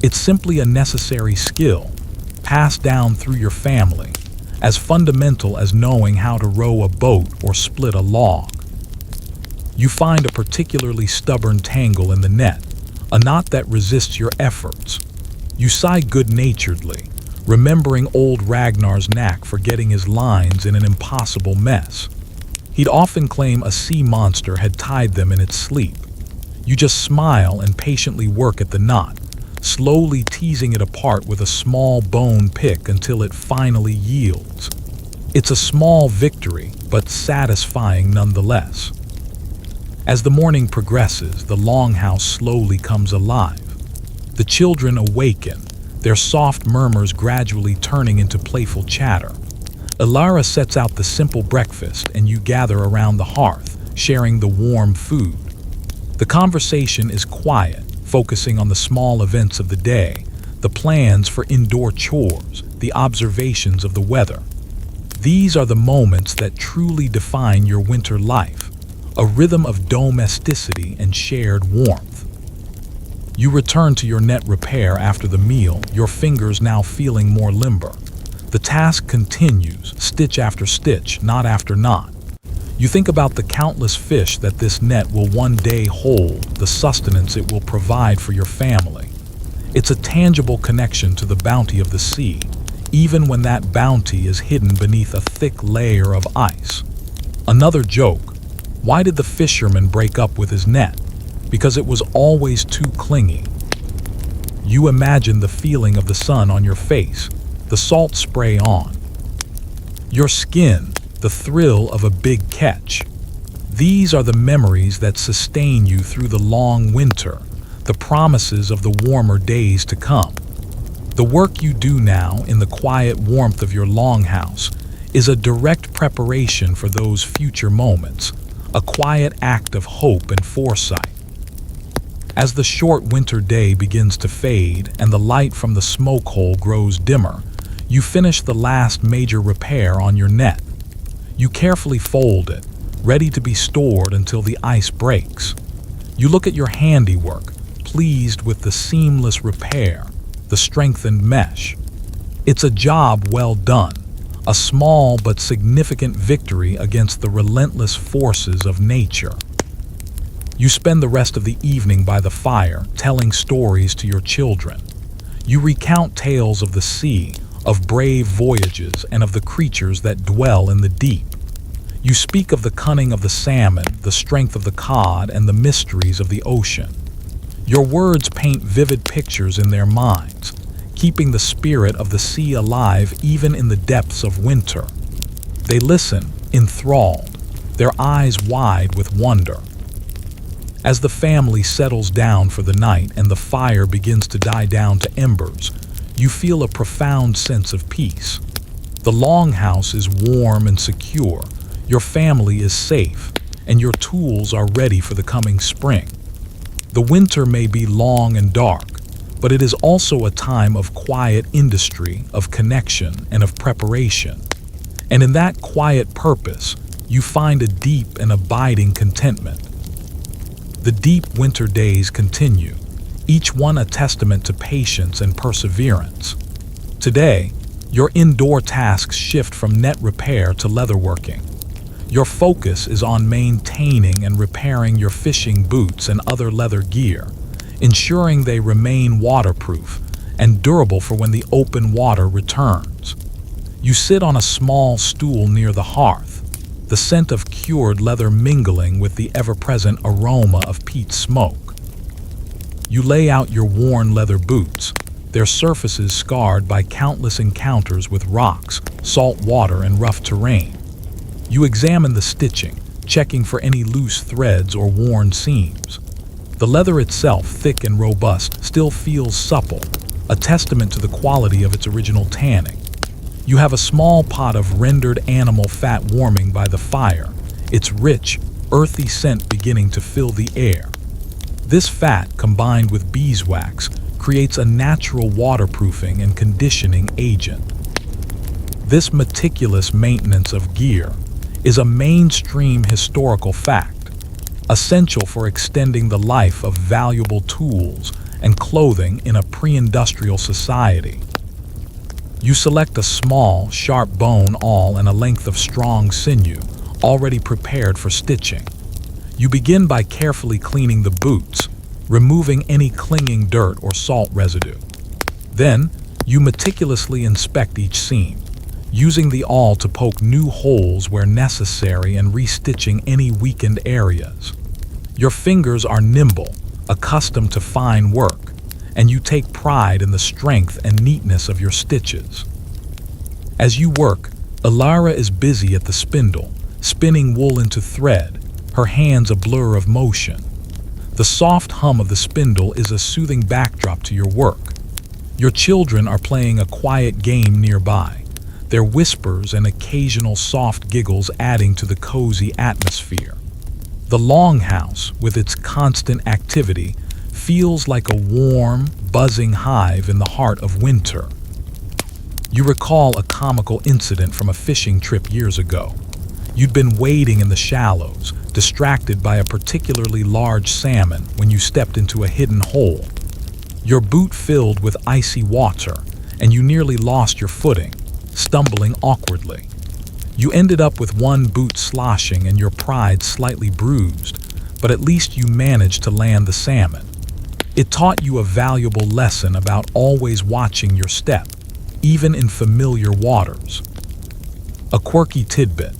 it's simply a necessary skill, passed down through your family, as fundamental as knowing how to row a boat or split a log. You find a particularly stubborn tangle in the net, a knot that resists your efforts. You sigh good-naturedly, remembering old Ragnar's knack for getting his lines in an impossible mess. He'd often claim a sea monster had tied them in its sleep. You just smile and patiently work at the knot, slowly teasing it apart with a small bone pick until it finally yields. It's a small victory, but satisfying nonetheless. As the morning progresses, the longhouse slowly comes alive. The children awaken, their soft murmurs gradually turning into playful chatter. Alara sets out the simple breakfast, and you gather around the hearth, sharing the warm food. The conversation is quiet, focusing on the small events of the day, the plans for indoor chores, the observations of the weather. These are the moments that truly define your winter life, a rhythm of domesticity and shared warmth. You return to your net repair after the meal, your fingers now feeling more limber. The task continues, stitch after stitch, knot after knot. You think about the countless fish that this net will one day hold, the sustenance it will provide for your family. It's a tangible connection to the bounty of the sea, even when that bounty is hidden beneath a thick layer of ice. Another joke: why did the fisherman break up with his net? Because it was always too clingy. You imagine the feeling of the sun on your face, the salt spray on your skin, the thrill of a big catch. These are the memories that sustain you through the long winter, the promises of the warmer days to come. The work you do now in the quiet warmth of your longhouse is a direct preparation for those future moments, a quiet act of hope and foresight. As the short winter day begins to fade and the light from the smoke hole grows dimmer, you finish the last major repair on your net. You carefully fold it, ready to be stored until the ice breaks. You look at your handiwork, pleased with the seamless repair, the strengthened mesh. It's a job well done, a small but significant victory against the relentless forces of nature. You spend the rest of the evening by the fire, telling stories to your children. You recount tales of the sea, of brave voyages, and of the creatures that dwell in the deep. You speak of the cunning of the salmon, the strength of the cod, and the mysteries of the ocean. Your words paint vivid pictures in their minds, keeping the spirit of the sea alive even in the depths of winter. They listen, enthralled, their eyes wide with wonder. As the family settles down for the night and the fire begins to die down to embers, you feel a profound sense of peace. The longhouse is warm and secure, your family is safe, and your tools are ready for the coming spring. The winter may be long and dark, but it is also a time of quiet industry, of connection, and of preparation. And in that quiet purpose, you find a deep and abiding contentment. The deep winter days continue, each one a testament to patience and perseverance. Today, your indoor tasks shift from net repair to leatherworking. Your focus is on maintaining and repairing your fishing boots and other leather gear, ensuring they remain waterproof and durable for when the open water returns. You sit on a small stool near the hearth, the scent of cured leather mingling with the ever-present aroma of peat smoke. You lay out your worn leather boots, their surfaces scarred by countless encounters with rocks, salt water, and rough terrain. You examine the stitching, checking for any loose threads or worn seams. The leather itself, thick and robust, still feels supple, a testament to the quality of its original tanning. You have a small pot of rendered animal fat warming by the fire, its rich, earthy scent beginning to fill the air. This fat, combined with beeswax, creates a natural waterproofing and conditioning agent. This meticulous maintenance of gear is a mainstream historical fact, essential for extending the life of valuable tools and clothing in a pre-industrial society. You select a small, sharp bone awl and a length of strong sinew, already prepared for stitching. You begin by carefully cleaning the boots, removing any clinging dirt or salt residue. Then, you meticulously inspect each seam, using the awl to poke new holes where necessary and restitching any weakened areas. Your fingers are nimble, accustomed to fine work, and you take pride in the strength and neatness of your stitches. As you work, Elara is busy at the spindle, spinning wool into thread, her hands a blur of motion. The soft hum of the spindle is a soothing backdrop to your work. Your children are playing a quiet game nearby, their whispers and occasional soft giggles adding to the cozy atmosphere. The longhouse, with its constant activity, feels like a warm, buzzing hive in the heart of winter. You recall a comical incident from a fishing trip years ago. You'd been wading in the shallows, distracted by a particularly large salmon when you stepped into a hidden hole. Your boot filled with icy water, and you nearly lost your footing, stumbling awkwardly. You ended up with one boot sloshing and your pride slightly bruised, but at least you managed to land the salmon. It taught you a valuable lesson about always watching your step, even in familiar waters. A quirky tidbit.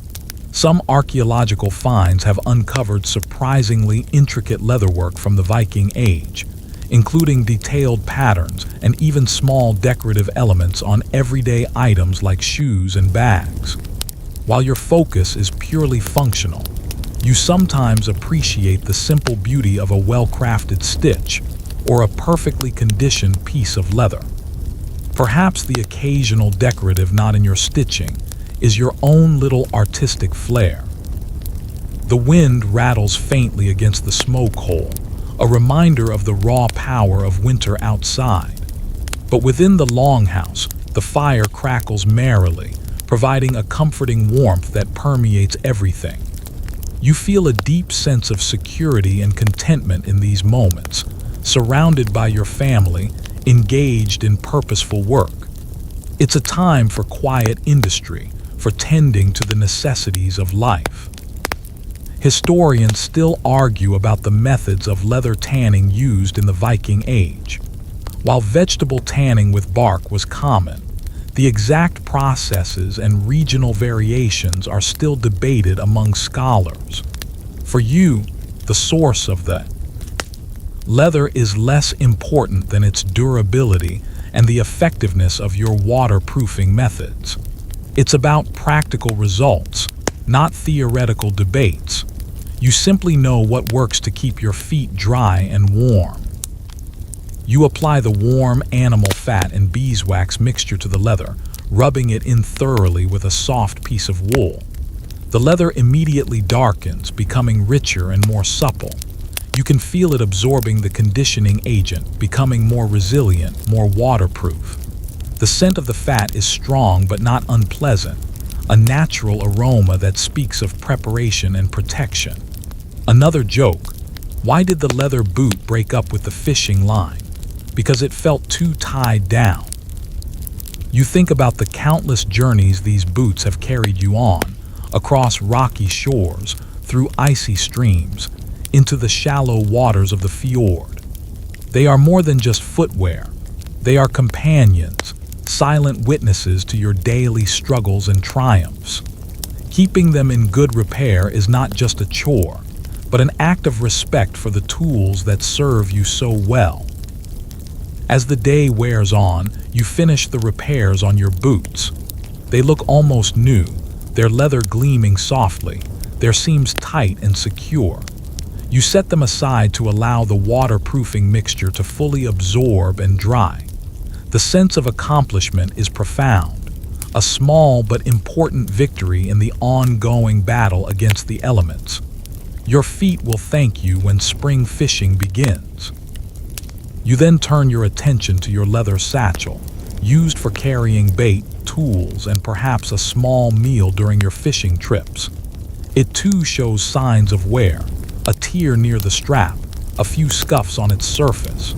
Some archaeological finds have uncovered surprisingly intricate leatherwork from the Viking Age, including detailed patterns and even small decorative elements on everyday items like shoes and bags. While your focus is purely functional, you sometimes appreciate the simple beauty of a well-crafted stitch or a perfectly conditioned piece of leather. Perhaps the occasional decorative knot in your stitching is your own little artistic flair. The wind rattles faintly against the smoke hole, a reminder of the raw power of winter outside. But within the longhouse, the fire crackles merrily, providing a comforting warmth that permeates everything. You feel a deep sense of security and contentment in these moments, surrounded by your family, engaged in purposeful work. It's a time for quiet industry, for tending to the necessities of life. Historians still argue about the methods of leather tanning used in the Viking Age. While vegetable tanning with bark was common, the exact processes and regional variations are still debated among scholars. For you, the source of the leather is less important than its durability and the effectiveness of your waterproofing methods. It's about practical results, not theoretical debates. You simply know what works to keep your feet dry and warm. You apply the warm animal fat and beeswax mixture to the leather, rubbing it in thoroughly with a soft piece of wool. The leather immediately darkens, becoming richer and more supple. You can feel it absorbing the conditioning agent, becoming more resilient, more waterproof. The scent of the fat is strong but not unpleasant, a natural aroma that speaks of preparation and protection. Another joke: why did the leather boot break up with the fishing line? Because it felt too tied down. You think about the countless journeys these boots have carried you on, across rocky shores, through icy streams, into the shallow waters of the fjord. They are more than just footwear. They are companions, silent witnesses to your daily struggles and triumphs. Keeping them in good repair is not just a chore, but an act of respect for the tools that serve you so well. As the day wears on, you finish the repairs on your boots. They look almost new, their leather gleaming softly, their seams tight and secure. You set them aside to allow the waterproofing mixture to fully absorb and dry. The sense of accomplishment is profound, a small but important victory in the ongoing battle against the elements. Your feet will thank you when spring fishing begins. You then turn your attention to your leather satchel, used for carrying bait, tools, and perhaps a small meal during your fishing trips. It too shows signs of wear, a tear near the strap, a few scuffs on its surface.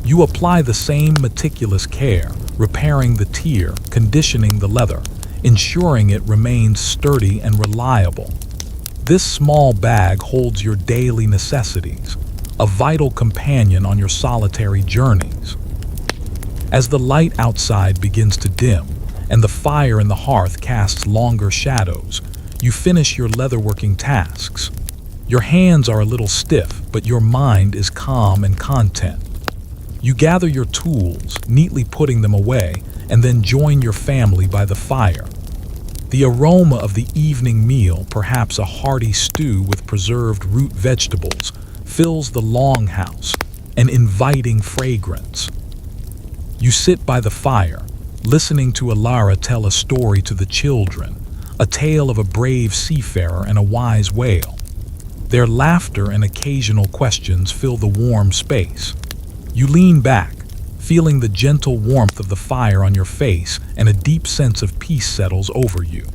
You apply the same meticulous care, repairing the tear, conditioning the leather, ensuring it remains sturdy and reliable. This small bag holds your daily necessities, a vital companion on your solitary journeys. As the light outside begins to dim, and the fire in the hearth casts longer shadows, you finish your leatherworking tasks. Your hands are a little stiff, but your mind is calm and content. You gather your tools, neatly putting them away, and then join your family by the fire. The aroma of the evening meal, perhaps a hearty stew with preserved root vegetables, fills the longhouse, an inviting fragrance. You sit by the fire, listening to Alara tell a story to the children, a tale of a brave seafarer and a wise whale. Their laughter and occasional questions fill the warm space. You lean back, feeling the gentle warmth of the fire on your face, and a deep sense of peace settles over you.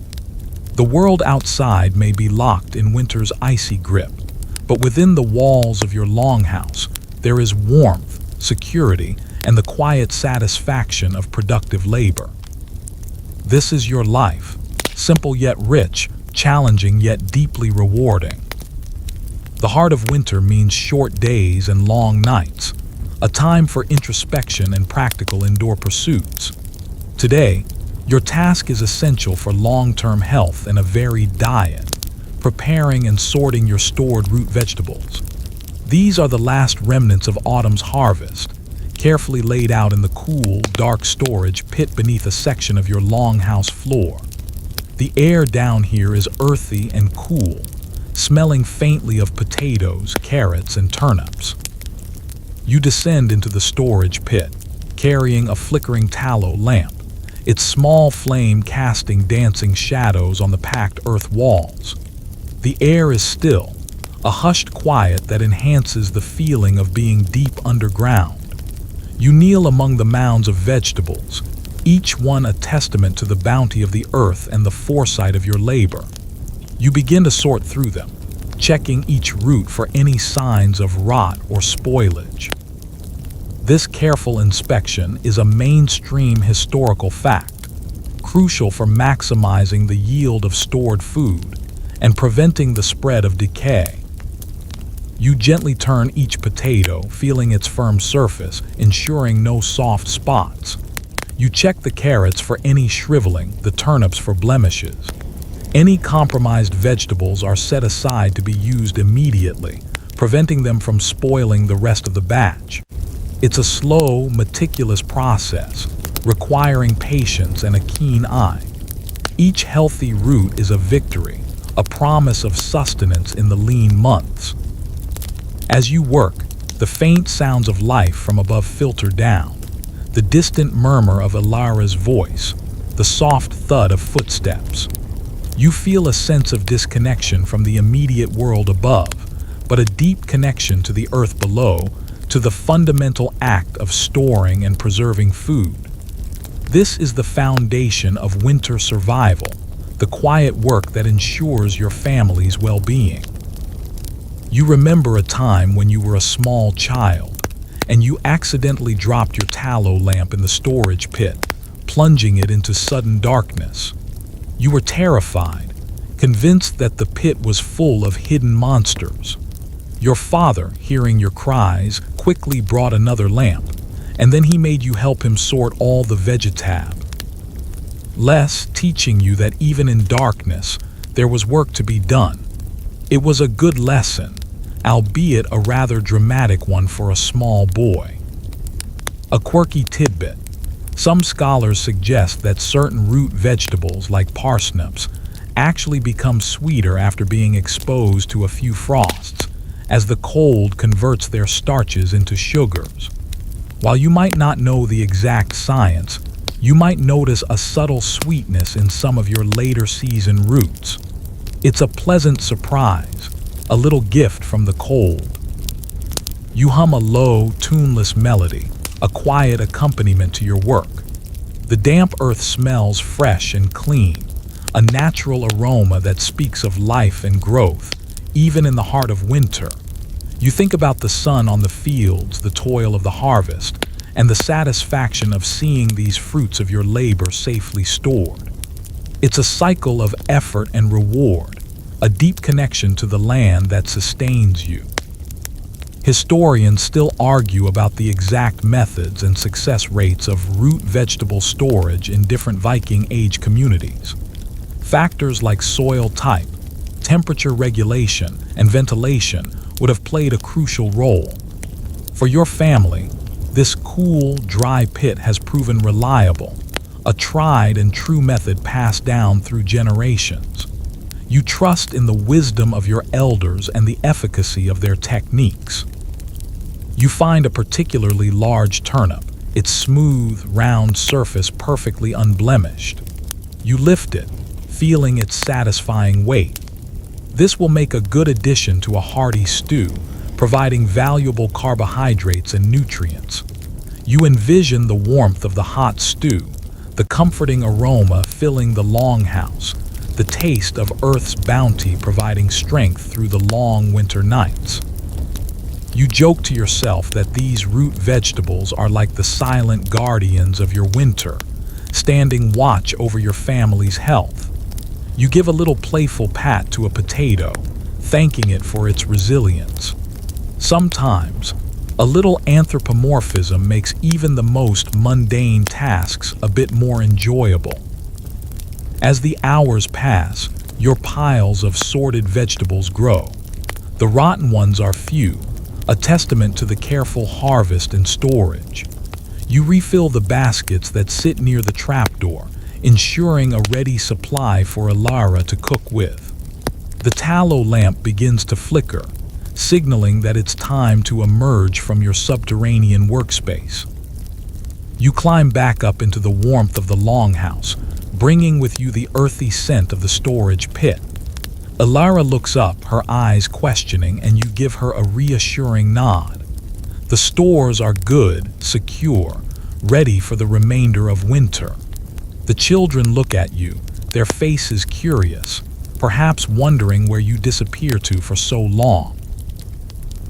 The world outside may be locked in winter's icy grip, but within the walls of your longhouse, there is warmth, security, and the quiet satisfaction of productive labor. This is your life, simple yet rich, challenging yet deeply rewarding. The heart of winter means short days and long nights, a time for introspection and practical indoor pursuits. Today, your task is essential for long-term health and a varied diet, preparing and sorting your stored root vegetables. These are the last remnants of autumn's harvest, carefully laid out in the cool, dark storage pit beneath a section of your longhouse floor. The air down here is earthy and cool, smelling faintly of potatoes, carrots, and turnips. You descend into the storage pit, carrying a flickering tallow lamp, its small flame casting dancing shadows on the packed earth walls. The air is still, a hushed quiet that enhances the feeling of being deep underground. You kneel among the mounds of vegetables, each one a testament to the bounty of the earth and the foresight of your labor. You begin to sort through them, checking each root for any signs of rot or spoilage. This careful inspection is a mainstream historical fact, crucial for maximizing the yield of stored food and preventing the spread of decay. You gently turn each potato, feeling its firm surface, ensuring no soft spots. You check the carrots for any shriveling, the turnips for blemishes. Any compromised vegetables are set aside to be used immediately, preventing them from spoiling the rest of the batch. It's a slow, meticulous process, requiring patience and a keen eye. Each healthy root is a victory, a promise of sustenance in the lean months. As you work, the faint sounds of life from above filter down, the distant murmur of Elara's voice, the soft thud of footsteps. You feel a sense of disconnection from the immediate world above, but a deep connection to the earth below, to the fundamental act of storing and preserving food. This is the foundation of winter survival, the quiet work that ensures your family's well-being. You remember a time when you were a small child, and you accidentally dropped your tallow lamp in the storage pit, plunging it into sudden darkness. You were terrified, convinced that the pit was full of hidden monsters. Your father, hearing your cries, quickly brought another lamp, and then he made you help him sort all the vegetab. Les teaching you that even in darkness, there was work to be done. It was a good lesson, albeit a rather dramatic one for a small boy. A quirky tidbit. Some scholars suggest that certain root vegetables, like parsnips, actually become sweeter after being exposed to a few frosts, as the cold converts their starches into sugars. While you might not know the exact science, you might notice a subtle sweetness in some of your later season roots. It's a pleasant surprise, a little gift from the cold. You hum a low, tuneless melody, a quiet accompaniment to your work. The damp earth smells fresh and clean, a natural aroma that speaks of life and growth, even in the heart of winter. You think about the sun on the fields, the toil of the harvest, and the satisfaction of seeing these fruits of your labor safely stored. It's a cycle of effort and reward, a deep connection to the land that sustains you. Historians still argue about the exact methods and success rates of root vegetable storage in different Viking Age communities. Factors like soil type, temperature regulation, and ventilation would have played a crucial role. For your family, this cool, dry pit has proven reliable, a tried and true method passed down through generations. You trust in the wisdom of your elders and the efficacy of their techniques. You find a particularly large turnip, its smooth, round surface perfectly unblemished. You lift it, feeling its satisfying weight. This will make a good addition to a hearty stew, providing valuable carbohydrates and nutrients. You envision the warmth of the hot stew, the comforting aroma filling the longhouse, the taste of Earth's bounty providing strength through the long winter nights. You joke to yourself that these root vegetables are like the silent guardians of your winter, standing watch over your family's health. You give a little playful pat to a potato, thanking it for its resilience. Sometimes, a little anthropomorphism makes even the most mundane tasks a bit more enjoyable. As the hours pass, your piles of sorted vegetables grow. The rotten ones are few, a testament to the careful harvest and storage. You refill the baskets that sit near the trapdoor, ensuring a ready supply for Alara to cook with. The tallow lamp begins to flicker, signaling that it's time to emerge from your subterranean workspace. You climb back up into the warmth of the longhouse, bringing with you the earthy scent of the storage pit. Alara looks up, her eyes questioning, and you give her a reassuring nod. The stores are good, secure, ready for the remainder of winter. The children look at you, their faces curious, perhaps wondering where you disappear to for so long.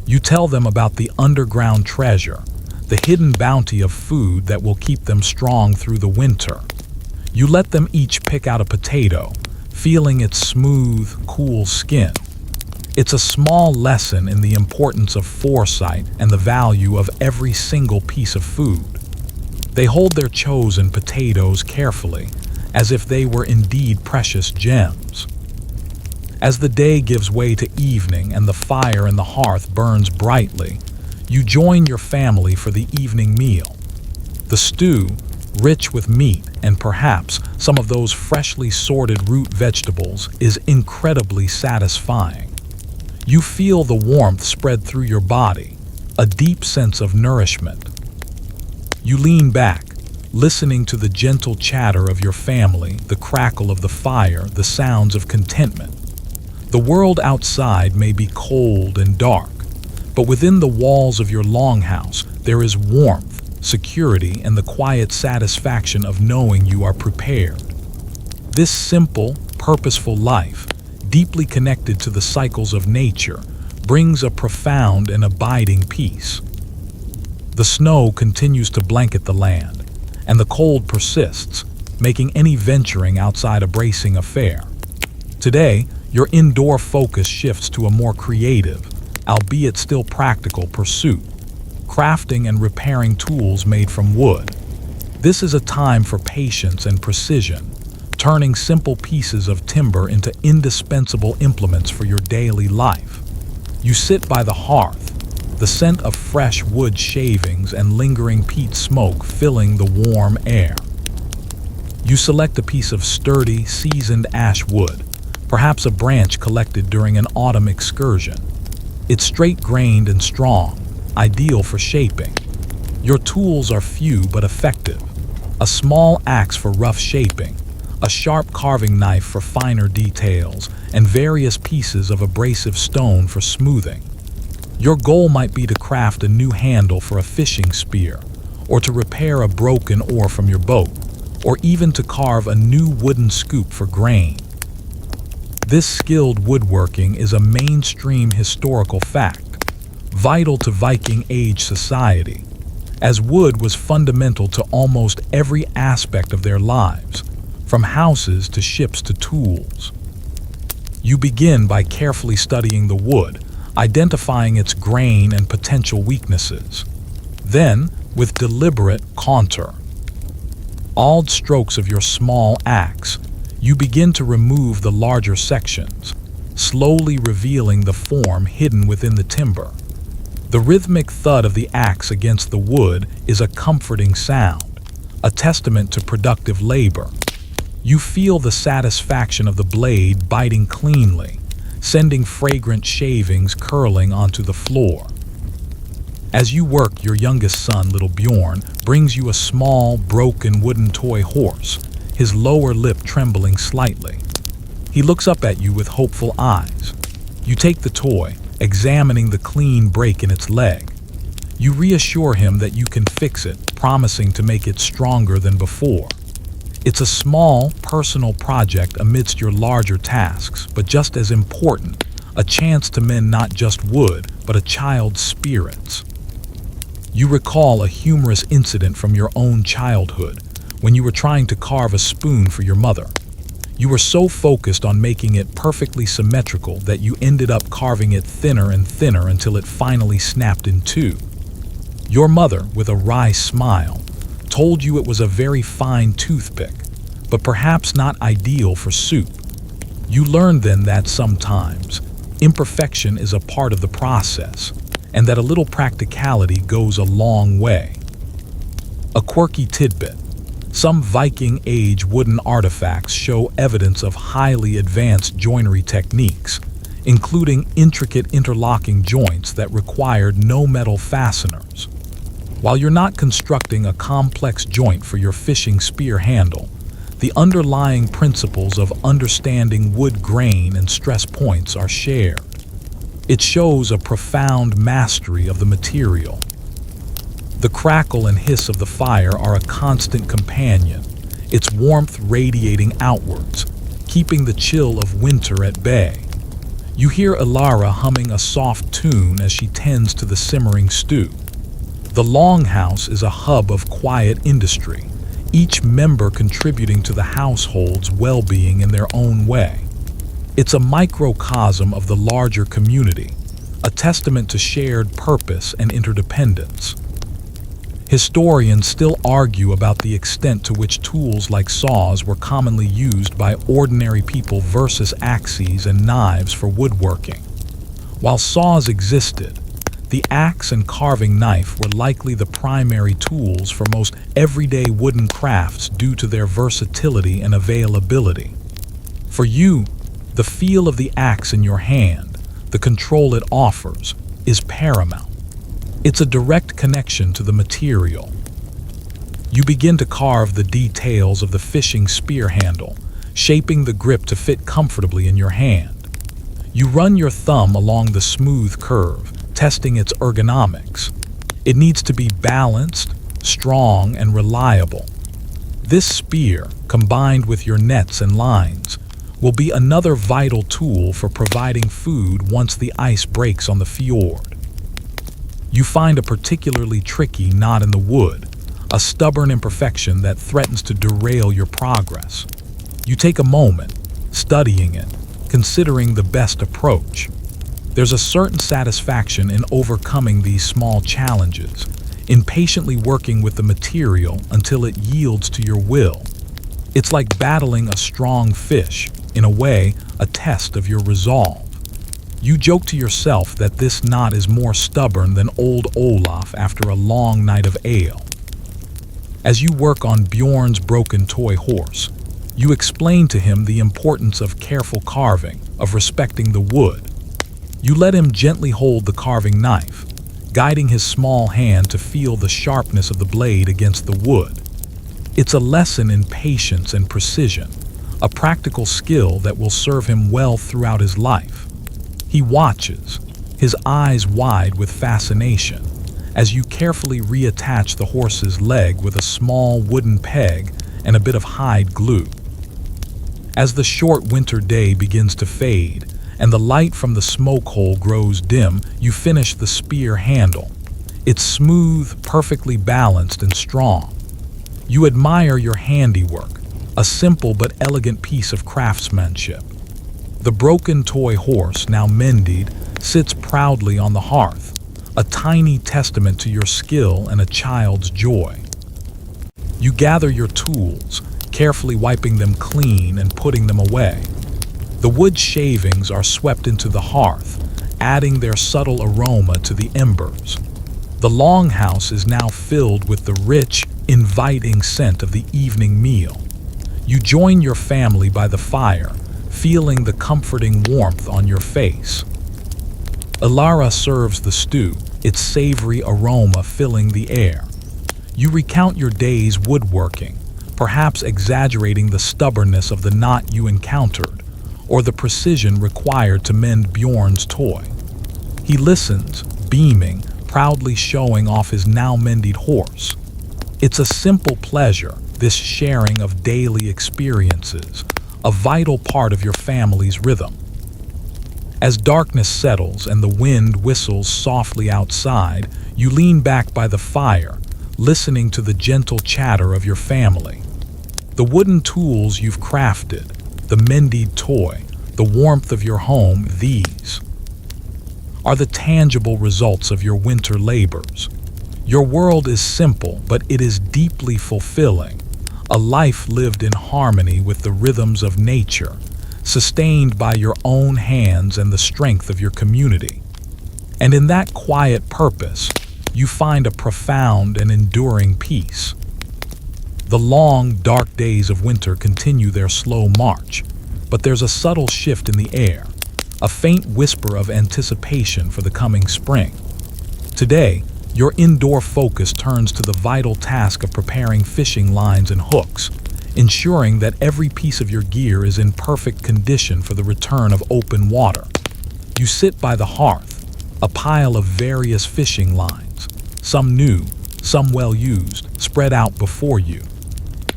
You tell them about the underground treasure, the hidden bounty of food that will keep them strong through the winter. You let them each pick out a potato, feeling its smooth, cool skin. It's a small lesson in the importance of foresight and the value of every single piece of food. They hold their chosen potatoes carefully, as if they were indeed precious gems. As the day gives way to evening and the fire in the hearth burns brightly, you join your family for the evening meal. The stew, rich with meat and perhaps some of those freshly sorted root vegetables, is incredibly satisfying. You feel the warmth spread through your body, a deep sense of nourishment. You lean back, listening to the gentle chatter of your family, the crackle of the fire, the sounds of contentment. The world outside may be cold and dark, but within the walls of your longhouse there is warmth, security, and the quiet satisfaction of knowing you are prepared. This simple, purposeful life, deeply connected to the cycles of nature, brings a profound and abiding peace. The snow continues to blanket the land, and the cold persists, making any venturing outside a bracing affair. Today, your indoor focus shifts to a more creative, albeit still practical pursuit, crafting and repairing tools made from wood. This is a time for patience and precision, turning simple pieces of timber into indispensable implements for your daily life. You sit by the hearth, the scent of fresh wood shavings and lingering peat smoke filling the warm air. You select a piece of sturdy, seasoned ash wood, perhaps a branch collected during an autumn excursion. It's straight-grained and strong, ideal for shaping. Your tools are few but effective. A small axe for rough shaping, a sharp carving knife for finer details, and various pieces of abrasive stone for smoothing. Your goal might be to craft a new handle for a fishing spear, or to repair a broken oar from your boat, or even to carve a new wooden scoop for grain. This skilled woodworking is a mainstream historical fact, vital to Viking Age society, as wood was fundamental to almost every aspect of their lives, from houses to ships to tools. You begin by carefully studying the wood, identifying its grain and potential weaknesses. Then, with deliberate contour, awed strokes of your small axe, you begin to remove the larger sections, slowly revealing the form hidden within the timber. The rhythmic thud of the axe against the wood is a comforting sound, a testament to productive labor. You feel the satisfaction of the blade biting cleanly, sending fragrant shavings curling onto the floor. As you work, your youngest son, little Bjorn, brings you a small, broken wooden toy horse, his lower lip trembling slightly. He looks up at you with hopeful eyes. You take the toy, examining the clean break in its leg. You reassure him that you can fix it, promising to make it stronger than before. It's a small, personal project amidst your larger tasks, but just as important, a chance to mend not just wood, but a child's spirits. You recall a humorous incident from your own childhood when you were trying to carve a spoon for your mother. You were so focused on making it perfectly symmetrical that you ended up carving it thinner and thinner until it finally snapped in two. Your mother, with a wry smile, told you it was a very fine toothpick, but perhaps not ideal for soup. You learned then that sometimes imperfection is a part of the process, and that a little practicality goes a long way. A quirky tidbit: some Viking Age wooden artifacts show evidence of highly advanced joinery techniques, including intricate interlocking joints that required no metal fasteners. While you're not constructing a complex joint for your fishing spear handle, the underlying principles of understanding wood grain and stress points are shared. It shows a profound mastery of the material. The crackle and hiss of the fire are a constant companion, its warmth radiating outwards, keeping the chill of winter at bay. You hear Ilara humming a soft tune as she tends to the simmering stew. The longhouse is a hub of quiet industry, each member contributing to the household's well-being in their own way. It's a microcosm of the larger community, a testament to shared purpose and interdependence. Historians still argue about the extent to which tools like saws were commonly used by ordinary people versus axes and knives for woodworking. While saws existed, the axe and carving knife were likely the primary tools for most everyday wooden crafts due to their versatility and availability. For you, the feel of the axe in your hand, the control it offers, is paramount. It's a direct connection to the material. You begin to carve the details of the fishing spear handle, shaping the grip to fit comfortably in your hand. You run your thumb along the smooth curve, testing its ergonomics. It needs to be balanced, strong, and reliable. This spear, combined with your nets and lines, will be another vital tool for providing food once the ice breaks on the fjord. You find a particularly tricky knot in the wood, a stubborn imperfection that threatens to derail your progress. You take a moment, studying it, considering the best approach. There's a certain satisfaction in overcoming these small challenges, in patiently working with the material until it yields to your will. It's like battling a strong fish, in a way, a test of your resolve. You joke to yourself that this knot is more stubborn than old Olaf after a long night of ale. As you work on Bjorn's broken toy horse, you explain to him the importance of careful carving, of respecting the wood. You let him gently hold the carving knife, guiding his small hand to feel the sharpness of the blade against the wood. It's a lesson in patience and precision, a practical skill that will serve him well throughout his life. He watches, his eyes wide with fascination, as you carefully reattach the horse's leg with a small wooden peg and a bit of hide glue. As the short winter day begins to fade and the light from the smoke hole grows dim, you finish the spear handle. It's smooth, perfectly balanced, and strong. You admire your handiwork, a simple but elegant piece of craftsmanship. The broken toy horse, now mended, sits proudly on the hearth, a tiny testament to your skill and a child's joy. You gather your tools, carefully wiping them clean and putting them away. The wood shavings are swept into the hearth, adding their subtle aroma to the embers. The longhouse is now filled with the rich, inviting scent of the evening meal. You join your family by the fire, feeling the comforting warmth on your face. Ilara serves the stew, its savory aroma filling the air. You recount your day's woodworking, perhaps exaggerating the stubbornness of the knot you encountered, or the precision required to mend Bjorn's toy. He listens, beaming, proudly showing off his now mended horse. It's a simple pleasure, this sharing of daily experiences, a vital part of your family's rhythm. As darkness settles and the wind whistles softly outside, you lean back by the fire, listening to the gentle chatter of your family. The wooden tools you've crafted, the mended toy, the warmth of your home, these are the tangible results of your winter labors. Your world is simple, but it is deeply fulfilling, a life lived in harmony with the rhythms of nature, sustained by your own hands and the strength of your community. And in that quiet purpose, you find a profound and enduring peace. The long, dark days of winter continue their slow march, but there's a subtle shift in the air, a faint whisper of anticipation for the coming spring. Today, your indoor focus turns to the vital task of preparing fishing lines and hooks, ensuring that every piece of your gear is in perfect condition for the return of open water. You sit by the hearth, a pile of various fishing lines, some new, some well-used, spread out before you.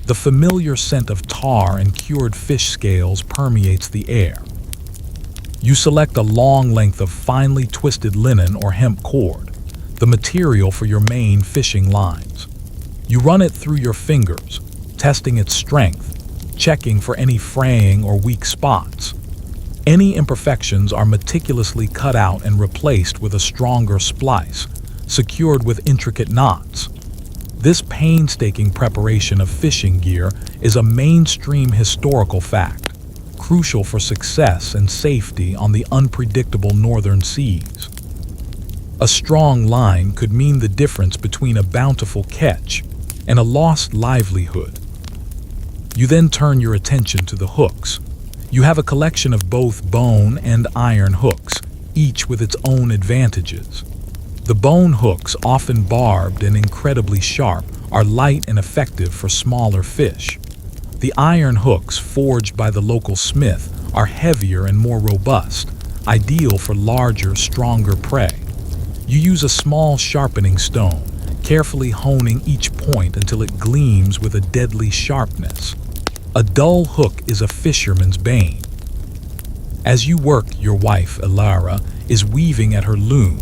The familiar scent of tar and cured fish scales permeates the air. You select a long length of finely twisted linen or hemp cord, the material for your main fishing lines. You run it through your fingers, testing its strength, checking for any fraying or weak spots. Any imperfections are meticulously cut out and replaced with a stronger splice, secured with intricate knots. This painstaking preparation of fishing gear is a mainstream historical fact, crucial for success and safety on the unpredictable northern seas. A strong line could mean the difference between a bountiful catch and a lost livelihood. You then turn your attention to the hooks. You have a collection of both bone and iron hooks, each with its own advantages. The bone hooks, often barbed and incredibly sharp, are light and effective for smaller fish. The iron hooks, forged by the local smith, are heavier and more robust, ideal for larger, stronger prey. You use a small sharpening stone, carefully honing each point until it gleams with a deadly sharpness. A dull hook is a fisherman's bane. As you work, your wife, Elara, is weaving at her loom,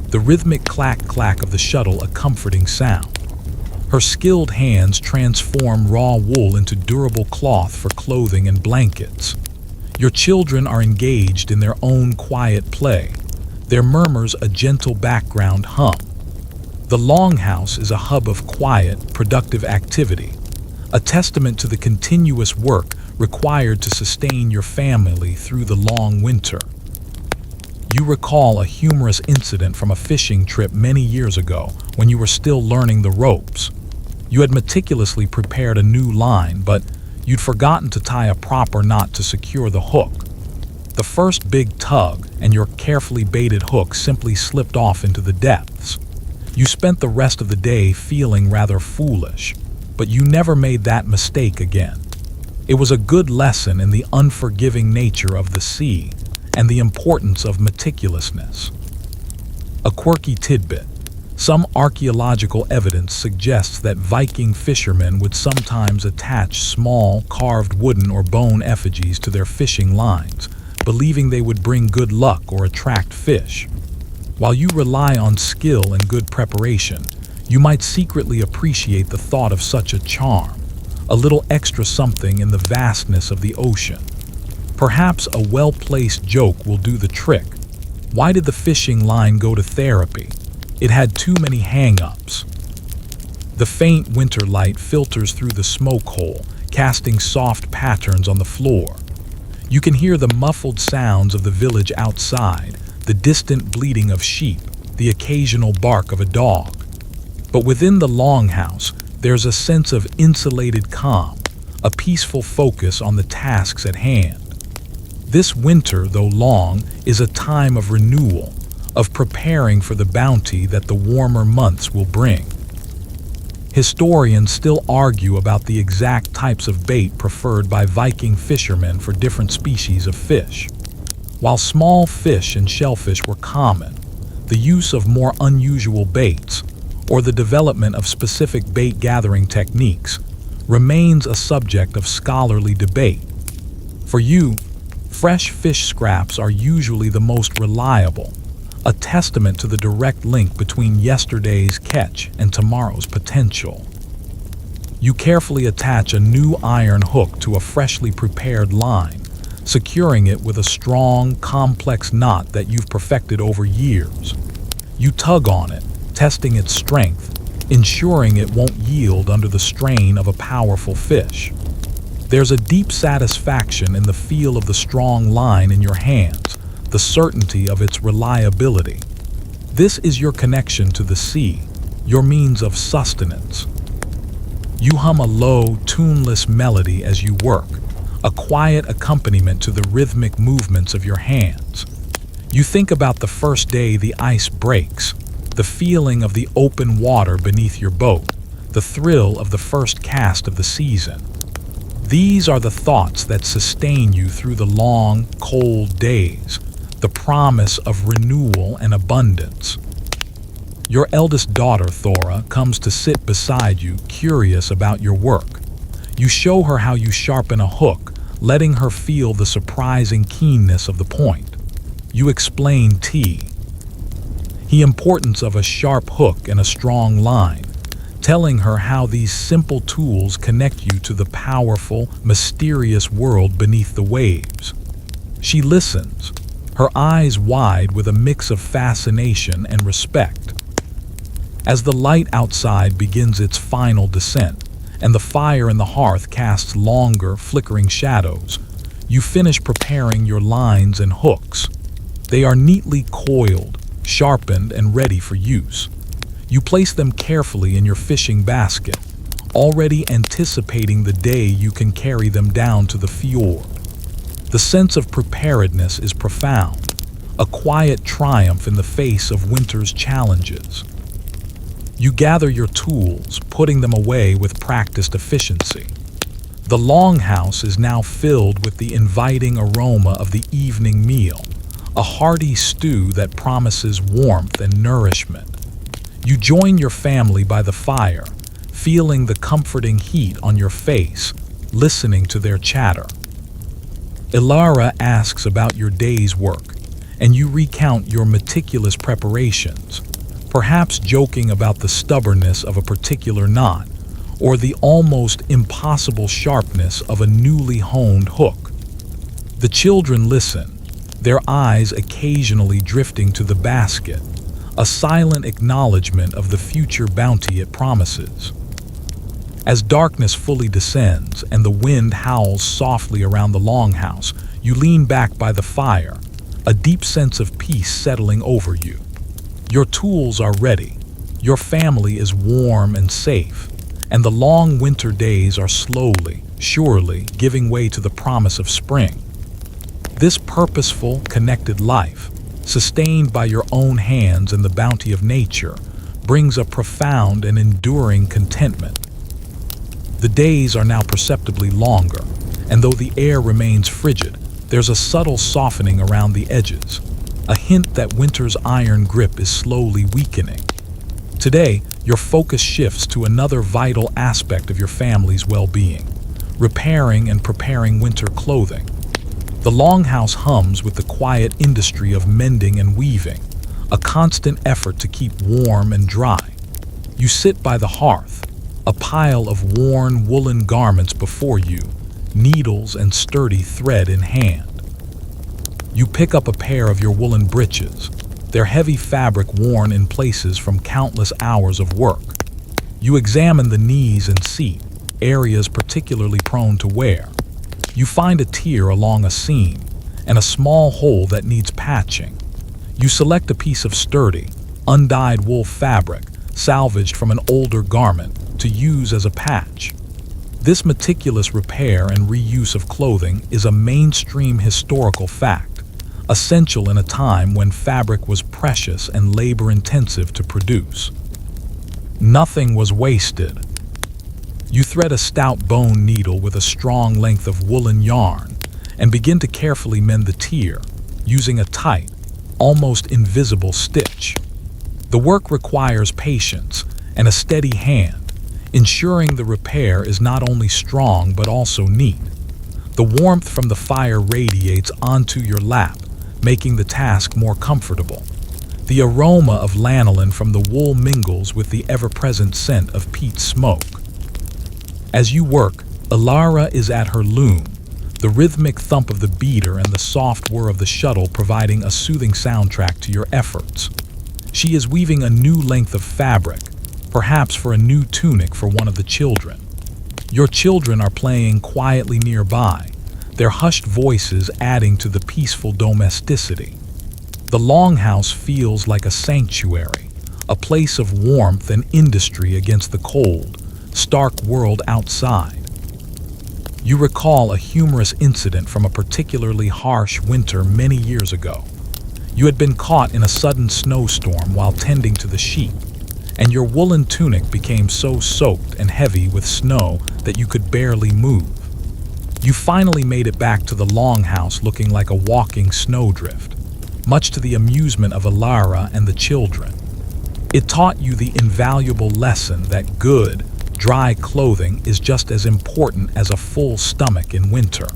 the rhythmic clack-clack of the shuttle a comforting sound. Her skilled hands transform raw wool into durable cloth for clothing and blankets. Your children are engaged in their own quiet play, their murmurs a gentle background hum. The longhouse is a hub of quiet, productive activity, a testament to the continuous work required to sustain your family through the long winter. You recall a humorous incident from a fishing trip many years ago when you were still learning the ropes. You had meticulously prepared a new line, but you'd forgotten to tie a proper knot to secure the hook. The first big tug, and your carefully baited hook simply slipped off into the depths. You spent the rest of the day feeling rather foolish, but you never made that mistake again. It was a good lesson in the unforgiving nature of the sea and the importance of meticulousness. A quirky tidbit. Some archaeological evidence suggests that Viking fishermen would sometimes attach small, carved wooden or bone effigies to their fishing lines, believing they would bring good luck or attract fish. While you rely on skill and good preparation, you might secretly appreciate the thought of such a charm, a little extra something in the vastness of the ocean. Perhaps a well-placed joke will do the trick. Why did the fishing line go to therapy? It had too many hang-ups. The faint winter light filters through the smoke hole, casting soft patterns on the floor. You can hear the muffled sounds of the village outside, the distant bleating of sheep, the occasional bark of a dog. But within the longhouse, there's a sense of insulated calm, a peaceful focus on the tasks at hand. This winter, though long, is a time of renewal, of preparing for the bounty that the warmer months will bring. Historians still argue about the exact types of bait preferred by Viking fishermen for different species of fish. While small fish and shellfish were common, the use of more unusual baits, or the development of specific bait gathering techniques, remains a subject of scholarly debate. For you, Fresh fish scraps are usually the most reliable, a testament to the direct link between yesterday's catch and tomorrow's potential. You carefully attach a new iron hook to a freshly prepared line, securing it with a strong, complex knot that you've perfected over years. You tug on it, testing its strength, ensuring it won't yield under the strain of a powerful fish. There's a deep satisfaction in the feel of the strong line in your hands, the certainty of its reliability. This is your connection to the sea, your means of sustenance. You hum a low, tuneless melody as you work, a quiet accompaniment to the rhythmic movements of your hands. You think about the first day the ice breaks, the feeling of the open water beneath your boat, the thrill of the first cast of the season. These are the thoughts that sustain you through the long, cold days, the promise of renewal and abundance. Your eldest daughter, Thora, comes to sit beside you, curious about your work. You show her how you sharpen a hook, letting her feel the surprising keenness of the point. You explain the importance of a sharp hook and a strong line, telling her how these simple tools connect you to the powerful, mysterious world beneath the waves. She listens, her eyes wide with a mix of fascination and respect. As the light outside begins its final descent, and the fire in the hearth casts longer, flickering shadows, you finish preparing your lines and hooks. They are neatly coiled, sharpened, and ready for use. You place them carefully in your fishing basket, already anticipating the day you can carry them down to the fjord. The sense of preparedness is profound, a quiet triumph in the face of winter's challenges. You gather your tools, putting them away with practiced efficiency. The longhouse is now filled with the inviting aroma of the evening meal, a hearty stew that promises warmth and nourishment. You join your family by the fire, feeling the comforting heat on your face, listening to their chatter. Ilara asks about your day's work, and you recount your meticulous preparations, perhaps joking about the stubbornness of a particular knot or the almost impossible sharpness of a newly honed hook. The children listen, their eyes occasionally drifting to the basket, a silent acknowledgement of the future bounty it promises. As darkness fully descends and the wind howls softly around the longhouse, you lean back by the fire, a deep sense of peace settling over you. Your tools are ready, your family is warm and safe, and the long winter days are slowly, surely giving way to the promise of spring. This purposeful, connected life, sustained by your own hands and the bounty of nature, brings a profound and enduring contentment. The days are now perceptibly longer, and though the air remains frigid, there's a subtle softening around the edges, a hint that winter's iron grip is slowly weakening. Today, your focus shifts to another vital aspect of your family's well-being, repairing and preparing winter clothing. The longhouse hums with the quiet industry of mending and weaving, a constant effort to keep warm and dry. You sit by the hearth, a pile of worn woolen garments before you, needles and sturdy thread in hand. You pick up a pair of your woolen breeches, their heavy fabric worn in places from countless hours of work. You examine the knees and seat, areas particularly prone to wear. You find a tear along a seam and a small hole that needs patching. You select a piece of sturdy, undyed wool fabric, salvaged from an older garment, to use as a patch. This meticulous repair and reuse of clothing is a mainstream historical fact, essential in a time when fabric was precious and labor-intensive to produce. Nothing was wasted. You thread a stout bone needle with a strong length of woolen yarn and begin to carefully mend the tear, using a tight, almost invisible stitch. The work requires patience and a steady hand, ensuring the repair is not only strong but also neat. The warmth from the fire radiates onto your lap, making the task more comfortable. The aroma of lanolin from the wool mingles with the ever-present scent of peat smoke. As you work, Alara is at her loom, the rhythmic thump of the beater and the soft whir of the shuttle providing a soothing soundtrack to your efforts. She is weaving a new length of fabric, perhaps for a new tunic for one of the children. Your children are playing quietly nearby, their hushed voices adding to the peaceful domesticity. The longhouse feels like a sanctuary, a place of warmth and industry against the cold, stark world outside. You recall a humorous incident from a particularly harsh winter many years ago. You had been caught in a sudden snowstorm while tending to the sheep, and your woolen tunic became so soaked and heavy with snow that you could barely move. You finally made it back to the longhouse looking like a walking snowdrift, much to the amusement of Alara and the children. It taught you the invaluable lesson that good, dry clothing is just as important as a full stomach in winter.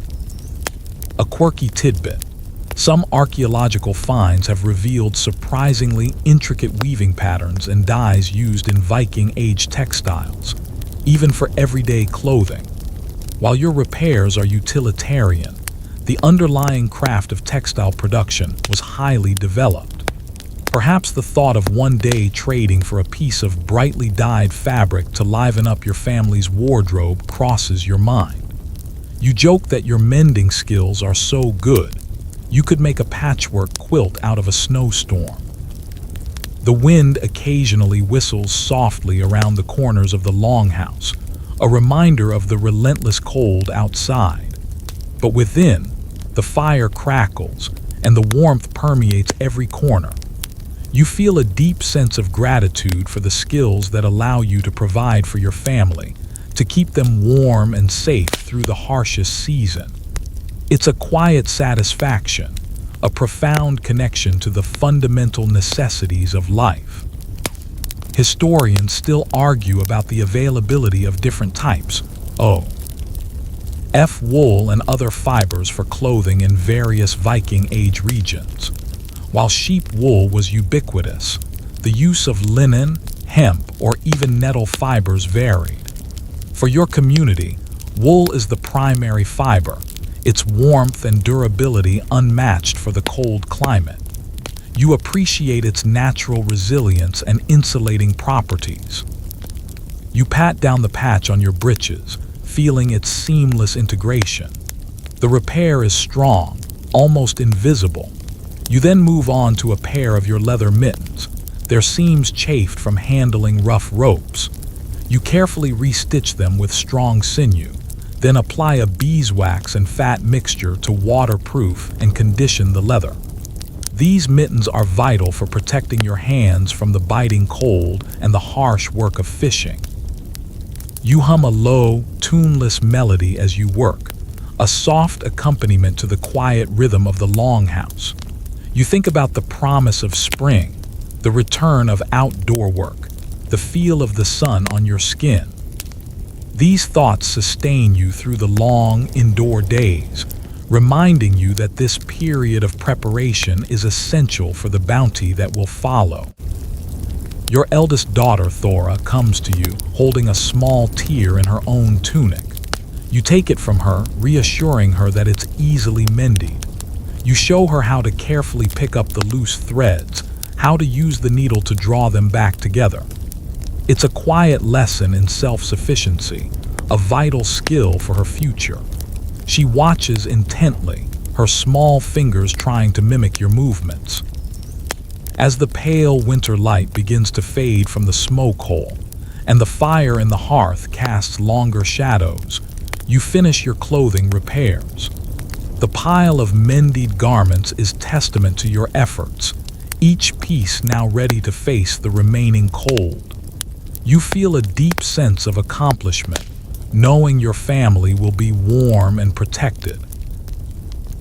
A quirky tidbit. Some archaeological finds have revealed surprisingly intricate weaving patterns and dyes used in Viking-age textiles, even for everyday clothing. While your repairs are utilitarian, the underlying craft of textile production was highly developed. Perhaps the thought of one day trading for a piece of brightly dyed fabric to liven up your family's wardrobe crosses your mind. You joke that your mending skills are so good, you could make a patchwork quilt out of a snowstorm. The wind occasionally whistles softly around the corners of the longhouse, a reminder of the relentless cold outside. But within, the fire crackles, and the warmth permeates every corner. You feel a deep sense of gratitude for the skills that allow you to provide for your family, to keep them warm and safe through the harshest season. It's a quiet satisfaction, a profound connection to the fundamental necessities of life. Historians still argue about the availability of different types of wool and other fibers for clothing in various Viking Age regions. While sheep wool was ubiquitous, the use of linen, hemp, or even nettle fibers varied. For your community, wool is the primary fiber, its warmth and durability unmatched for the cold climate. You appreciate its natural resilience and insulating properties. You pat down the patch on your breeches, feeling its seamless integration. The repair is strong, almost invisible. You then move on to a pair of your leather mittens, their seams chafed from handling rough ropes. You carefully restitch them with strong sinew, then apply a beeswax and fat mixture to waterproof and condition the leather. These mittens are vital for protecting your hands from the biting cold and the harsh work of fishing. You hum a low, tuneless melody as you work, a soft accompaniment to the quiet rhythm of the longhouse. You think about the promise of spring, the return of outdoor work, the feel of the sun on your skin. These thoughts sustain you through the long, indoor days, reminding you that this period of preparation is essential for the bounty that will follow. Your eldest daughter, Thora, comes to you, holding a small tear in her own tunic. You take it from her, reassuring her that it's easily mended. You show her how to carefully pick up the loose threads, how to use the needle to draw them back together. It's a quiet lesson in self-sufficiency, a vital skill for her future. She watches intently, her small fingers trying to mimic your movements. As the pale winter light begins to fade from the smoke hole, and the fire in the hearth casts longer shadows, you finish your clothing repairs. The pile of mended garments is testament to your efforts, each piece now ready to face the remaining cold. You feel a deep sense of accomplishment, knowing your family will be warm and protected.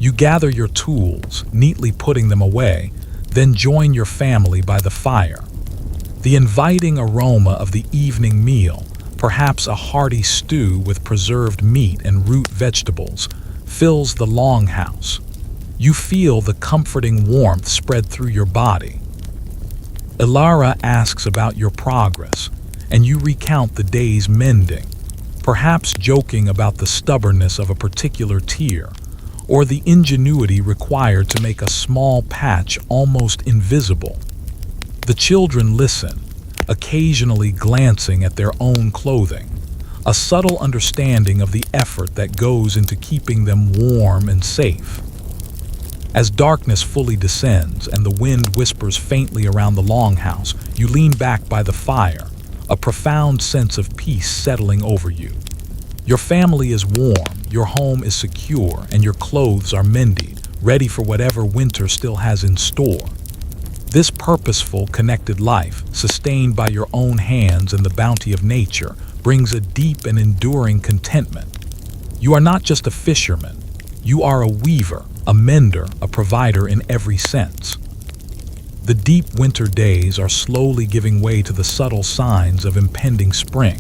You gather your tools, neatly putting them away, then join your family by the fire. The inviting aroma of the evening meal, perhaps a hearty stew with preserved meat and root vegetables, fills the longhouse. You feel the comforting warmth spread through your body. Ilara asks about your progress, and you recount the day's mending, perhaps joking about the stubbornness of a particular tier, or the ingenuity required to make a small patch almost invisible. The children listen, occasionally glancing at their own clothing, a subtle understanding of the effort that goes into keeping them warm and safe. As darkness fully descends and the wind whispers faintly around the longhouse, you lean back by the fire, a profound sense of peace settling over you. Your family is warm, your home is secure, and your clothes are mended, ready for whatever winter still has in store. This purposeful, connected life, sustained by your own hands and the bounty of nature, brings a deep and enduring contentment. You are not just a fisherman. You are a weaver, a mender, a provider in every sense. The deep winter days are slowly giving way to the subtle signs of impending spring.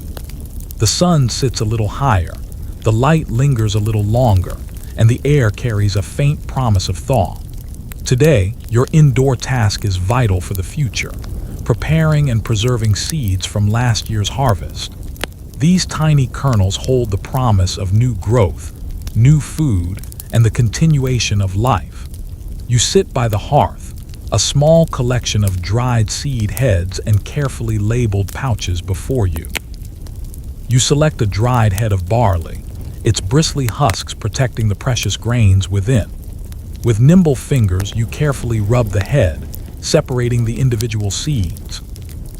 The sun sits a little higher, the light lingers a little longer, and the air carries a faint promise of thaw. Today, your indoor task is vital for the future, preparing and preserving seeds from last year's harvest. These tiny kernels hold the promise of new growth, new food, and the continuation of life. You sit by the hearth, a small collection of dried seed heads and carefully labeled pouches before you. You select a dried head of barley, its bristly husks protecting the precious grains within. With nimble fingers, you carefully rub the head, separating the individual seeds.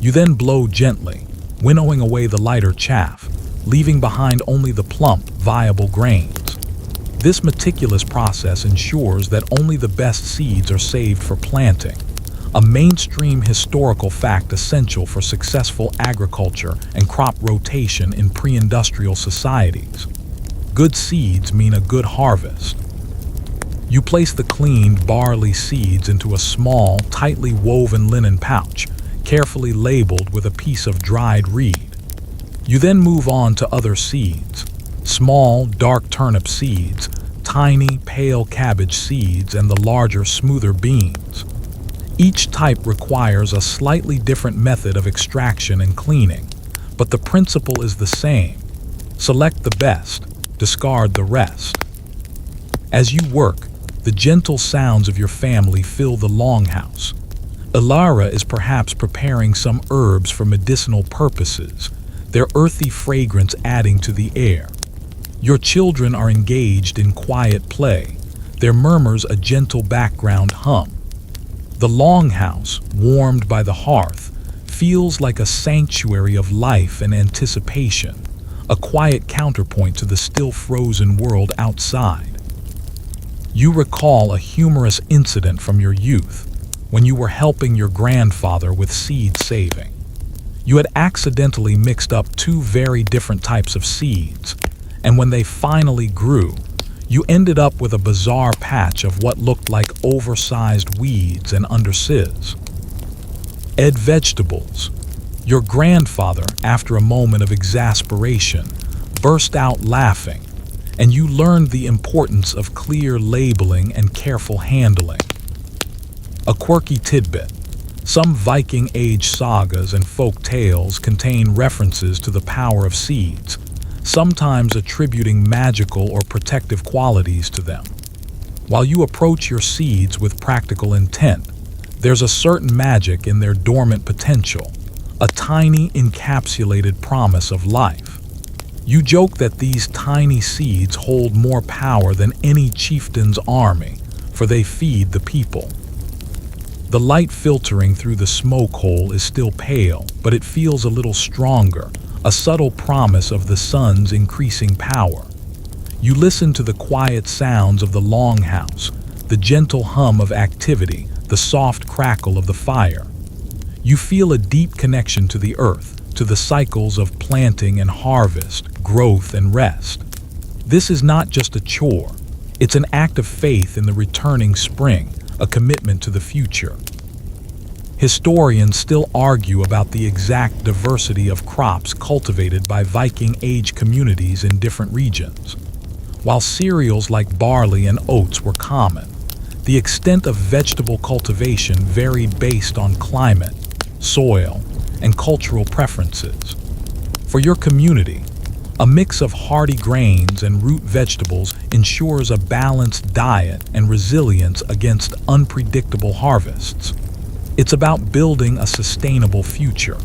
You then blow gently, winnowing away the lighter chaff, leaving behind only the plump, viable grains. This meticulous process ensures that only the best seeds are saved for planting, a mainstream historical fact essential for successful agriculture and crop rotation in pre-industrial societies. Good seeds mean a good harvest. You place the cleaned barley seeds into a small, tightly woven linen pouch, carefully labeled with a piece of dried reed. You then move on to other seeds, small, dark turnip seeds, tiny, pale cabbage seeds, and the larger, smoother beans. Each type requires a slightly different method of extraction and cleaning, but the principle is the same. Select the best, discard the rest. As you work, the gentle sounds of your family fill the longhouse. Ilara is perhaps preparing some herbs for medicinal purposes, their earthy fragrance adding to the air. Your children are engaged in quiet play, their murmurs a gentle background hum. The longhouse, warmed by the hearth, feels like a sanctuary of life and anticipation, a quiet counterpoint to the still frozen world outside. You recall a humorous incident from your youth, when you were helping your grandfather with seed saving. You had accidentally mixed up two very different types of seeds, and when they finally grew, you ended up with a bizarre patch of what looked like oversized weeds and undersized vegetables. Your grandfather, after a moment of exasperation, burst out laughing, and you learned the importance of clear labeling and careful handling. A quirky tidbit: some Viking Age sagas and folk tales contain references to the power of seeds, sometimes attributing magical or protective qualities to them. While you approach your seeds with practical intent, there's a certain magic in their dormant potential, a tiny encapsulated promise of life. You joke that these tiny seeds hold more power than any chieftain's army, for they feed the people. The light filtering through the smoke hole is still pale, but it feels a little stronger, a subtle promise of the sun's increasing power. You listen to the quiet sounds of the longhouse, the gentle hum of activity, the soft crackle of the fire. You feel a deep connection to the earth, to the cycles of planting and harvest, growth and rest. This is not just a chore. It's an act of faith in the returning spring, a commitment to the future. Historians still argue about the exact diversity of crops cultivated by Viking Age communities in different regions. While cereals like barley and oats were common, the extent of vegetable cultivation varied based on climate, soil, and cultural preferences. For your community, a mix of hardy grains and root vegetables ensures a balanced diet and resilience against unpredictable harvests. It's about building a sustainable future.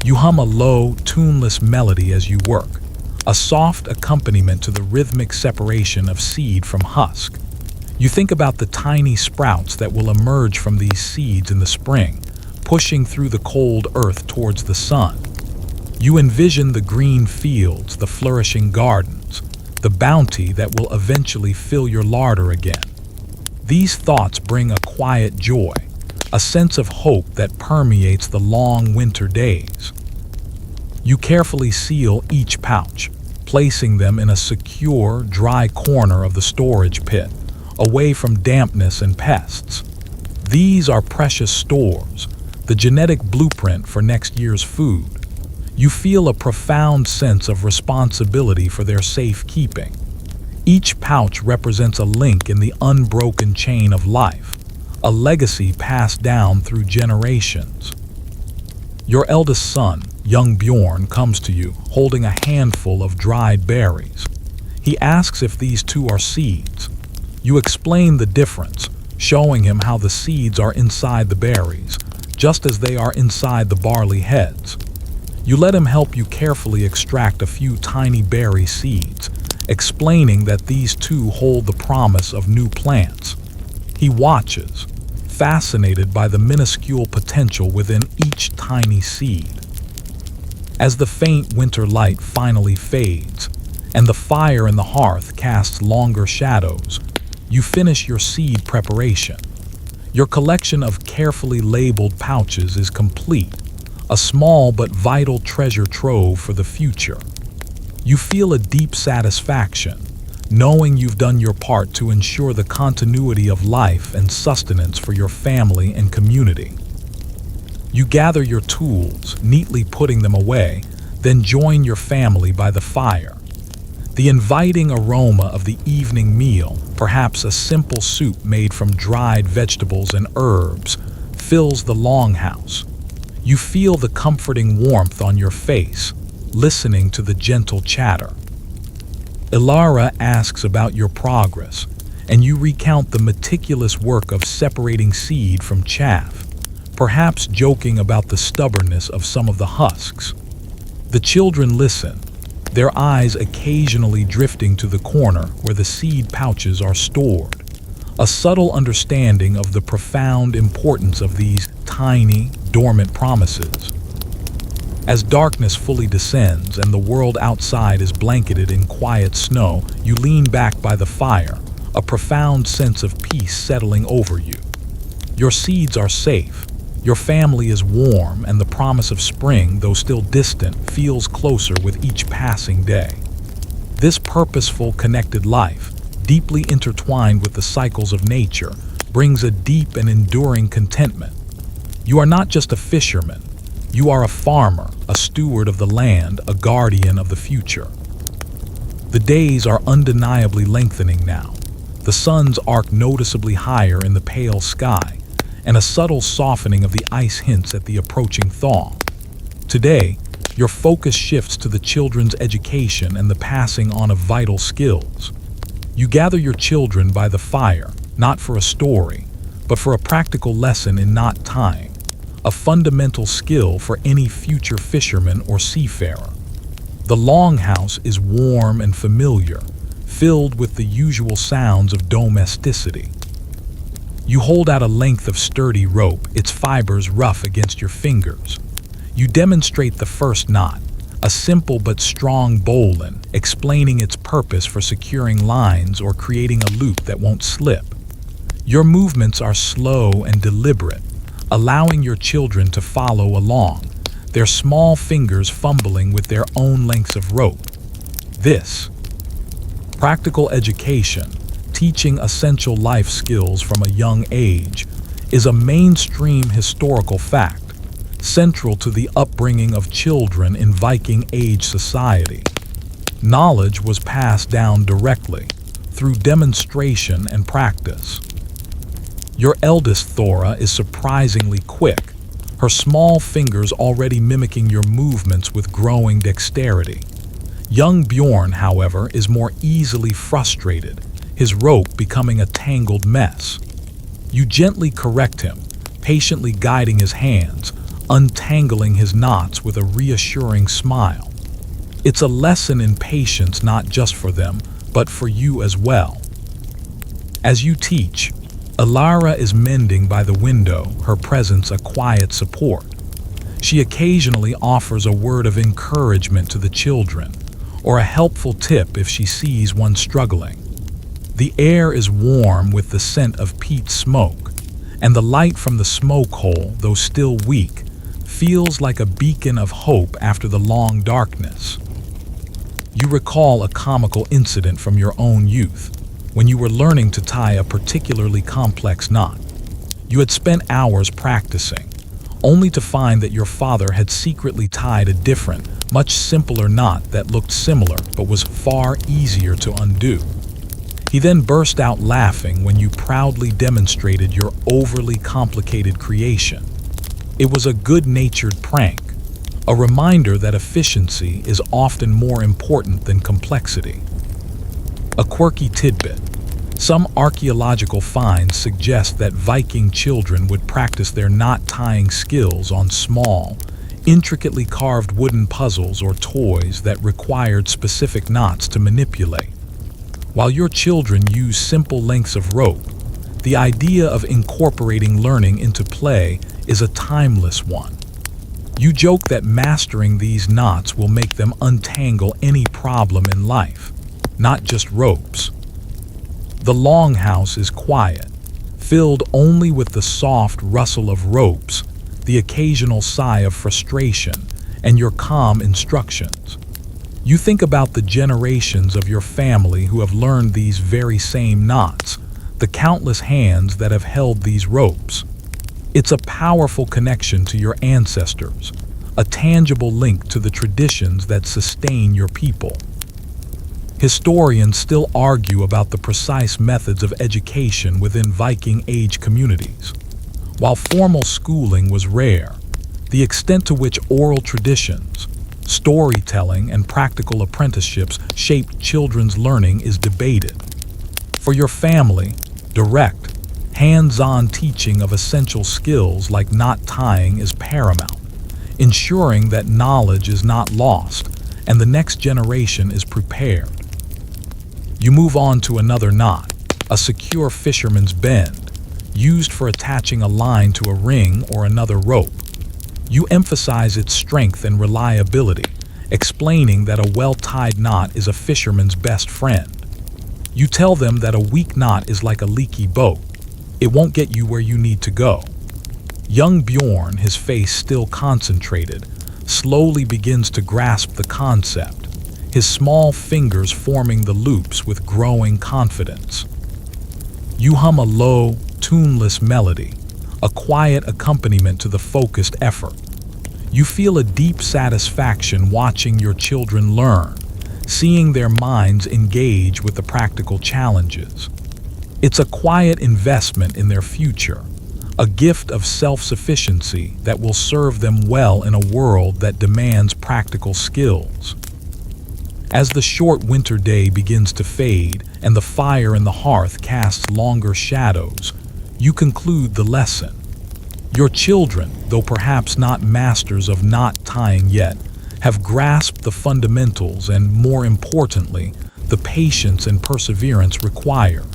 You hum a low, tuneless melody as you work, a soft accompaniment to the rhythmic separation of seed from husk. You think about the tiny sprouts that will emerge from these seeds in the spring, pushing through the cold earth towards the sun. You envision the green fields, the flourishing gardens, the bounty that will eventually fill your larder again. These thoughts bring a quiet joy, a sense of hope that permeates the long winter days. You carefully seal each pouch, placing them in a secure, dry corner of the storage pit, away from dampness and pests. These are precious stores, the genetic blueprint for next year's food. You feel a profound sense of responsibility for their safekeeping. Each pouch represents a link in the unbroken chain of life, a legacy passed down through generations. Your eldest son, young Bjorn, comes to you, holding a handful of dried berries. He asks if these too are seeds. You explain the difference, showing him how the seeds are inside the berries, just as they are inside the barley heads. You let him help you carefully extract a few tiny berry seeds, explaining that these too hold the promise of new plants. He watches, fascinated by the minuscule potential within each tiny seed. As the faint winter light finally fades, and the fire in the hearth casts longer shadows, you finish your seed preparation. Your collection of carefully labeled pouches is complete, a small but vital treasure trove for the future. You feel a deep satisfaction, knowing you've done your part to ensure the continuity of life and sustenance for your family and community. You gather your tools, neatly putting them away, then join your family by the fire. The inviting aroma of the evening meal, perhaps a simple soup made from dried vegetables and herbs, fills the longhouse. You feel the comforting warmth on your face, listening to the gentle chatter. Ilara asks about your progress, and you recount the meticulous work of separating seed from chaff, perhaps joking about the stubbornness of some of the husks. The children listen, their eyes occasionally drifting to the corner where the seed pouches are stored, a subtle understanding of the profound importance of these tiny, dormant promises. As darkness fully descends and the world outside is blanketed in quiet snow, you lean back by the fire, a profound sense of peace settling over you. Your seeds are safe, your family is warm, and the promise of spring, though still distant, feels closer with each passing day. This purposeful, connected life, deeply intertwined with the cycles of nature, brings a deep and enduring contentment. You are not just a fisherman. You are a farmer, a steward of the land, a guardian of the future. The days are undeniably lengthening now. The sun's arc noticeably higher in the pale sky, and a subtle softening of the ice hints at the approaching thaw. Today, your focus shifts to the children's education and the passing on of vital skills. You gather your children by the fire, not for a story, but for a practical lesson in knot tying, a fundamental skill for any future fisherman or seafarer. The longhouse is warm and familiar, filled with the usual sounds of domesticity. You hold out a length of sturdy rope, its fibers rough against your fingers. You demonstrate the first knot, a simple but strong bowline, explaining its purpose for securing lines or creating a loop that won't slip. Your movements are slow and deliberate, allowing your children to follow along, their small fingers fumbling with their own lengths of rope. This practical education, teaching essential life skills from a young age, is a mainstream historical fact, central to the upbringing of children in Viking Age society. Knowledge was passed down directly, through demonstration and practice. Your eldest Thora is surprisingly quick, her small fingers already mimicking your movements with growing dexterity. Young Bjorn, however, is more easily frustrated, his rope becoming a tangled mess. You gently correct him, patiently guiding his hands, untangling his knots with a reassuring smile. It's a lesson in patience not just for them, but for you as well. As you teach, Alara is mending by the window, her presence a quiet support. She occasionally offers a word of encouragement to the children, or a helpful tip if she sees one struggling. The air is warm with the scent of peat smoke, and the light from the smoke hole, though still weak, feels like a beacon of hope after the long darkness. You recall a comical incident from your own youth, when you were learning to tie a particularly complex knot. You had spent hours practicing, only to find that your father had secretly tied a different, much simpler knot that looked similar but was far easier to undo. He then burst out laughing when you proudly demonstrated your overly complicated creation. It was a good-natured prank, a reminder that efficiency is often more important than complexity. A quirky tidbit. Some archaeological finds suggest that Viking children would practice their knot-tying skills on small, intricately carved wooden puzzles or toys that required specific knots to manipulate. While your children use simple lengths of rope, the idea of incorporating learning into play is a timeless one. You joke that mastering these knots will make them untangle any problem in life, not just ropes. The longhouse is quiet, filled only with the soft rustle of ropes, the occasional sigh of frustration, and your calm instructions. You think about the generations of your family who have learned these very same knots, the countless hands that have held these ropes. It's a powerful connection to your ancestors, a tangible link to the traditions that sustain your people. Historians still argue about the precise methods of education within Viking Age communities. While formal schooling was rare, the extent to which oral traditions, storytelling, and practical apprenticeships shaped children's learning is debated. For your family, direct, hands-on teaching of essential skills like knot tying is paramount, ensuring that knowledge is not lost and the next generation is prepared. You move on to another knot, a secure fisherman's bend, used for attaching a line to a ring or another rope. You emphasize its strength and reliability, explaining that a well-tied knot is a fisherman's best friend. You tell them that a weak knot is like a leaky boat. It won't get you where you need to go. Young Bjorn, his face still concentrated, slowly begins to grasp the concept, his small fingers forming the loops with growing confidence. You hum a low, tuneless melody, a quiet accompaniment to the focused effort. You feel a deep satisfaction watching your children learn, seeing their minds engage with the practical challenges. It's a quiet investment in their future, a gift of self-sufficiency that will serve them well in a world that demands practical skills. As the short winter day begins to fade and the fire in the hearth casts longer shadows, you conclude the lesson. Your children, though perhaps not masters of knot tying yet, have grasped the fundamentals and, more importantly, the patience and perseverance required.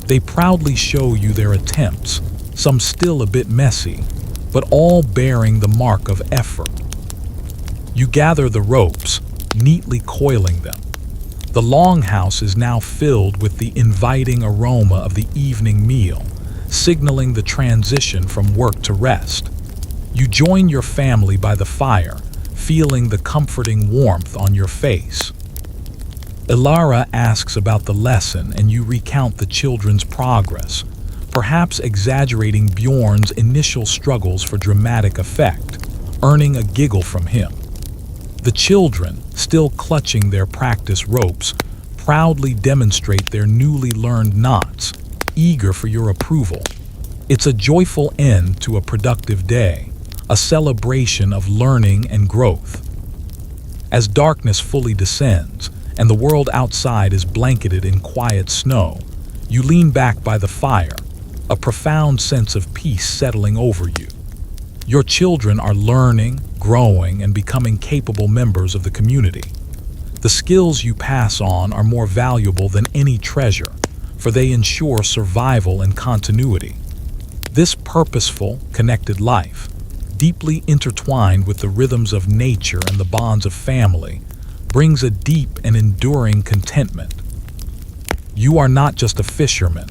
They proudly show you their attempts, some still a bit messy, but all bearing the mark of effort. You gather the ropes, neatly coiling them. The longhouse is now filled with the inviting aroma of the evening meal, signaling the transition from work to rest. You join your family by the fire, feeling the comforting warmth on your face. Alara asks about the lesson and you recount the children's progress, perhaps exaggerating Bjorn's initial struggles for dramatic effect, earning a giggle from him. The children, still clutching their practice ropes, proudly demonstrate their newly learned knots, eager for your approval. It's a joyful end to a productive day, a celebration of learning and growth. As darkness fully descends, and the world outside is blanketed in quiet snow, you lean back by the fire, a profound sense of peace settling over you. Your children are learning, growing, and becoming capable members of the community. The skills you pass on are more valuable than any treasure, for they ensure survival and continuity. This purposeful, connected life, deeply intertwined with the rhythms of nature and the bonds of family, brings a deep and enduring contentment. You are not just a fisherman.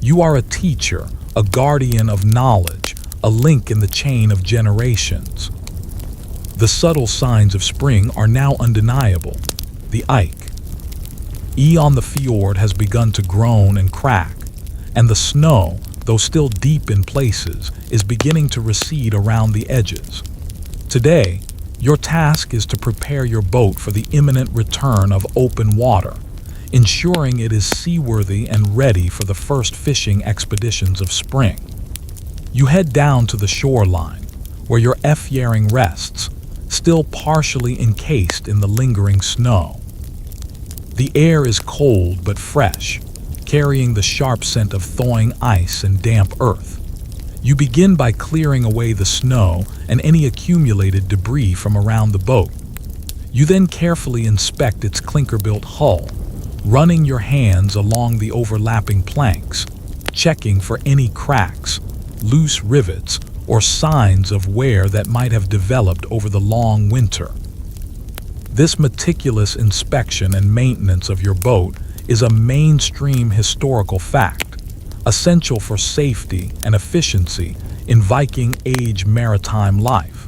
You are a teacher, a guardian of knowledge, a link in the chain of generations. The subtle signs of spring are now undeniable. The ike on the fjord has begun to groan and crack, and the snow, though still deep in places, is beginning to recede around the edges. Today, your task is to prepare your boat for the imminent return of open water, ensuring it is seaworthy and ready for the first fishing expeditions of spring. You head down to the shoreline, where your F-Yaring rests, still partially encased in the lingering snow. The air is cold but fresh, carrying the sharp scent of thawing ice and damp earth. You begin by clearing away the snow and any accumulated debris from around the boat. You then carefully inspect its clinker-built hull, running your hands along the overlapping planks, checking for any cracks, loose rivets, or signs of wear that might have developed over the long winter. This meticulous inspection and maintenance of your boat is a mainstream historical fact, essential for safety and efficiency in Viking Age maritime life.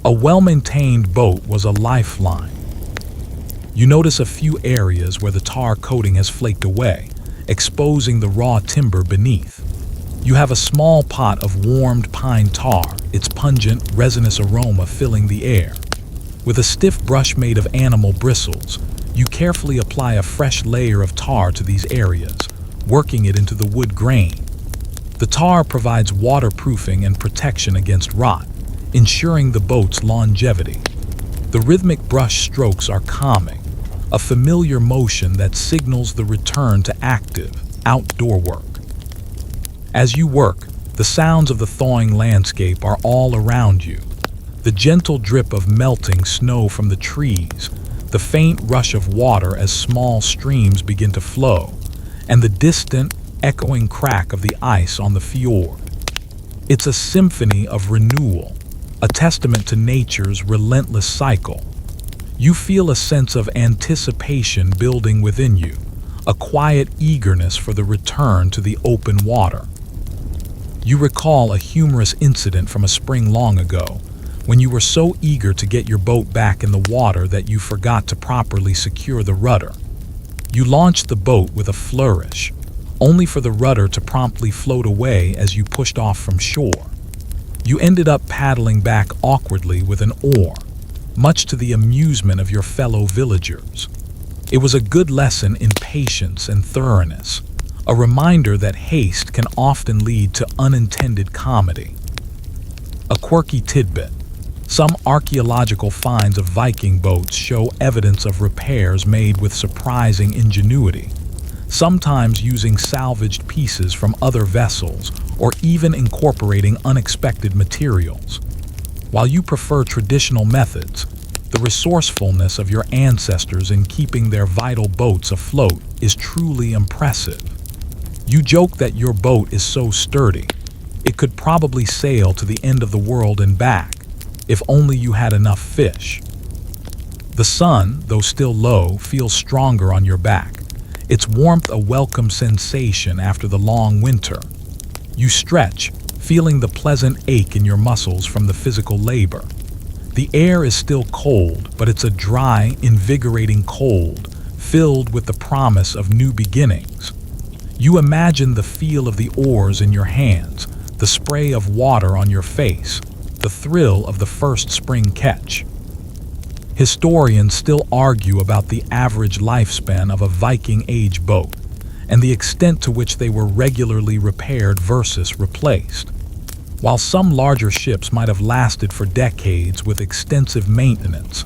A well-maintained boat was a lifeline. You notice a few areas where the tar coating has flaked away, exposing the raw timber beneath. You have a small pot of warmed pine tar, its pungent, resinous aroma filling the air. With a stiff brush made of animal bristles, you carefully apply a fresh layer of tar to these areas, working it into the wood grain. The tar provides waterproofing and protection against rot, ensuring the boat's longevity. The rhythmic brush strokes are calming, a familiar motion that signals the return to active, outdoor work. As you work, the sounds of the thawing landscape are all around you. The gentle drip of melting snow from the trees, the faint rush of water as small streams begin to flow, and the distant, echoing crack of the ice on the fjord. It's a symphony of renewal, a testament to nature's relentless cycle. You feel a sense of anticipation building within you, a quiet eagerness for the return to the open water. You recall a humorous incident from a spring long ago, when you were so eager to get your boat back in the water that you forgot to properly secure the rudder. You launched the boat with a flourish, only for the rudder to promptly float away as you pushed off from shore. You ended up paddling back awkwardly with an oar, much to the amusement of your fellow villagers. It was a good lesson in patience and thoroughness, a reminder that haste can often lead to unintended comedy. A quirky tidbit. Some archaeological finds of Viking boats show evidence of repairs made with surprising ingenuity, sometimes using salvaged pieces from other vessels or even incorporating unexpected materials. While you prefer traditional methods, the resourcefulness of your ancestors in keeping their vital boats afloat is truly impressive. You joke that your boat is so sturdy, it could probably sail to the end of the world and back, if only you had enough fish. The sun, though still low, feels stronger on your back, its warmth a welcome sensation after the long winter. You stretch, feeling the pleasant ache in your muscles from the physical labor. The air is still cold, but it's a dry, invigorating cold, filled with the promise of new beginnings. You imagine the feel of the oars in your hands, the spray of water on your face, the thrill of the first spring catch. Historians still argue about the average lifespan of a Viking-age boat and the extent to which they were regularly repaired versus replaced. While some larger ships might have lasted for decades with extensive maintenance,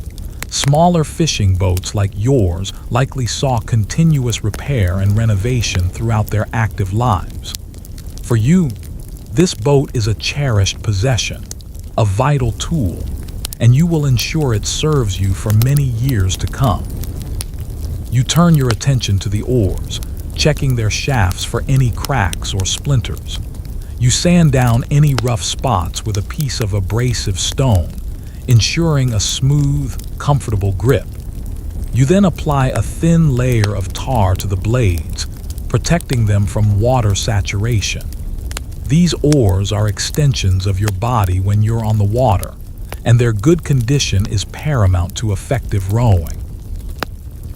smaller fishing boats like yours likely saw continuous repair and renovation throughout their active lives. For you, this boat is a cherished possession, a vital tool, and you will ensure it serves you for many years to come. You turn your attention to the oars, checking their shafts for any cracks or splinters. You sand down any rough spots with a piece of abrasive stone, ensuring a smooth, comfortable grip. You then apply a thin layer of tar to the blades, protecting them from water saturation. These oars are extensions of your body when you're on the water, and their good condition is paramount to effective rowing.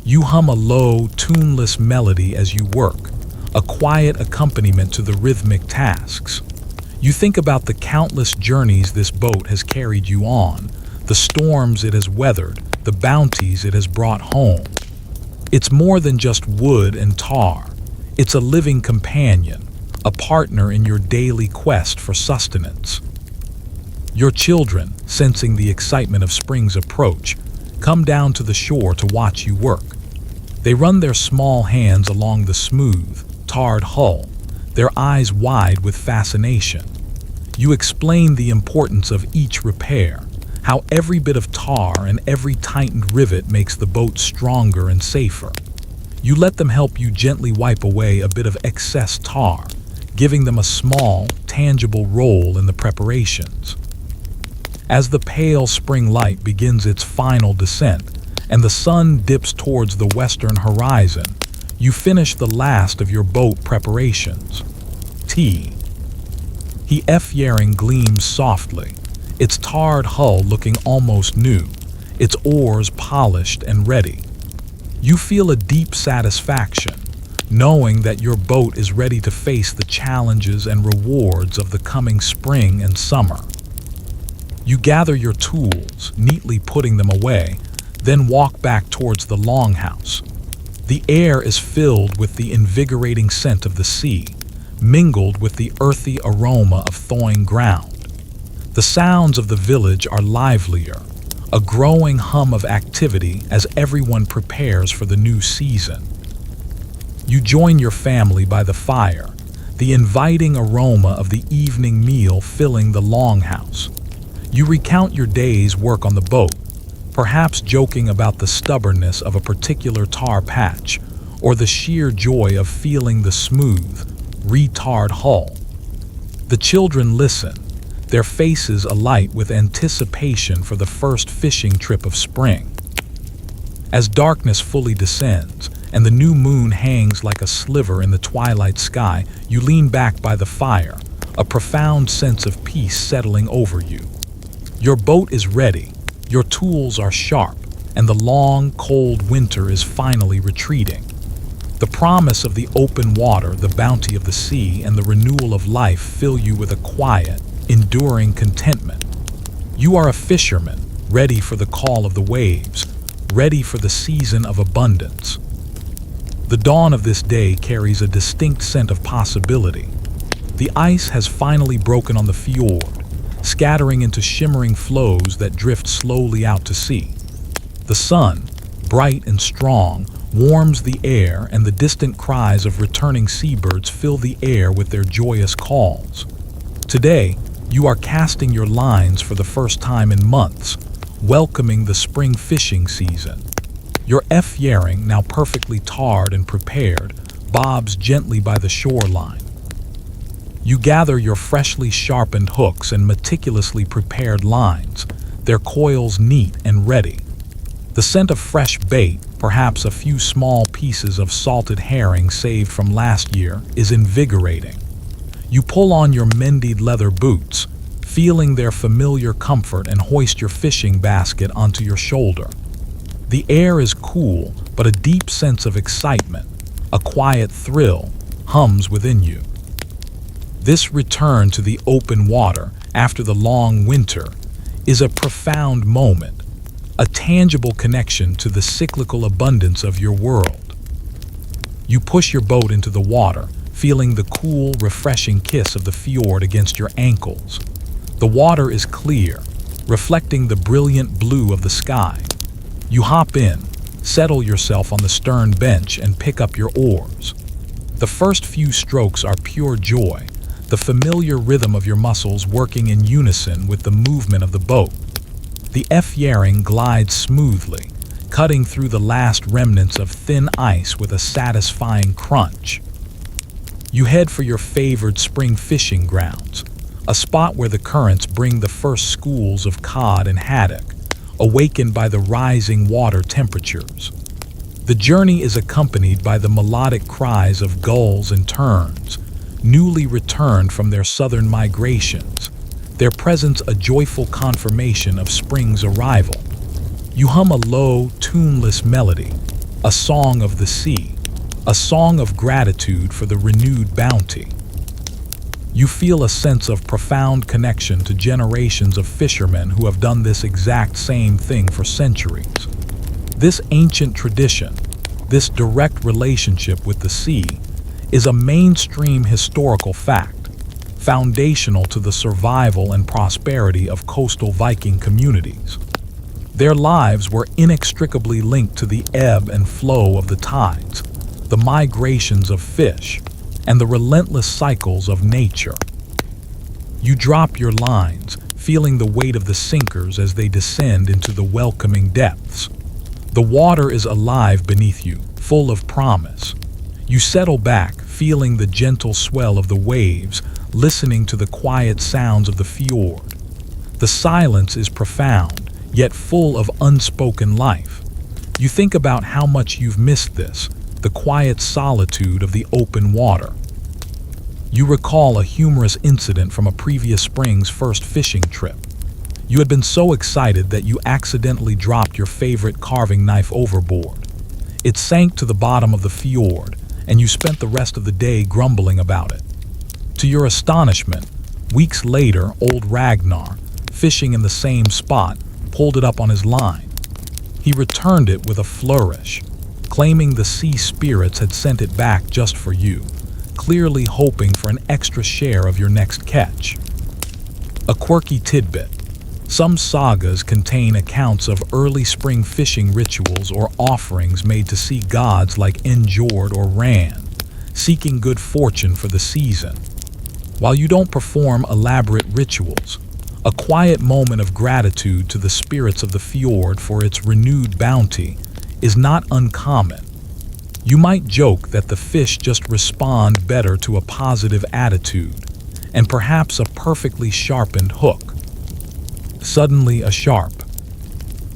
You hum a low, tuneless melody as you work, a quiet accompaniment to the rhythmic tasks. You think about the countless journeys this boat has carried you on, the storms it has weathered, the bounties it has brought home. It's more than just wood and tar. It's a living companion, a partner in your daily quest for sustenance. Your children, sensing the excitement of spring's approach, come down to the shore to watch you work. They run their small hands along the smooth, tarred hull, their eyes wide with fascination. You explain the importance of each repair, how every bit of tar and every tightened rivet makes the boat stronger and safer. You let them help you gently wipe away a bit of excess tar, giving them a small, tangible role in the preparations. As the pale spring light begins its final descent and the sun dips towards the western horizon, you finish the last of your boat preparations. Tea. Fiering gleams softly, its tarred hull looking almost new, its oars polished and ready. You feel a deep satisfaction, knowing that your boat is ready to face the challenges and rewards of the coming spring and summer. You gather your tools, neatly putting them away, then walk back towards the longhouse. The air is filled with the invigorating scent of the sea, mingled with the earthy aroma of thawing ground. The sounds of the village are livelier, a growing hum of activity as everyone prepares for the new season. You join your family by the fire, the inviting aroma of the evening meal filling the longhouse. You recount your day's work on the boat, perhaps joking about the stubbornness of a particular tar patch or the sheer joy of feeling the smooth, re-tarred hull. The children listen, their faces alight with anticipation for the first fishing trip of spring. As darkness fully descends and the new moon hangs like a sliver in the twilight sky, you lean back by the fire, a profound sense of peace settling over you. Your boat is ready, your tools are sharp, and the long, cold winter is finally retreating. The promise of the open water, the bounty of the sea, and the renewal of life fill you with a quiet, enduring contentment. You are a fisherman, ready for the call of the waves, ready for the season of abundance. The dawn of this day carries a distinct scent of possibility. The ice has finally broken on the fjord, scattering into shimmering flows that drift slowly out to sea. The sun, bright and strong, warms the air, and the distant cries of returning seabirds fill the air with their joyous calls. Today, you are casting your lines for the first time in months, welcoming the spring fishing season. Your fiering, now perfectly tarred and prepared, bobs gently by the shoreline. You gather your freshly sharpened hooks and meticulously prepared lines, their coils neat and ready. The scent of fresh bait, perhaps a few small pieces of salted herring saved from last year, is invigorating. You pull on your mended leather boots, feeling their familiar comfort, and hoist your fishing basket onto your shoulder. The air is cool, but a deep sense of excitement, a quiet thrill, hums within you. This return to the open water after the long winter is a profound moment. a tangible connection to the cyclical abundance of your world. You push your boat into the water, feeling the cool, refreshing kiss of the fjord against your ankles. The water is clear, reflecting the brilliant blue of the sky. You hop in, settle yourself on the stern bench, and pick up your oars. The first few strokes are pure joy, the familiar rhythm of your muscles working in unison with the movement of the boat. The F-Yaring glides smoothly, cutting through the last remnants of thin ice with a satisfying crunch. You head for your favored spring fishing grounds, a spot where the currents bring the first schools of cod and haddock, awakened by the rising water temperatures. The journey is accompanied by the melodic cries of gulls and terns, newly returned from their southern migrations, their presence a joyful confirmation of spring's arrival. You hum a low, tuneless melody, a song of the sea, a song of gratitude for the renewed bounty. You feel a sense of profound connection to generations of fishermen who have done this exact same thing for centuries. This ancient tradition, this direct relationship with the sea, is a mainstream historical fact, foundational to the survival and prosperity of coastal Viking communities. Their lives were inextricably linked to the ebb and flow of the tides, the migrations of fish, and the relentless cycles of nature. You drop your lines, feeling the weight of the sinkers as they descend into the welcoming depths. The water is alive beneath you, full of promise. You settle back, feeling the gentle swell of the waves, listening to the quiet sounds of the fjord. The silence is profound, yet full of unspoken life. You think about how much you've missed this, the quiet solitude of the open water. You recall a humorous incident from a previous spring's first fishing trip. You had been so excited that you accidentally dropped your favorite carving knife overboard. It sank to the bottom of the fjord, and you spent the rest of the day grumbling about it. To your astonishment, weeks later, old Ragnar, fishing in the same spot, pulled it up on his line. He returned it with a flourish, claiming the sea spirits had sent it back just for you, clearly hoping for an extra share of your next catch. A quirky tidbit. Some sagas contain accounts of early spring fishing rituals or offerings made to sea gods like Njord or Ran, seeking good fortune for the season. While you don't perform elaborate rituals, a quiet moment of gratitude to the spirits of the fjord for its renewed bounty is not uncommon. You might joke that the fish just respond better to a positive attitude, and perhaps a perfectly sharpened hook. Suddenly a sharp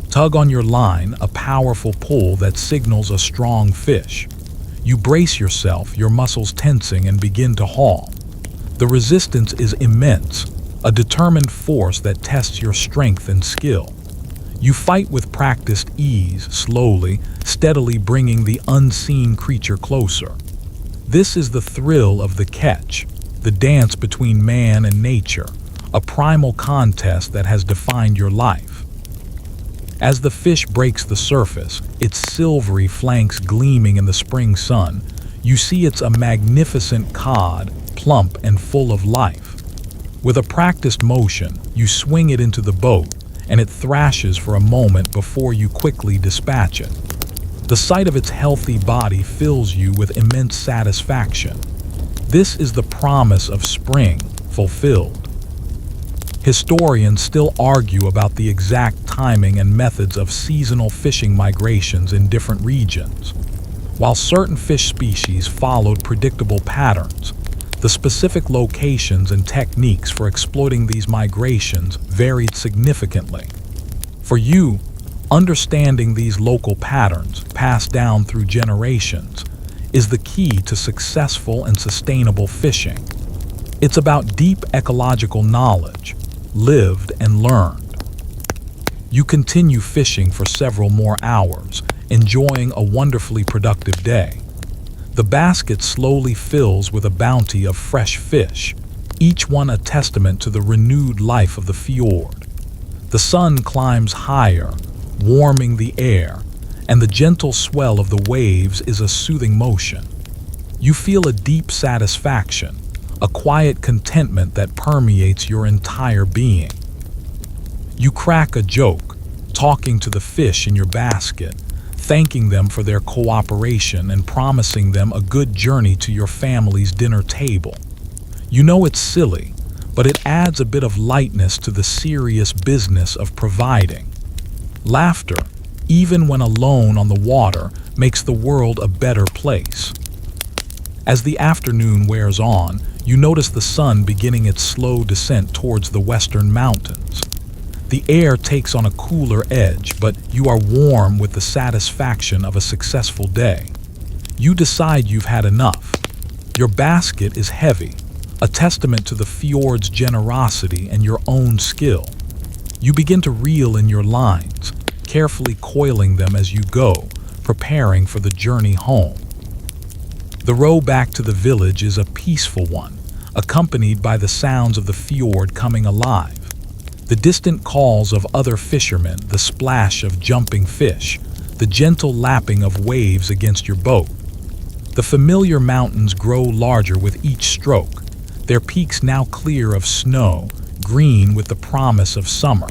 tug on your line, a powerful pull that signals a strong fish. You brace yourself, your muscles tensing, and begin to haul. The resistance is immense, a determined force that tests your strength and skill. You fight with practiced ease, slowly, steadily bringing the unseen creature closer. This is the thrill of the catch, the dance between man and nature, a primal contest that has defined your life. As the fish breaks the surface, its silvery flanks gleaming in the spring sun, you see it's a magnificent cod, plump and full of life. With a practiced motion, you swing it into the boat, and it thrashes for a moment before you quickly dispatch it. The sight of its healthy body fills you with immense satisfaction. This is the promise of spring fulfilled. Historians still argue about the exact timing and methods of seasonal fishing migrations in different regions. While certain fish species followed predictable patterns, the specific locations and techniques for exploiting these migrations varied significantly. For you, understanding these local patterns, passed down through generations, is the key to successful and sustainable fishing. It's about deep ecological knowledge, lived and learned. You continue fishing for several more hours, enjoying a wonderfully productive day. The basket slowly fills with a bounty of fresh fish, each one a testament to the renewed life of the fjord. The sun climbs higher, warming the air, and the gentle swell of the waves is a soothing motion. You feel a deep satisfaction, a quiet contentment that permeates your entire being. You crack a joke, talking to the fish in your basket, thanking them for their cooperation and promising them a good journey to your family's dinner table. You know it's silly, but it adds a bit of lightness to the serious business of providing. Laughter, even when alone on the water, makes the world a better place. As the afternoon wears on, you notice the sun beginning its slow descent towards the western mountains. The air takes on a cooler edge, but you are warm with the satisfaction of a successful day. You decide you've had enough. Your basket is heavy, a testament to the fjord's generosity and your own skill. You begin to reel in your lines, carefully coiling them as you go, preparing for the journey home. The row back to the village is a peaceful one, accompanied by the sounds of the fjord coming alive. The distant calls of other fishermen, the splash of jumping fish, the gentle lapping of waves against your boat. The familiar mountains grow larger with each stroke, their peaks now clear of snow, green with the promise of summer.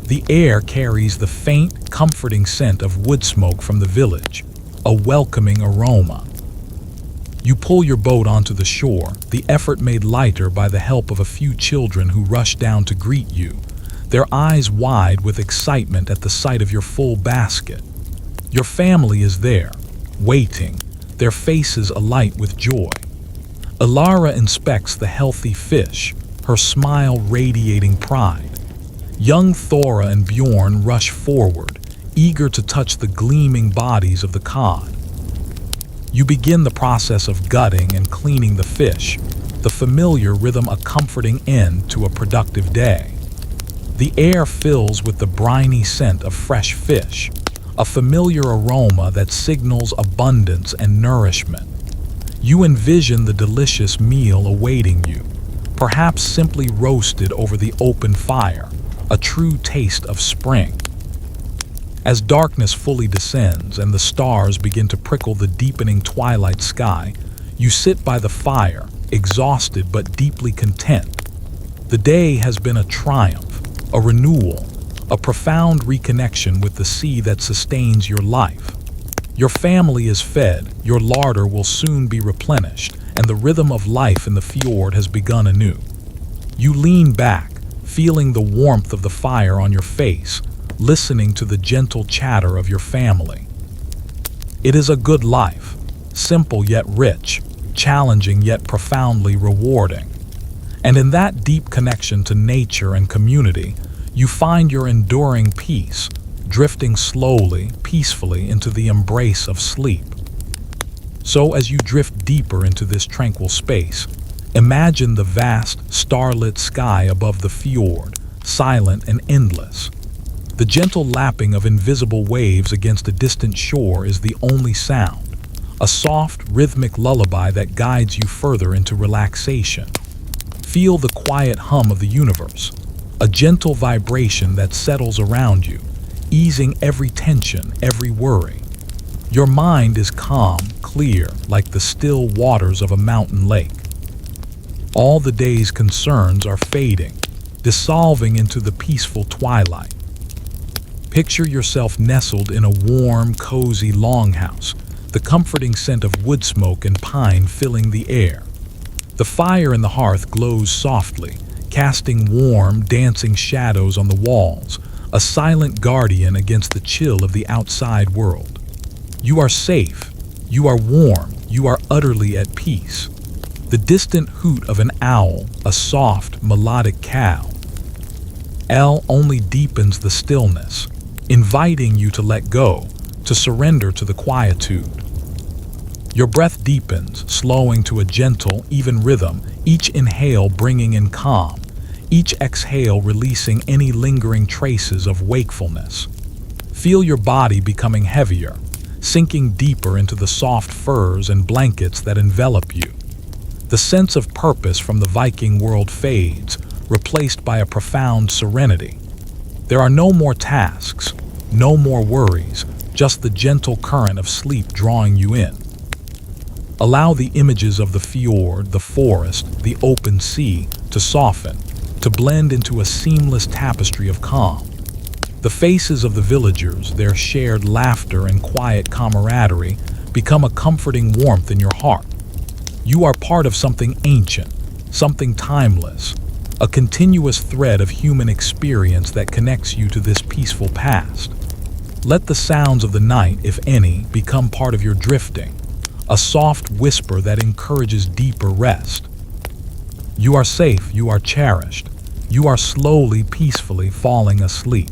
The air carries the faint, comforting scent of wood smoke from the village, a welcoming aroma. You pull your boat onto the shore, the effort made lighter by the help of a few children who rush down to greet you, their eyes wide with excitement at the sight of your full basket. Your family is there, waiting, their faces alight with joy. Alara inspects the healthy fish, her smile radiating pride. Young Thora and Bjorn rush forward, eager to touch the gleaming bodies of the cod. You begin the process of gutting and cleaning the fish, the familiar rhythm a comforting end to a productive day. The air fills with the briny scent of fresh fish, a familiar aroma that signals abundance and nourishment. You envision the delicious meal awaiting you, perhaps simply roasted over the open fire, a true taste of spring. As darkness fully descends and the stars begin to prickle the deepening twilight sky, you sit by the fire, exhausted but deeply content. The day has been a triumph, a renewal, a profound reconnection with the sea that sustains your life. Your family is fed, your larder will soon be replenished, and the rhythm of life in the fjord has begun anew. You lean back, feeling the warmth of the fire on your face, listening to the gentle chatter of your family. It is a good life, simple yet rich, challenging yet profoundly rewarding. And in that deep connection to nature and community, you find your enduring peace, drifting slowly, peacefully into the embrace of sleep. So as you drift deeper into this tranquil space, imagine the vast, starlit sky above the fjord, silent and endless. The gentle lapping of invisible waves against a distant shore is the only sound, a soft, rhythmic lullaby that guides you further into relaxation. Feel the quiet hum of the universe, a gentle vibration that settles around you, easing every tension, every worry. Your mind is calm, clear, like the still waters of a mountain lake. All the day's concerns are fading, dissolving into the peaceful twilight. Picture yourself nestled in a warm, cozy longhouse, the comforting scent of wood smoke and pine filling the air. The fire in the hearth glows softly, casting warm, dancing shadows on the walls, a silent guardian against the chill of the outside world. You are safe, you are warm, you are utterly at peace. The distant hoot of an owl, a soft, melodic cow, only deepens the stillness, inviting you to let go, to surrender to the quietude. Your breath deepens, slowing to a gentle, even rhythm, each inhale bringing in calm, each exhale releasing any lingering traces of wakefulness. Feel your body becoming heavier, sinking deeper into the soft furs and blankets that envelop you. The sense of purpose from the Viking world fades, replaced by a profound serenity. There are no more tasks, No more worries, just the gentle current of sleep drawing you in. Allow the images of the fjord, the forest, the open sea to soften, to blend into a seamless tapestry of calm. The faces of the villagers, their shared laughter and quiet camaraderie, become a comforting warmth in your heart. You are part of something ancient, something timeless, a continuous thread of human experience that connects you to this peaceful past. Let the sounds of the night, if any, become part of your drifting, a soft whisper that encourages deeper rest. You are safe, you are cherished, you are slowly, peacefully falling asleep.